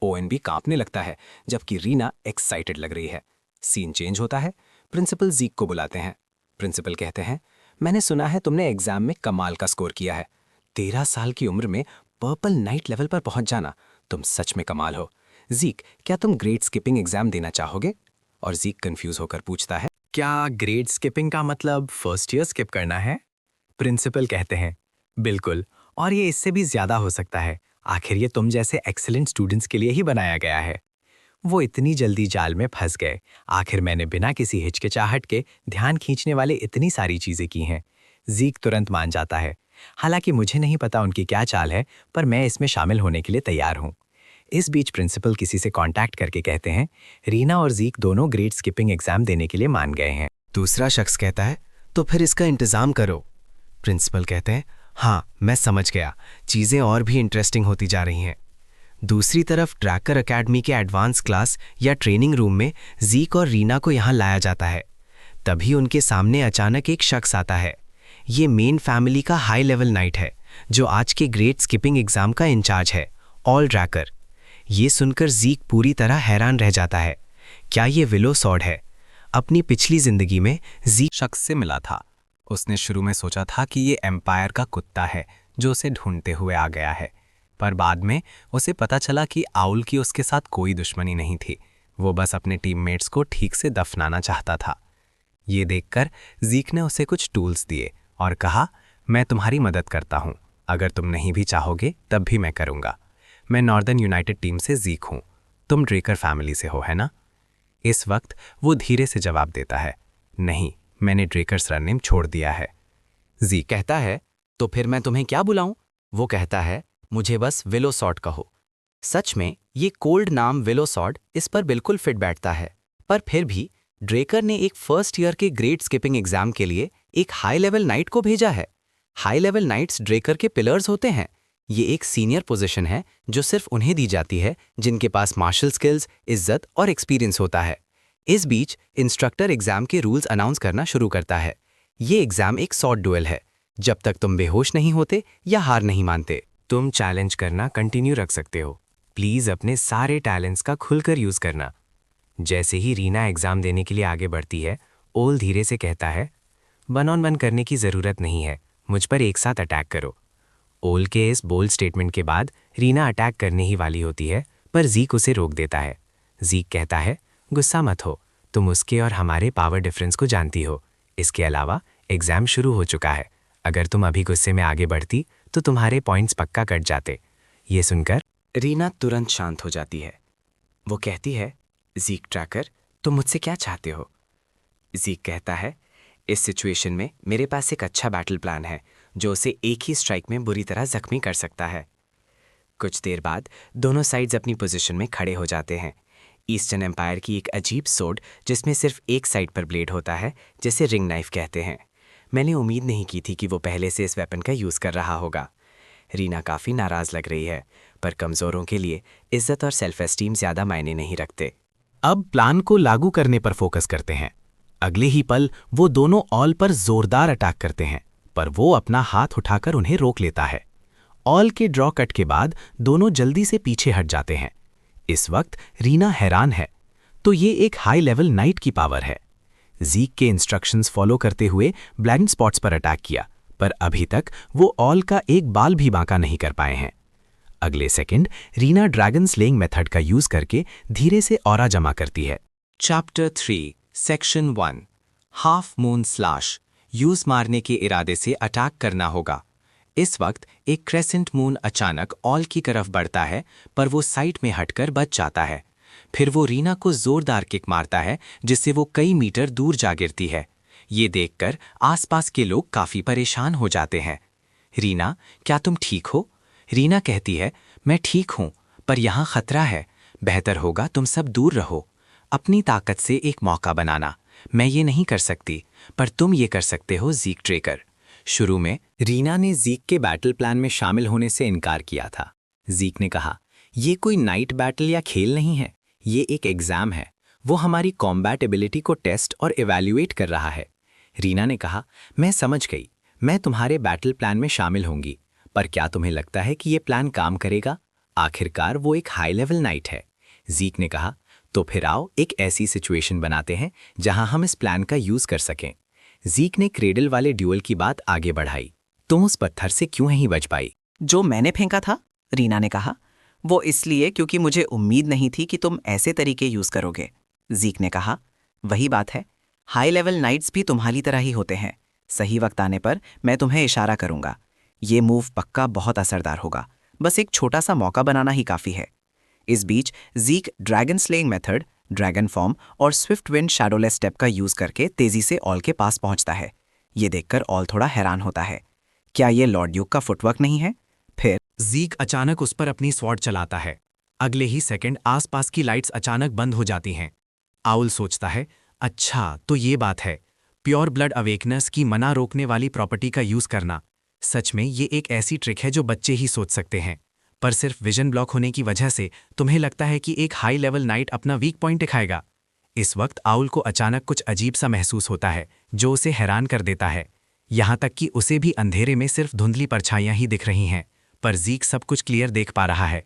ओएन भी कांपने लगता है, जबकि रीना एक्साइटेड लग रही है। सीन चेंज होता है। प्रिंसिपल जीक को बुलाते हैं। प्रिंसिपल कहते हैं, मैंने सुना है तुमने एग्जाम में कमाल का स्कोर किया है। 13 साल की उम्र में पर्पल नाइट लेवल पर पहुंच जाना, तुम सच में कमाल हो। जीक, क्या तुम ग्रेड स्किपिंग एग्जाम देना चाहोगे? और जीक कंफ्यूज होकर पूछता है, क्या ग्रेड स्किपिंग का मतलब फर्स्ट ईयर स्किप करना है? प्रिंसिपल कहते हैं, बिल्कुल, और ये इससे भी ज्यादा हो सकता है। आखिर ये तुम जैसे एक्सीलेंट स्टूडेंट्स के लिए ही बनाया गया है। वो इतनी जल्दी जाल में फंस गए। आखिर मैंने बिना किसी हिचकिचाहट के ध्यान खींचने वाले इतनी सारी चीजें की हैं। जीक तुरंत मान जाता है। हालांकि मुझे नहीं पता उनकी क्या चाल है, पर मैं इसमें शामिल होने के लिए तैयार हूँ। इस बीच प्रिंसिपल किसी से कांटेक्ट करके कहते हैं, रीना और जीक दोनों ग्रेड स्किपिंग एग्जाम देने के लिए मान गए हैं। दूसरा शख्स कहता है, तो फिर इसका इंतजाम करो। प्रिंसिपल कहते हैं, हाँ मैं समझ गया, चीज़ें और भी इंटरेस्टिंग होती जा रही हैं। दूसरी तरफ ड्रैकर एकेडमी के एडवांस क्लास या ट्रेनिंग रूम में जीक और रीना को यहाँ लाया जाता है। तभी उनके सामने अचानक एक शख्स आता है। ये मेन फैमिली का हाई लेवल नाइट है, जो आज के ग्रेड स्किपिंग एग्जाम का इंचार्ज है, ऑल ड्रैकर। ये सुनकर जीक पूरी तरह हैरान रह जाता है। क्या ये विलो सॉर्ड है? अपनी पिछली जिंदगी में जीक शख्स से मिला था। उसने शुरू में सोचा था कि ये एम्पायर का कुत्ता है जो उसे ढूंढते हुए आ गया है, पर बाद में उसे पता चला कि आउल की उसके साथ कोई दुश्मनी नहीं थी। वो बस अपने टीममेट्स को ठीक से दफनाना चाहता था। ये देखकर जीक ने उसे कुछ टूल्स दिए और कहा, मैं तुम्हारी मदद करता हूँ, अगर तुम नहीं भी चाहोगे तब भी मैं करूँगा। मैं नॉर्दर्न यूनाइटेड टीम से जीक हूँ, तुम ड्रेकर फैमिली से हो, है ना? इस वक्त वो धीरे से जवाब देता है, नहीं, मैंने ड्रेकर सरनेम छोड़ दिया है। जीक कहता है, तो फिर मैं तुम्हें क्या बुलाऊं? वो कहता है, मुझे बस विलोसॉर्ड कहो। सच में ये कोल्ड नाम विलोसॉर्ड इस पर बिल्कुल फिट बैठता है, पर फिर भी ड्रेकर ने एक फर्स्ट ईयर के ग्रेड स्किपिंग एग्जाम के लिए एक हाई लेवल नाइट को भेजा है। हाई लेवल नाइट्स ड्रेकर के पिलर्स होते हैं। ये एक सीनियर पोजीशन है जो सिर्फ उन्हें दी जाती है जिनके पास मार्शल स्किल्स, इज्जत और एक्सपीरियंस होता है। इस बीच इंस्ट्रक्टर एग्जाम के रूल्स अनाउंस करना शुरू करता है। ये एग्जाम एक शॉर्ट डुएल है, जब तक तुम बेहोश नहीं होते या हार नहीं मानते। तुम चैलेंज करना कंटिन्यू रख सकते हो। प्लीज अपने सारे टैलेंट्स का खुलकर यूज करना। जैसे ही रीना एग्जाम देने के लिए आगे बढ़ती है, ओल धीरे से कहता है, 1 on 1 करने की जरूरत नहीं है, मुझ पर एक साथ अटैक करो। ओल के इस बोल्ड स्टेटमेंट के बाद रीना अटैक करने ही वाली होती है, पर जीक उसे रोक देता है। जीक कहता है, गुस्सा मत हो, तुम उसके और हमारे पावर डिफरेंस को जानती हो। इसके अलावा एग्जाम शुरू हो चुका है, अगर तुम अभी गुस्से में आगे बढ़ती तो तुम्हारे पॉइंट्स पक्का कट जाते। ये सुनकर रीना तुरंत शांत हो जाती है। वो कहती है, जीक ट्रैकर, तुम मुझसे क्या चाहते हो? जीक कहता है, इस सिचुएशन में मेरे पास एक अच्छा बैटल प्लान है जो उसे एक ही स्ट्राइक में बुरी तरह जख्मी कर सकता है। कुछ देर बाद दोनों साइड्स अपनी पोजीशन में खड़े हो जाते हैं। ईस्टर्न एम्पायर की एक अजीब सोड जिसमें सिर्फ एक साइड पर ब्लेड होता है, जिसे रिंग नाइफ कहते हैं। मैंने उम्मीद नहीं की थी कि वो पहले से इस वेपन का यूज़ कर रहा होगा। रीना काफ़ी नाराज़ लग रही है, पर कमज़ोरों के लिए इज्जत और सेल्फ एस्टीम ज़्यादा मायने नहीं रखते। अब प्लान को लागू करने पर फोकस करते हैं। अगले ही पल वो दोनों ऑल पर जोरदार अटैक करते हैं, पर वो अपना हाथ उठाकर उन्हें रोक लेता है। ऑल के ड्रॉ कट के बाद दोनों जल्दी से पीछे हट जाते हैं। इस वक्त रीना हैरान है, तो ये एक हाई लेवल नाइट की पावर है। जीक के इंस्ट्रक्शंस फॉलो करते हुए ब्लाइंड स्पॉट्स पर अटैक किया, पर अभी तक वो ऑल का एक बाल भी बांका नहीं कर पाए हैं। अगले second Reena dragon slaying method का यूज करके धीरे से ऑरा जमा करती है। Chapter 3 section 1 half moon slash use मारने के इरादे से अटैक करना होगा। इस वक्त एक क्रेसेंट मून अचानक ऑल की तरफ बढ़ता है, पर वो साइड में हटकर बच जाता है। फिर वो रीना को जोरदार किक मारता है, जिससे वो कई मीटर दूर जा गिरती है। ये देखकर आसपास के लोग काफी परेशान हो जाते हैं। रीना, क्या तुम ठीक हो? रीना कहती है, मैं ठीक हूं, पर यहाँ खतरा है, बेहतर होगा तुम सब दूर रहो। अपनी ताकत से एक मौका बनाना। मैं ये नहीं कर सकती, पर तुम ये कर सकते हो, जीक ट्रेकर। शुरू में रीना ने जीक के बैटल प्लान में शामिल होने से इनकार किया था। जीक ने कहा, ये कोई नाइट बैटल या खेल नहीं है, ये एक एग्जाम है। वो हमारी कॉम्बैट एबिलिटी को टेस्ट और इवैल्यूएट कर रहा है। रीना ने कहा, मैं समझ गई, मैं तुम्हारे बैटल प्लान में शामिल होंगी, पर क्या तुम्हें लगता है कि ये प्लान काम करेगा? आखिरकार वो एक हाई लेवल नाइट है। ज़ीक ने कहा, तो फिर आओ एक ऐसी सिचुएशन बनाते हैं जहां हम इस प्लान का यूज कर सकें। ज़ीक ने क्रेडल वाले ड्यूअल की बात आगे बढ़ाई। तुम उस पत्थर से क्यों नहीं बच पाई? जो मैंने फेंका था, रीना ने कहा, वो इसलिए क्योंकि मुझे उम्मीद नहीं थी कि तुम ऐसे तरीके यूज करोगे। ज़ीक ने कहा, वही बात है, हाई लेवल नाइट्स भी तुम्हारी तरह ही होते हैं। सही वक्त आने पर मैं तुम्हें इशारा करूंगा। ये मूव पक्का बहुत असरदार होगा, बस एक छोटा सा मौका बनाना ही काफी है। इस बीच ज़ीक dragon slaying method, dragon form और स्विफ्ट विंड शैडोलेस स्टेप का यूज करके तेजी से ऑल के पास पहुंचता है। ये देखकर ऑल थोड़ा हैरान होता है। क्या ये लॉर्ड ड्यूक का फुटवर्क नहीं है? फिर ज़ीक अचानक उस पर अपनी स्वॉर्ड चलाता है। अगले ही सेकंड आसपास की लाइट्स अचानक बंद हो जाती हैं। आउल सोचता है, अच्छा तो ये बात है, प्योर ब्लड अवेकनर्स की मना रोकने वाली प्रॉपर्टी का यूज करना। सच में ये एक ऐसी ट्रिक है जो बच्चे ही सोच सकते हैं, पर सिर्फ विजन ब्लॉक होने की वजह से तुम्हें लगता है कि एक हाई लेवल नाइट अपना वीक पॉइंट दिखाएगा। इस वक्त आउल को अचानक कुछ अजीब सा महसूस होता है जो उसे हैरान कर देता है। यहाँ तक कि उसे भी अंधेरे में सिर्फ धुंधली परछाइयां ही दिख रही हैं, पर ज़ीक सब कुछ क्लियर देख पा रहा है।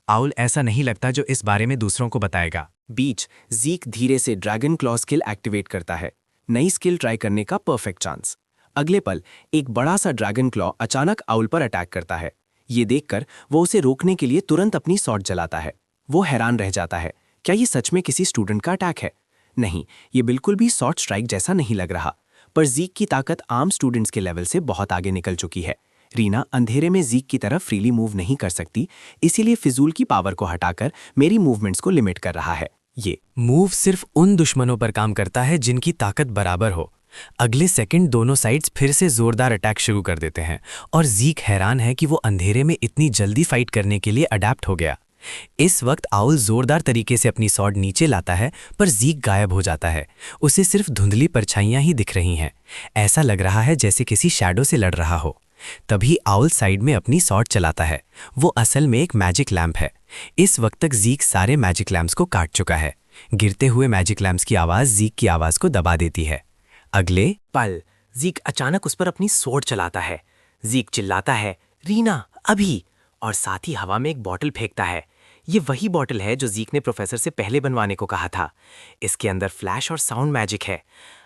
आउल ऐसा नहीं लगता जो इस बारे में दूसरों को बताएगा। बीच ज़ीक धीरे से ड्रैगन क्लॉ स्किल एक्टिवेट करता है, नई स्किल ट्राई करने का परफेक्ट चांस। अगले पल एक बड़ा सा ड्रैगन क्लॉ अचानक आउल पर अटैक करता है। ये देखकर वो उसे रोकने के लिए तुरंत अपनी स्वॉर्ड जलाता है। वो हैरान रह जाता है, क्या ये सच में किसी स्टूडेंट का अटैक है? नहीं, ये बिल्कुल भी स्वॉर्ड स्ट्राइक जैसा नहीं लग रहा। पर ज़ीक की ताकत आम स्टूडेंट्स के लेवल से बहुत आगे निकल चुकी है। रीना अंधेरे में ज़ीक की तरफ फ्रीली मूव नहीं कर सकती, इसीलिए फिजूल की पावर को हटाकर मेरी मूवमेंट्स को लिमिट कर रहा है। ये मूव सिर्फ उन दुश्मनों पर काम करता है जिनकी ताकत बराबर हो। अगले सेकंड दोनों साइड्स फिर से जोरदार अटैक शुरू कर देते हैं और ज़ीक हैरान है कि वो अंधेरे में इतनी जल्दी फाइट करने के लिए अडैप्ट हो गया। इस वक्त आउल जोरदार तरीके से अपनी स्वॉर्ड नीचे लाता है, पर ज़ीक गायब हो जाता है। उसे सिर्फ धुंधली परछाइयां ही दिख रही हैं। ऐसा लग रहा है जैसे किसी शैडो से लड़ रहा हो। तभी आउल साइड में अपनी स्वॉर्ड चलाता है। वो असल में एक मैजिक लैम्प है। इस वक्त तक ज़ीक सारे मैजिक लैम्प्स को काट चुका है। गिरते हुए मैजिक लैम्प्स की आवाज़ ज़ीक की आवाज़ को दबा देती है। अगले पल ज़ीक अचानक उस पर अपनी स्वॉर्ड चलाता है। ज़ीक चिल्लाता है, रीना अभी, और साथ ही हवा में एक बॉटल फेंकता है। ये वही बॉटल है जो ज़ीक ने प्रोफेसर से पहले बनवाने को कहा था। इसके अंदर फ्लैश और साउंड मैजिक है।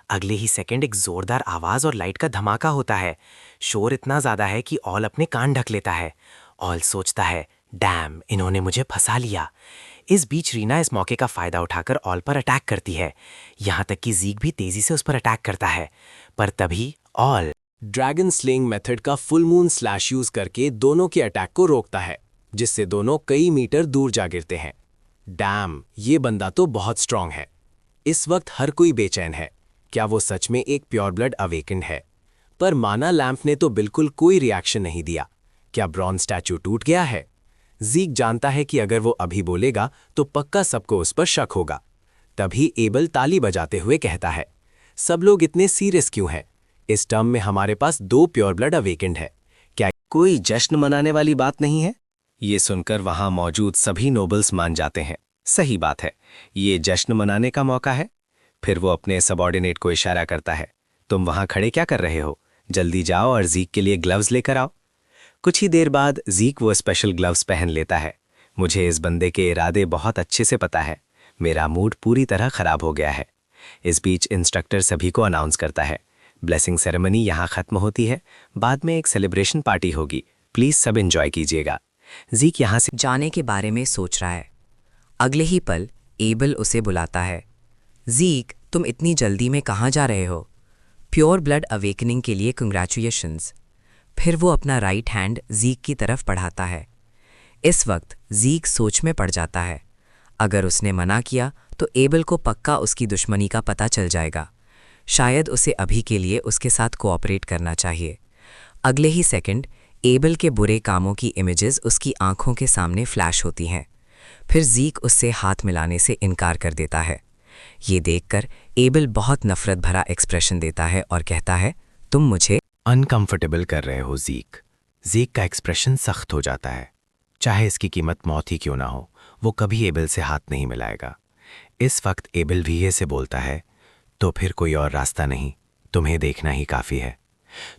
अगले ही सेकंड एक जोरदार आवाज़ और लाइट का धमाका होता है। शोर इतना ज़्यादा है कि ऑल अपने कान ढक लेता है। ऑल सोचता है, डैम, इन्होंने मुझे फंसा लिया। इस बीच रीना इस मौके का फ़ायदा उठाकर ऑल पर अटैक करती है। यहाँ तक कि ज़ीक भी तेज़ी से उस पर अटैक करता है, पर तभी ऑल ड्रैगन स्लेइंग मेथड का फुल मून स्लैश यूज करके दोनों के अटैक को रोकता है, जिससे दोनों कई मीटर दूर जा गिरते हैं। डैम, ये बंदा तो बहुत स्ट्रांग है। इस वक्त हर कोई बेचैन है, क्या वो सच में एक प्योर ब्लड अवेकेंड है? पर माना लैम्प ने तो बिल्कुल कोई रिएक्शन नहीं दिया। क्या ब्रॉन्ज स्टैचू टूट गया है? ज़ीक जानता है कि अगर वो अभी बोलेगा तो पक्का सबको उस पर शक होगा। तभी एबल ताली बजाते हुए कहता है, सब लोग इतने सीरियस क्यों हैं? इस टर्म में हमारे पास 2 प्योर ब्लड अवेकेंड है। क्या कोई जश्न मनाने वाली बात नहीं है? ये सुनकर वहां मौजूद सभी नोबल्स मान जाते हैं। सही बात है, ये जश्न मनाने का मौका है। फिर वो अपने सबऑर्डिनेट को इशारा करता है, तुम वहां खड़े क्या कर रहे हो? जल्दी जाओ और ज़ीक के लिए ग्लव्स लेकर आओ। कुछ ही देर बाद ज़ीक वो स्पेशल ग्लव्स पहन लेता है। मुझे इस बंदे के इरादे बहुत अच्छे से पता है। मेरा मूड पूरी तरह खराब हो गया है। इस बीच इंस्ट्रक्टर सभी को अनाउंस करता है, ब्लेसिंग सेरेमनी यहाँ खत्म होती है, बाद में एक सेलिब्रेशन पार्टी होगी, प्लीज सब एंजॉय कीजिएगा। ज़ीक यहाँ से जाने के बारे में सोच रहा है। अगले ही पल एबल उसे बुलाता है। ज़ीक, तुम इतनी जल्दी में कहाँ जा रहे हो? प्योर ब्लड अवेकनिंग के लिए कंग्रेचुलेशंस। फिर वो अपना राइट हैंड ज़ीक की तरफ बढ़ाता है। इस वक्त ज़ीक सोच में पड़ जाता है। अगर उसने मना किया तो एबल को पक्का उसकी दुश्मनी का पता चल जाएगा। शायद उसे अभी के लिए उसके साथ कोऑपरेट करना चाहिए। अगले ही सेकंड एबल के बुरे कामों की इमेजेस उसकी आंखों के सामने फ्लैश होती हैं। फिर ज़ीक उससे हाथ मिलाने से इनकार कर देता है। ये देखकर एबल बहुत नफरत भरा एक्सप्रेशन देता है और कहता है, तुम मुझे अनकंफर्टेबल कर रहे हो ज़ीक। ज़ीक का एक्सप्रेशन सख्त हो जाता है। चाहे इसकी कीमत मौत ही क्यों ना हो, वो कभी एबल से हाथ नहीं मिलाएगा। इस वक्त एबल वीए से बोलता है, तो फिर कोई और रास्ता नहीं, तुम्हें देखना ही काफ़ी है।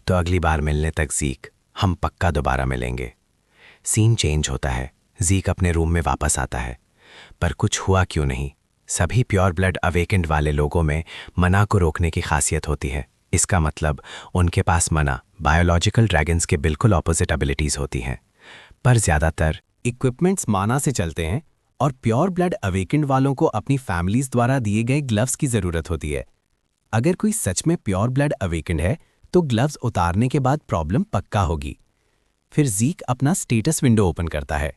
तो अगली बार मिलने तक ज़ीक, हम पक्का दोबारा मिलेंगे। सीन चेंज होता है, ज़ीक अपने रूम में वापस आता है। पर कुछ हुआ क्यों नहीं? सभी प्योर ब्लड अवेकेंड वाले लोगों में मना को रोकने की खासियत होती है। इसका मतलब उनके पास मना बायोलॉजिकल ड्रैगन्स के बिल्कुल ऑपोजिट एबिलिटीज़ होती हैं। पर ज़्यादातर इक्विपमेंट्स माना से चलते हैं और प्योर ब्लड अवेकेंड वालों को अपनी फैमिलीज द्वारा दिए गए ग्लव्स की ज़रूरत होती है। अगर कोई सच में प्योर ब्लड अवेकेंड है तो ग्लव्स उतारने के बाद प्रॉब्लम पक्का होगी। फिर ज़ीक अपना स्टेटस विंडो ओपन करता है।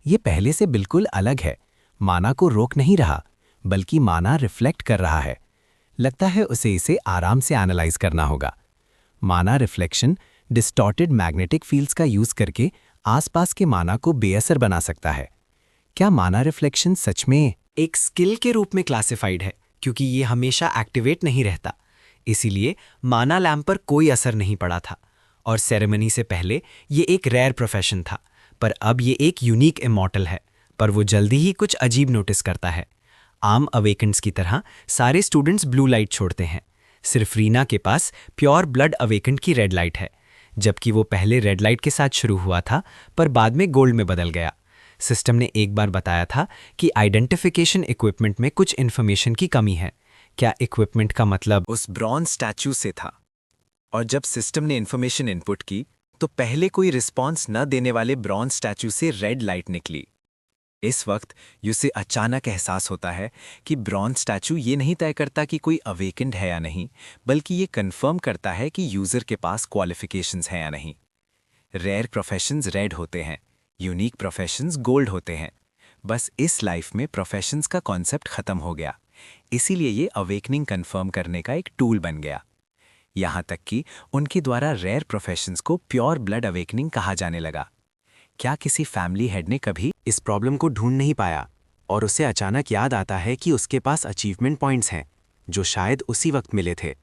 ये पहले से बिल्कुल अलग है। माना को रोक नहीं रहा, बल्कि माना रिफ्लेक्ट कर रहा है। लगता है उसे इसे आराम से एनालाइज करना होगा। माना रिफ्लेक्शन डिस्टॉर्टेड मैग्नेटिक फील्ड्स का यूज करके आसपास के माना को बेअसर बना सकता है। क्या माना रिफ्लेक्शन सच में एक स्किल के रूप में क्लासिफाइड है, क्योंकि ये हमेशा एक्टिवेट नहीं रहता। इसीलिए माना लैम्प पर कोई असर नहीं पड़ा था और सेरेमनी से पहले ये एक रेयर प्रोफेशन था। पर अब ये एक यूनिक इमॉर्टल है। पर वो जल्दी ही कुछ अजीब नोटिस करता है। आम अवेकेंड्स की तरह सारे स्टूडेंट्स ब्लू लाइट छोड़ते हैं। सिर्फ रीना के पास प्योर ब्लड अवेकेंड की रेड लाइट है, जबकि वो पहले रेड लाइट के साथ शुरू हुआ था पर बाद में गोल्ड में बदल गया। सिस्टम ने एक बार बताया था कि आइडेंटिफिकेशन इक्विपमेंट में कुछ इन्फॉर्मेशन की कमी है। क्या इक्विपमेंट का मतलब उस ब्रॉन्ज स्टैचू से था, और जब सिस्टम ने इन्फॉर्मेशन इनपुट की तो पहले कोई रिस्पॉन्स न देने वाले ब्रॉन्ज स्टैचू से रेड लाइट निकली। इस वक्त उसे अचानक एहसास होता है कि ब्रॉन्ज स्टैचू ये नहीं तय करता कि कोई अवेकेंड है या नहीं, बल्कि ये कंफर्म करता है कि यूजर के पास क्वालिफिकेशंस हैं या नहीं। रेयर प्रोफेशंस रेड होते हैं, यूनिक प्रोफेशंस गोल्ड होते हैं। बस इस लाइफ में प्रोफेशंस का कॉन्सेप्ट खत्म हो गया, इसीलिए ये अवेकनिंग कंफर्म करने का एक टूल बन गया। यहाँ तक कि उनके द्वारा रेयर प्रोफेशंस को प्योर ब्लड अवेकनिंग कहा जाने लगा। क्या किसी फैमिली हेड ने कभी इस प्रॉब्लम को ढूंढ नहीं पाया और उसे अचानक याद आता है कि उसके पास अचीवमेंट पॉइंट्स हैं जो शायद उसी वक्त मिले थे,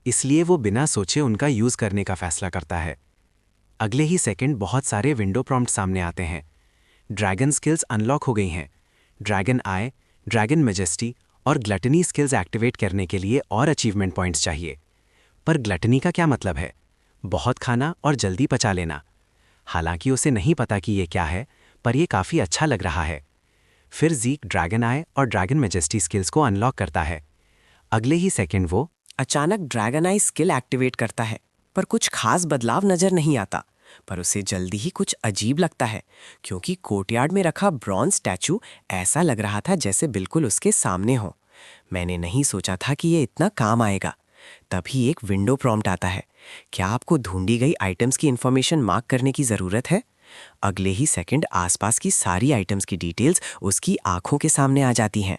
इसलिए वो बिना सोचे उनका यूज करने का फैसला करता है। अगले ही सेकंड बहुत सारे विंडो प्रॉम्प्ट सामने आते हैं। ड्रैगन स्किल्स अनलॉक हो गई हैं। ड्रैगन आई, ड्रैगन मैजेस्टी और ग्लटनी स्किल्स एक्टिवेट करने के लिए और अचीवमेंट पॉइंट्स चाहिए। पर ग्लटनी का क्या मतलब है? बहुत खाना और जल्दी पचा लेना। हालांकि उसे नहीं पता कि ये क्या है, पर यह काफ़ी अच्छा लग रहा है। फिर ज़ीक ड्रैगन आई और ड्रैगन मैजेस्टी स्किल्स को अनलॉक करता है। अगले ही सेकंड वो अचानक ड्रैगन आई स्किल एक्टिवेट करता है, पर कुछ खास बदलाव नजर नहीं आता। पर उसे जल्दी ही कुछ अजीब लगता है, क्योंकि कोर्टयार्ड में रखा ब्रॉन्ज स्टैचू ऐसा लग रहा था जैसे बिल्कुल उसके सामने हो। मैंने नहीं सोचा था कि ये इतना काम आएगा। तभी एक विंडो प्रॉम्प्ट आता है, क्या आपको ढूंढी गई आइटम्स की इंफॉर्मेशन मार्क करने की ज़रूरत है? अगले ही सेकंड आसपास की सारी आइटम्स की डिटेल्स उसकी आंखों के सामने आ जाती हैं।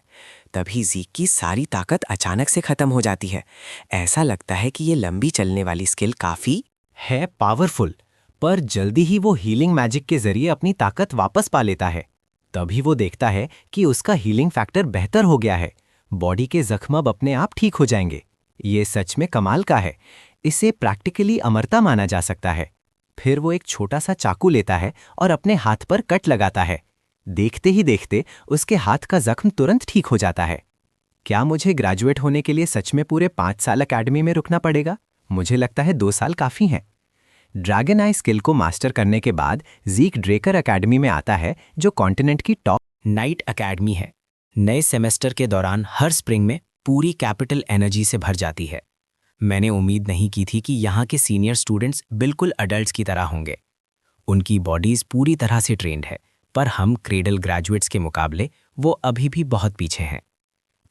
तभी ज़ीक की सारी ताकत अचानक से ख़त्म हो जाती है। ऐसा लगता है कि ये लंबी चलने वाली स्किल काफ़ी है पावरफुल, पर जल्दी ही वो हीलिंग मैजिक के जरिए अपनी ताकत वापस पा लेता है। तभी वो देखता है कि उसका हीलिंग फैक्टर बेहतर हो गया है। बॉडी के जख्म अब अपने आप ठीक हो जाएंगे। ये सच में कमाल का है। इसे प्रैक्टिकली अमरता माना जा सकता है। फिर वो एक छोटा सा चाकू लेता है और अपने हाथ पर कट लगाता है। देखते ही देखते उसके हाथ का जख्म तुरंत ठीक हो जाता है। क्या मुझे ग्रेजुएट होने के लिए सच में पूरे 5 साल अकेडमी में रुकना पड़ेगा? मुझे लगता है 2 साल काफ़ी हैं। ड्रैगन आई स्किल को मास्टर करने के बाद ज़ीक ड्रेकर अकेडमी में आता है, जो कॉन्टिनेंट की टॉप नाइट अकेडमी है। नए सेमेस्टर के दौरान हर स्प्रिंग में पूरी कैपिटल एनर्जी से भर जाती है। मैंने उम्मीद नहीं की थी कि यहाँ के सीनियर स्टूडेंट्स बिल्कुल अडल्ट्स की तरह होंगे। उनकी बॉडीज पूरी तरह से ट्रेंड है, पर हम क्रेडल ग्रेजुएट्स के मुकाबले वो अभी भी बहुत पीछे हैं।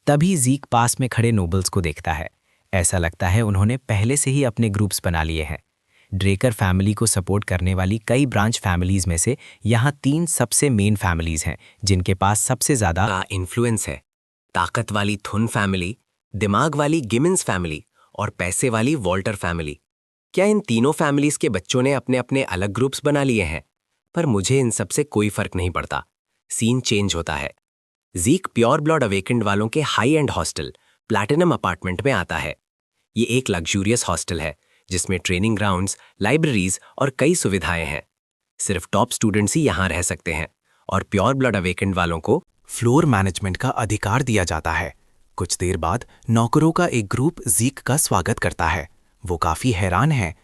तभी ज़ीक पास में खड़े नोबल्स को देखता है। ऐसा लगता है उन्होंने पहले से ही अपने ग्रुप्स बना लिए हैं। ड्रेकर फैमिली को सपोर्ट करने वाली कई ब्रांच फैमिलीज में से यहाँ 3 सबसे मेन फैमिलीज हैं जिनके पास सबसे ज़्यादा इन्फ्लुएंस है। ताकत वाली थुन फैमिली, दिमाग वाली गिमिन्स फैमिली और पैसे वाली वॉल्टर फैमिली। क्या इन तीनों फैमिलीज के बच्चों ने अपने अपने अलग ग्रुप्स बना लिए हैं? पर मुझे इन सब से कोई फर्क नहीं पड़ता। सीन चेंज होता है। ज़ीक प्योर ब्लड अवेकेंड वालों के high and hostel platinum apartment में आता है। ये एक लग्जूरियस हॉस्टल है जिसमें ट्रेनिंग ग्राउंड्स, लाइब्रेरीज और कई सुविधाएं हैं। सिर्फ टॉप स्टूडेंट्स ही यहाँ रह सकते हैं और प्योर ब्लड अवेकेंड वालों को फ्लोर मैनेजमेंट का अधिकार दिया जाता है। कुछ देर बाद नौकरों का एक ग्रुप ज़ीक का स्वागत करता है। वो काफ़ी हैरान है।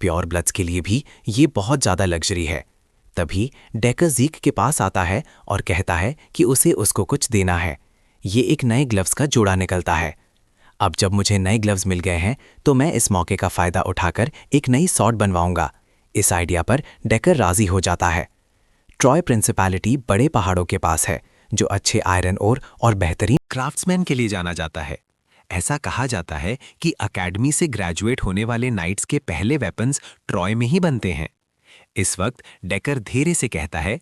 प्योर ब्लड्स के लिए भी ये बहुत ज़्यादा लग्जरी है। तभी डेकर ज़ीक के पास आता है और कहता है कि उसे उसको कुछ देना है। ये एक नए ग्लव्स का जोड़ा निकलता है। अब जब मुझे नए ग्लव्स मिल गए हैं तो मैं इस मौके का फ़ायदा उठाकर एक नई सॉर्ड बनवाऊंगा। इस आइडिया पर डेकर राज़ी हो जाता है। ट्रॉय प्रिंसिपैलिटी बड़े पहाड़ों के पास है, जो अच्छे आयरन ओर और बेहतरीन क्राफ्ट्समैन के लिए जाना जाता है। ऐसा कहा जाता है कि अकेडमी से ग्रेजुएट होने वाले नाइट्स के पहले वेपन्स ट्रॉय में ही बनते हैं। इस वक्त डेकर धीरे से कहता है,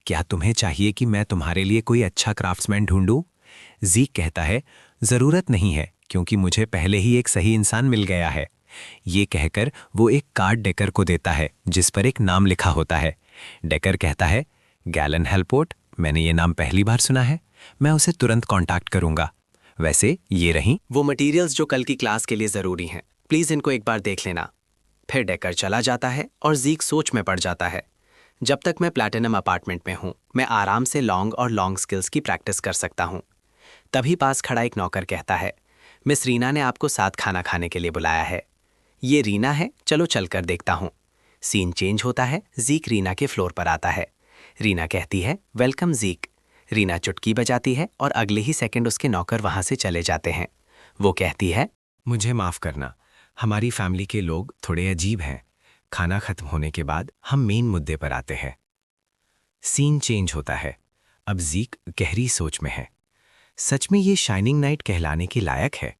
क्या तुम्हें चाहिए कि मैं तुम्हारे लिए कोई अच्छा क्राफ्ट्समैन ढूंढूं? ज़ीक कहता है, ज़रूरत नहीं है, क्योंकि मुझे पहले ही एक सही इंसान मिल गया है। ये कहकर वो एक कार्ड डेकर को देता है जिस पर एक नाम लिखा होता है। डेकर कहता है, गैलन हेलपोर्ट, मैंने ये नाम पहली बार सुना है, मैं उसे तुरंत कांटेक्ट करूंगा। वैसे ये रहीं वो मटेरियल्स जो कल की क्लास के लिए ज़रूरी हैं, प्लीज़ इनको एक बार देख लेना। फिर डेकर चला जाता है और ज़ीक सोच में पड़ जाता है। जब तक मैं प्लैटिनम अपार्टमेंट में हूँ, मैं आराम से लॉन्ग स्किल्स की प्रैक्टिस कर सकता हूँ। तभी पास खड़ा एक नौकर कहता है, मिस रीना ने आपको साथ खाना खाने के लिए बुलाया है। ये रीना है, चलो चलकर देखता हूँ। सीन चेंज होता है, ज़ीक रीना के फ्लोर पर आता है। रीना कहती है, वेलकम ज़ीक। रीना चुटकी बजाती है और अगले ही सेकंड उसके नौकर वहाँ से चले जाते हैं। वो कहती है, मुझे माफ़ करना, हमारी फैमिली के लोग थोड़े अजीब हैं। खाना खत्म होने के बाद हम मेन मुद्दे पर आते हैं। सीन चेंज होता है। अब ज़ीक गहरी सोच में है। सच में ये शाइनिंग नाइट कहलाने के लायक है।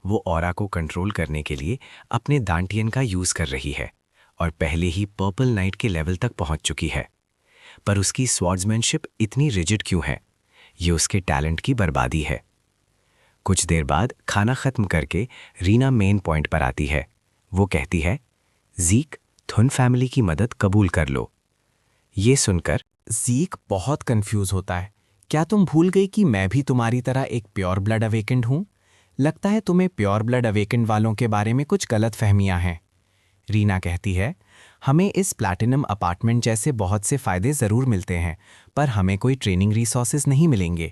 वो ऑरा को कंट्रोल करने के लिए अपने दांटियन का यूज़ कर रही है और पहले ही पर्पल नाइट के लेवल तक पहुंच चुकी है। पर उसकी स्वॉर्ड्समैनशिप इतनी रिजिड क्यों है? ये उसके टैलेंट की बर्बादी है। कुछ देर बाद खाना खत्म करके रीना मेन पॉइंट पर आती है। वो कहती है, ज़ीक, थुन फैमिली की मदद कबूल कर लो। ये सुनकर ज़ीक बहुत कंफ्यूज होता है। क्या तुम भूल गई कि मैं भी तुम्हारी तरह एक प्योर ब्लड अवेकेंड हूँ? लगता है तुम्हें प्योर ब्लड अवेकेंड वालों के बारे में कुछ गलत फहमियाँ हैं। रीना कहती है, हमें इस प्लैटिनम अपार्टमेंट जैसे बहुत से फ़ायदे ज़रूर मिलते हैं, पर हमें कोई ट्रेनिंग रिसोर्सेज नहीं मिलेंगे।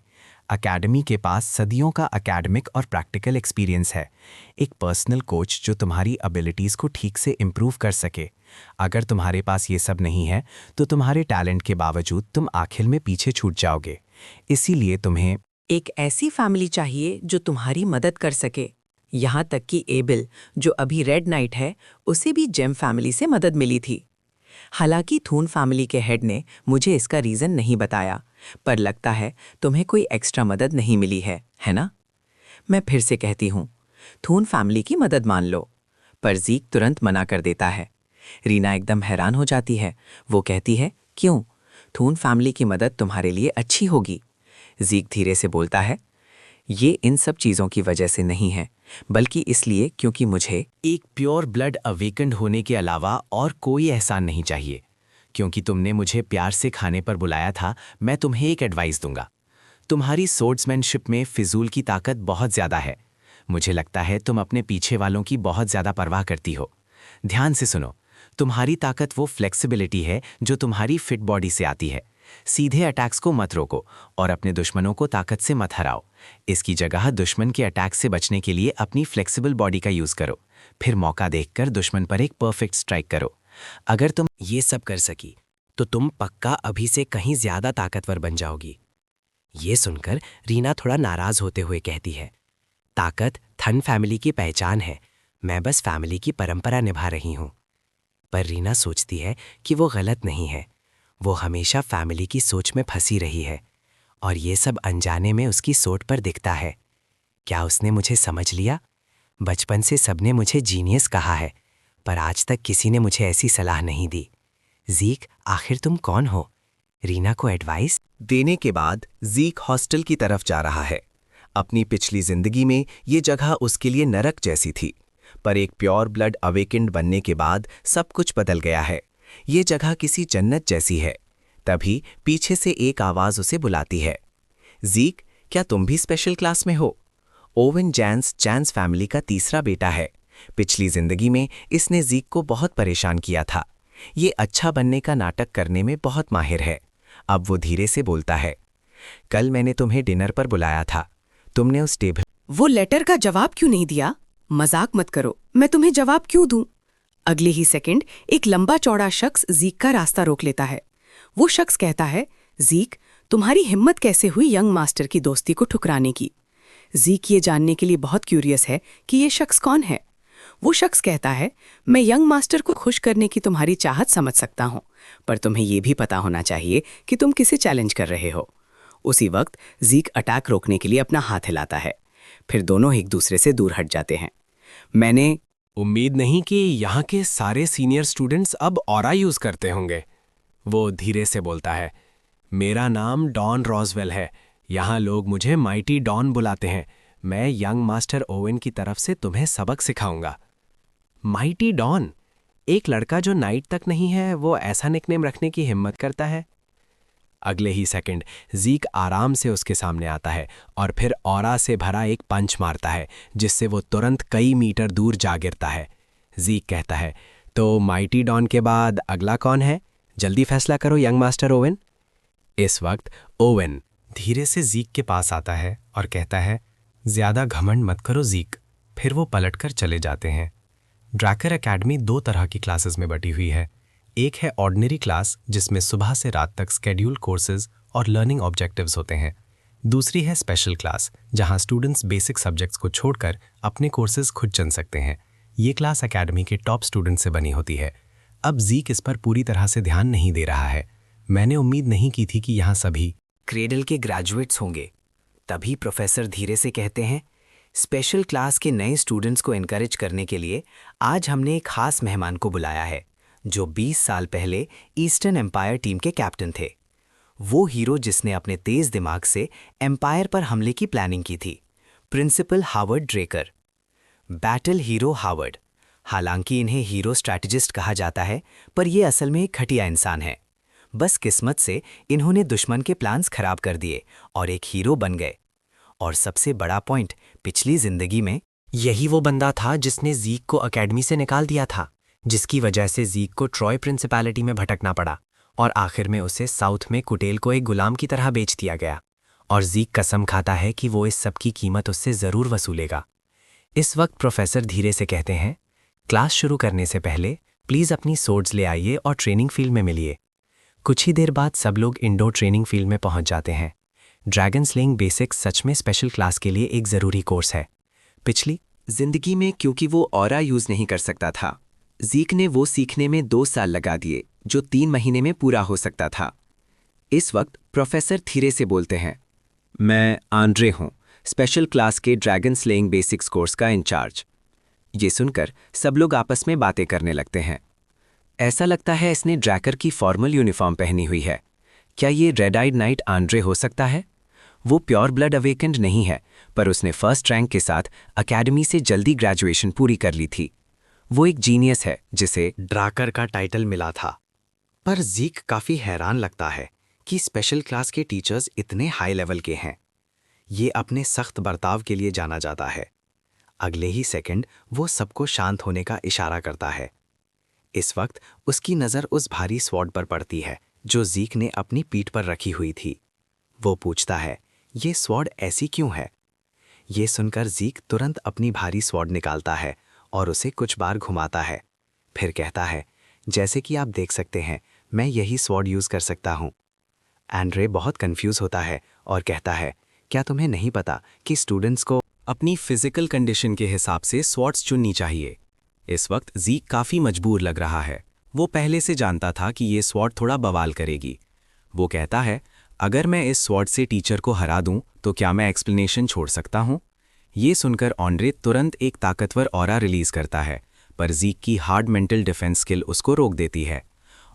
अकेडमी के पास सदियों का अकेडमिक और प्रैक्टिकल एक्सपीरियंस है। एक पर्सनल कोच जो तुम्हारी एबिलिटीज़ को ठीक से इम्प्रूव कर सके। अगर तुम्हारे पास ये सब नहीं है तो तुम्हारे टैलेंट के बावजूद तुम आखिर में पीछे छूट जाओगे। इसीलिए तुम्हें एक ऐसी फैमिली चाहिए जो तुम्हारी मदद कर सके। यहाँ तक कि एबिल, जो अभी रेड नाइट है, उसे भी जेम फैमिली से मदद मिली थी। हालांकि थून फैमिली के हेड ने मुझे इसका रीज़न नहीं बताया, पर लगता है तुम्हें कोई एक्स्ट्रा मदद नहीं मिली है ना? मैं फिर से कहती हूँ, थून फैमिली की मदद मान लो। पर ज़ीक तुरंत मना कर देता है। रीना एकदम हैरान हो जाती है। वो कहती है, क्यों? थून फैमिली की मदद तुम्हारे लिए अच्छी होगी। ज़ीक धीरे से बोलता है, ये इन सब चीज़ों की वजह से नहीं है, बल्कि इसलिए क्योंकि मुझे एक प्योर ब्लड अवेकेंड होने के अलावा और कोई एहसान नहीं चाहिए। क्योंकि तुमने मुझे प्यार से खाने पर बुलाया था, मैं तुम्हें एक एडवाइस दूंगा। तुम्हारी सोर्ड्समैनशिप में फिजूल की ताकत बहुत ज़्यादा है। मुझे लगता है तुम अपने पीछे वालों की बहुत ज़्यादा परवाह करती हो। ध्यान से सुनो, तुम्हारी ताकत वो फ्लेक्सिबिलिटी है जो तुम्हारी फिट बॉडी से आती है। सीधे अटैक्स को मत रोको और अपने दुश्मनों को ताकत से मत हराओ। इसकी जगह दुश्मन के अटैक से बचने के लिए अपनी फ्लेक्सिबल बॉडी का यूज़ करो। फिर मौका देखकर दुश्मन पर एक परफेक्ट स्ट्राइक करो। अगर तुम ये सब कर सकी तो तुम पक्का अभी से कहीं ज़्यादा ताकतवर बन जाओगी। ये सुनकर रीना थोड़ा नाराज़ होते हुए कहती है, ताकत थन फैमिली की पहचान है, मैं बस फैमिली की परंपरा निभा रही हूँ। पर रीना सोचती है कि वो गलत नहीं है। वो हमेशा फैमिली की सोच में फंसी रही है और ये सब अनजाने में उसकी सोच पर दिखता है। क्या उसने मुझे समझ लिया? बचपन से सबने मुझे जीनियस कहा है, पर आज तक किसी ने मुझे ऐसी सलाह नहीं दी। ज़ीक, आखिर तुम कौन हो? रीना को एडवाइस देने के बाद ज़ीक हॉस्टल की तरफ जा रहा है। अपनी पिछली जिंदगी में ये जगह उसके लिए नरक जैसी थी, पर एक प्योर ब्लड अवेकेंड बनने के बाद सब कुछ बदल गया है। ये जगह किसी जन्नत जैसी है। तभी पीछे से एक आवाज़ उसे बुलाती है, ज़ीक, क्या तुम भी स्पेशल क्लास में हो? ओवन चैंस फैमिली का तीसरा बेटा है। पिछली जिंदगी में इसने ज़ीक को बहुत परेशान किया था। ये अच्छा बनने का नाटक करने में बहुत माहिर है। अब वो धीरे से बोलता है, कल मैंने तुम्हें डिनर पर बुलाया था, तुमने उस टेबल वो लेटर का जवाब क्यों नहीं दिया? मजाक मत करो, मैं तुम्हें जवाब क्यों दूं? अगले ही सेकंड एक लंबा चौड़ा शख्स जीक का रास्ता रोक लेता है। वो शख्स कहता है, जीक, तुम्हारी हिम्मत कैसे हुई यंग मास्टर की दोस्ती को ठुकराने की? जीक ये जानने के लिए बहुत क्यूरियस है कि ये शख्स कौन है। वो शख्स कहता है, मैं यंग मास्टर को खुश करने की तुम्हारी चाहत समझ सकता हूँ, पर तुम्हें ये भी पता होना चाहिए कि तुम किसे चैलेंज कर रहे हो। उसी वक्त जीक अटैक रोकने के लिए अपना हाथ हिलाता है। फिर दोनों एक दूसरे से दूर हट जाते हैं। मैंने उम्मीद नहीं कि यहाँ के सारे सीनियर स्टूडेंट्स अब ऑरा यूज करते होंगे। वो धीरे से बोलता है, मेरा नाम डॉन रॉजवेल है। यहाँ लोग मुझे माइटी डॉन बुलाते हैं। मैं यंग मास्टर ओवेन की तरफ से तुम्हें सबक सिखाऊंगा। माइटी डॉन, एक लड़का जो नाइट तक नहीं है वो ऐसा निकनेम रखने की हिम्मत करता है। अगले ही सेकंड जीक आराम से उसके सामने आता है और फिर ऑरा से भरा एक पंच मारता है, जिससे वो तुरंत कई मीटर दूर जा गिरता है। जीक कहता है, तो माइटी डॉन के बाद अगला कौन है? जल्दी फैसला करो यंग मास्टर ओवेन। इस वक्त ओवेन धीरे से जीक के पास आता है और कहता है, ज्यादा घमंड मत करो जीक। फिर वो पलटकर चले जाते हैं। ड्रैकर एकेडमी 2 तरह की क्लासेस में बटी हुई है। एक है ऑर्डिनरी क्लास, जिसमें सुबह से रात तक स्केड्यूल कोर्सेज और लर्निंग ऑब्जेक्टिव्स होते हैं। दूसरी है स्पेशल क्लास, जहां स्टूडेंट्स बेसिक सब्जेक्ट्स को छोड़कर अपने कोर्सेज खुद चुन सकते हैं। ये क्लास एकेडमी के टॉप स्टूडेंट से बनी होती है। अब जीक इस पर पूरी तरह से ध्यान नहीं दे रहा है। मैंने उम्मीद नहीं की थी कि यहाँ सभी क्रेडल के ग्रेजुएट्स होंगे। तभी प्रोफेसर धीरे से कहते हैं, स्पेशल क्लास के नए स्टूडेंट्स को एनकरेज करने के लिए आज हमने एक खास मेहमान को बुलाया है, जो 20 साल पहले ईस्टर्न एम्पायर टीम के कैप्टन थे। वो हीरो जिसने अपने तेज दिमाग से एम्पायर पर हमले की प्लानिंग की थी, principal Howard Drecker. Battle hero Howard. हालांकि इन्हें हीरो स्ट्रैटेजिस्ट कहा जाता है, पर ये असल में एक घटिया इंसान है। बस किस्मत से इन्होंने दुश्मन के प्लान्स खराब कर दिए और एक हीरो बन गए। और सबसे बड़ा पॉइंट, पिछली जिंदगी में यही वो बंदा था जिसने जीक को एकेडमी से निकाल दिया था, जिसकी वजह से जीक को ट्रॉय प्रिंसिपैलिटी में भटकना पड़ा और आखिर में उसे साउथ में कुटेल को एक गुलाम की तरह बेच दिया गया। और जीक कसम खाता है कि वो इस सब की कीमत उससे ज़रूर वसूलेगा। इस वक्त प्रोफेसर धीरे से कहते हैं, क्लास शुरू करने से पहले प्लीज़ अपनी सोर्ड्स ले आइए और ट्रेनिंग फील्ड में मिलिए। कुछ ही देर बाद सब लोग इंडोर ट्रेनिंग फील्ड में पहुंच जाते हैं। ड्रैगन स्लेइंग बेसिक्स सच में स्पेशल क्लास के लिए एक ज़रूरी कोर्स है। पिछली जिंदगी में क्योंकि वो ऑरा यूज़ नहीं कर सकता था, जीक ने वो सीखने में 2 साल लगा दिए, जो 3 महीने में पूरा हो सकता था। इस वक्त प्रोफेसर धीरे से बोलते हैं, मैं आंड्रे हूँ, स्पेशल क्लास के ड्रैगन स्लेइंग बेसिक्स कोर्स का इंचार्ज। ये सुनकर सब लोग आपस में बातें करने लगते हैं। ऐसा लगता है इसने ड्रैकर की फॉर्मल यूनिफॉर्म पहनी हुई है। क्या ये रेड आइड नाइट आंड्रे हो सकता है? वो प्योर ब्लड अवेकेंड नहीं है, पर उसने फर्स्ट रैंक के साथ एकेडमी से जल्दी ग्रेजुएशन पूरी कर ली थी। वो एक जीनियस है जिसे ड्राकर का टाइटल मिला था। पर जीक काफ़ी हैरान लगता है कि स्पेशल क्लास के टीचर्स इतने हाई लेवल के हैं। ये अपने सख्त बर्ताव के लिए जाना जाता है। अगले ही सेकंड वो सबको शांत होने का इशारा करता है। इस वक्त उसकी नज़र उस भारी स्वॉर्ड पर पड़ती है जो जीक ने अपनी पीठ पर रखी हुई थी। वो पूछता है, ये स्वॉर्ड ऐसी क्यों है? ये सुनकर जीक तुरंत अपनी भारी स्वॉर्ड निकालता है और उसे कुछ बार घुमाता है। फिर कहता है, जैसे कि आप देख सकते हैं, मैं यही स्वॉर्ड यूज़ कर सकता हूँ। एंड्रे बहुत कंफ्यूज होता है और कहता है, क्या तुम्हें नहीं पता कि स्टूडेंट्स को अपनी फिजिकल कंडीशन के हिसाब से स्वॉर्ड्स चुननी चाहिए। इस वक्त जीक काफ़ी मजबूर लग रहा है। वो पहले से जानता था कि ये स्वॉर्ड थोड़ा बवाल करेगी। वो कहता है, अगर मैं इस स्वॉर्ड से टीचर को हरा दूं तो क्या मैं एक्सप्लेनेशन छोड़ सकता हूं? ये सुनकर ऑन्ड्रे तुरंत एक ताकतवर ऑरा रिलीज करता है, पर जीक की हार्ड मेंटल डिफेंस स्किल उसको रोक देती है।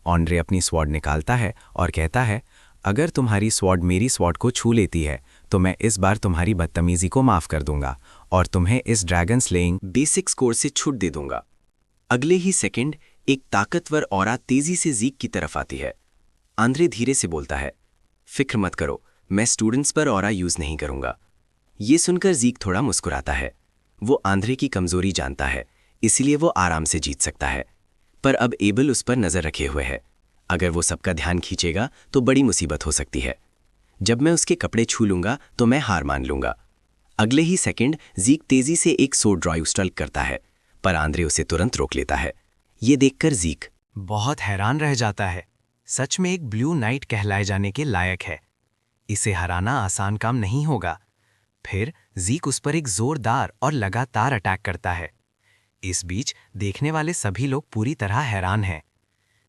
ऑन्ड्रे अपनी स्वॉर्ड निकालता है और कहता है, अगर तुम्हारी स्वॉर्ड मेरी स्वॉर्ड को छू लेती है तो मैं इस बार तुम्हारी बदतमीजी को माफ़ कर दूंगा और तुम्हें इस ड्रैगन स्लेइंग बेसिक्स कोर्स से छूट दे दूंगा। अगले ही सेकंड एक ताकतवर ऑरा तेजी से जीक की तरफ आती है। आंद्रे धीरे से बोलता है, फिक्र मत करो, मैं स्टूडेंट्स पर ऑरा यूज़ नहीं करूंगा। ये सुनकर जीक थोड़ा मुस्कुराता है। वो आंद्रे की कमजोरी जानता है, इसलिए वो आराम से जीत सकता है। पर अब एबल उस पर नज़र रखे हुए है। अगर वो सबका ध्यान खींचेगा तो बड़ी मुसीबत हो सकती है। जब मैं उसके कपड़े छू लूंगा तो मैं हार मान लूंगा। अगले ही सेकंड ज़ीक तेजी से एक सो ड्राइव स्ट्राइक करता है, पर आंद्रे उसे तुरंत रोक लेता है। ये देखकर ज़ीक बहुत हैरान रह जाता है। सच में एक ब्लू नाइट कहलाए जाने के लायक है। इसे हराना आसान काम नहीं होगा। फिर ज़ीक उस पर एक जोरदार और लगातार अटैक करता है। इस बीच देखने वाले सभी लोग पूरी तरह हैरान हैं।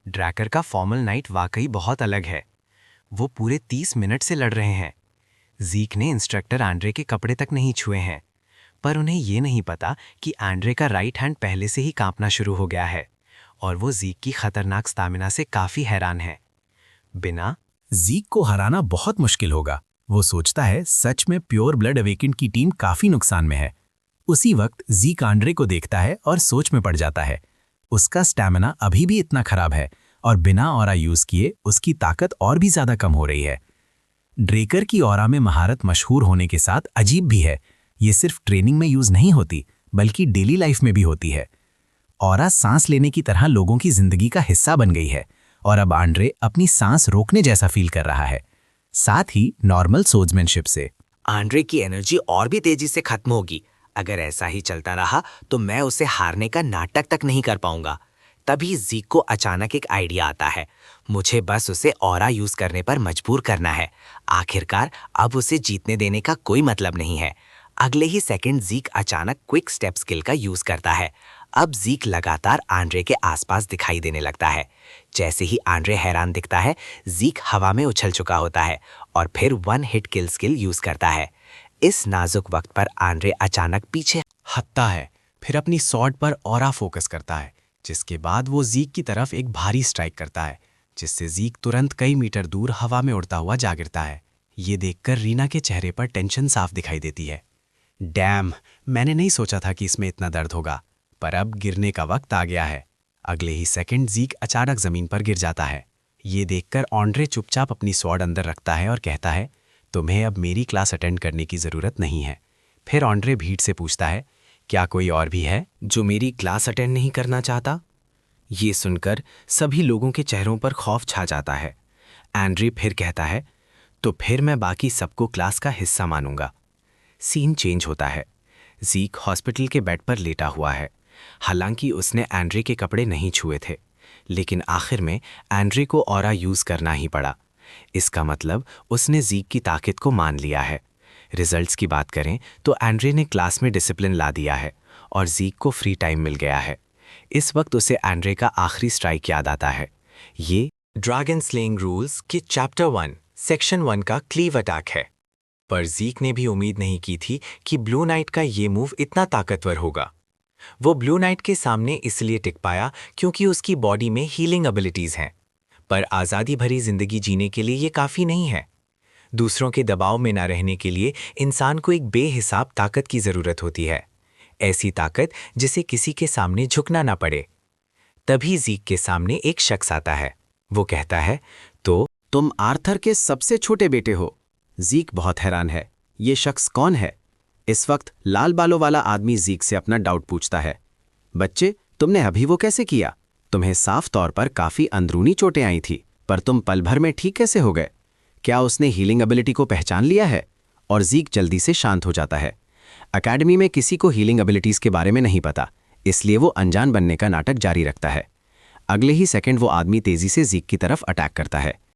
ड्रैकर का फॉर्मल नाइट वाकई बहुत अलग है। वो पूरे 30 मिनट से लड़ रहे हैं। ज़ीक ने इंस्ट्रक्टर एंड्रे के कपड़े तक नहीं छुए हैं, पर उन्हें ये नहीं पता कि एंड्रे का राइट हैंड पहले से ही कांपना शुरू हो गया है और वो ज़ीक की खतरनाक स्टैमिना से काफ़ी हैरान है। बिना ज़ीक को हराना बहुत मुश्किल होगा। वो सोचता है सच में प्योर ब्लड अवेकेंड की टीम काफी नुकसान में है। उसी वक्त ज़ीक आंड्रे को देखता है और सोच में पड़ जाता है। उसका स्टैमिना अभी भी इतना खराब है और बिना ऑरा यूज किए उसकी ताकत और भी ज्यादा कम हो रही है। ड्रेकर की ऑरा में महारत मशहूर होने के साथ अजीब भी है। ये सिर्फ ट्रेनिंग में यूज नहीं होती बल्कि डेली लाइफ में भी होती है। ऑरा सांस लेने की तरह लोगों की जिंदगी का हिस्सा बन गई है और अब आंड्रे अपनी सांस रोकने जैसा फील कर रहा है, साथ ही नॉर्मल सोर्समैनशिप से। आंड्रे की एनर्जी और भी तेजी से खत्म होगी। अगर ऐसा ही चलता रहा तो मैं उसे हारने का नाटक तक नहीं कर पाऊंगा। तभी ज़ीक को अचानक एक आइडिया आता है। मुझे बस उसे ऑरा यूज करने पर मजबूर करना है। आखिरकार अब उसे जीतने देने का कोई मतलब नहीं है। अगले ही सेकंड ज़ीक अचानक क्विक स्टेप स्किल का यूज करता है। अब ज़ीक लगातार आंड्रे के आसपास दिखाई देने लगता है। जैसे ही आंड्रे हैरान दिखता है, ज़ीक हवा में उछल चुका होता है और फिर 1 हिट किल स्किल यूज करता है। इस नाजुक वक्त पर आंड्रे अचानक पीछे हटता है, फिर अपनी सॉर्ड पर ऑरा फोकस करता है, जिसके बाद वो ज़ीक की तरफ एक भारी स्ट्राइक करता है, जिससे ज़ीक तुरंत कई मीटर दूर हवा में उड़ता हुआ जा गिरता है। ये देखकर रीना के चेहरे पर टेंशन साफ दिखाई देती है। डैम, मैंने नहीं सोचा था कि इसमें इतना दर्द होगा, पर अब गिरने का वक्त आ गया है। अगले ही सेकंड ज़ीक अचानक जमीन पर गिर जाता है। ये देखकर आंड्रे चुपचाप अपनी स्वॉर्ड अंदर रखता है और कहता है, तुम्हें अब मेरी क्लास अटेंड करने की ज़रूरत नहीं है। फिर आंड्रे भीड़ से पूछता है, क्या कोई और भी है जो मेरी क्लास अटेंड नहीं करना चाहता? ये सुनकर सभी लोगों के चेहरों पर खौफ छा जाता है। आंड्रे फिर कहता है, तो फिर मैं बाकी सबको क्लास का हिस्सा मानूंगा। सीन चेंज होता है। ज़ीक हॉस्पिटल के बेड पर लेटा हुआ है। हालांकि उसने आंड्रे के कपड़े नहीं छुए थे, लेकिन आखिर में आंड्रे को ऑरा यूज करना ही पड़ा। इसका मतलब उसने ज़ीक की ताकत को मान लिया है। रिजल्ट्स की बात करें तो आंड्रे ने क्लास में डिसिप्लिन ला दिया है और ज़ीक को फ्री टाइम मिल गया है। इस वक्त उसे आंड्रे का आखिरी स्ट्राइक याद आता है। ये ड्रैगन स्लेइंग रूल्स के चैप्टर 1 सेक्शन 1 का क्लीव अटैक है। पर ज़ीक ने भी उम्मीद नहीं की थी कि ब्लू नाइट का ये मूव इतना ताकतवर होगा। वो ब्लू नाइट के सामने इसलिए टिक पाया क्योंकि उसकी बॉडी में हीलिंग एबिलिटीज़ हैं, पर आज़ादी भरी जिंदगी जीने के लिए ये काफ़ी नहीं है। दूसरों के दबाव में न रहने के लिए इंसान को एक बेहिसाब ताकत की ज़रूरत होती है, ऐसी ताकत जिसे किसी के सामने झुकना ना पड़े। तभी ज़ीक के सामने एक शख्स आता है। वो कहता है, तो तुम आर्थर के सबसे छोटे बेटे हो। ज़ीक बहुत हैरान है, ये शख्स कौन है? इस वक्त लाल बालों वाला आदमी ज़ीक से अपना डाउट पूछता है। बच्चे, तुमने अभी वो कैसे किया? तुम्हें साफ तौर पर काफ़ी अंदरूनी चोटें आई थी, पर तुम पल भर में ठीक कैसे हो गए? क्या उसने हीलिंग एबिलिटी को पहचान लिया है? और ज़ीक जल्दी से शांत हो जाता है। अकेडमी में किसी को हीलिंग एबिलिटीज़ के बारे में नहीं पता, इसलिए वो अनजान बनने का नाटक जारी रखता है। अगले ही सेकंड वो आदमी तेजी से ज़ीक की तरफ अटैक करता है।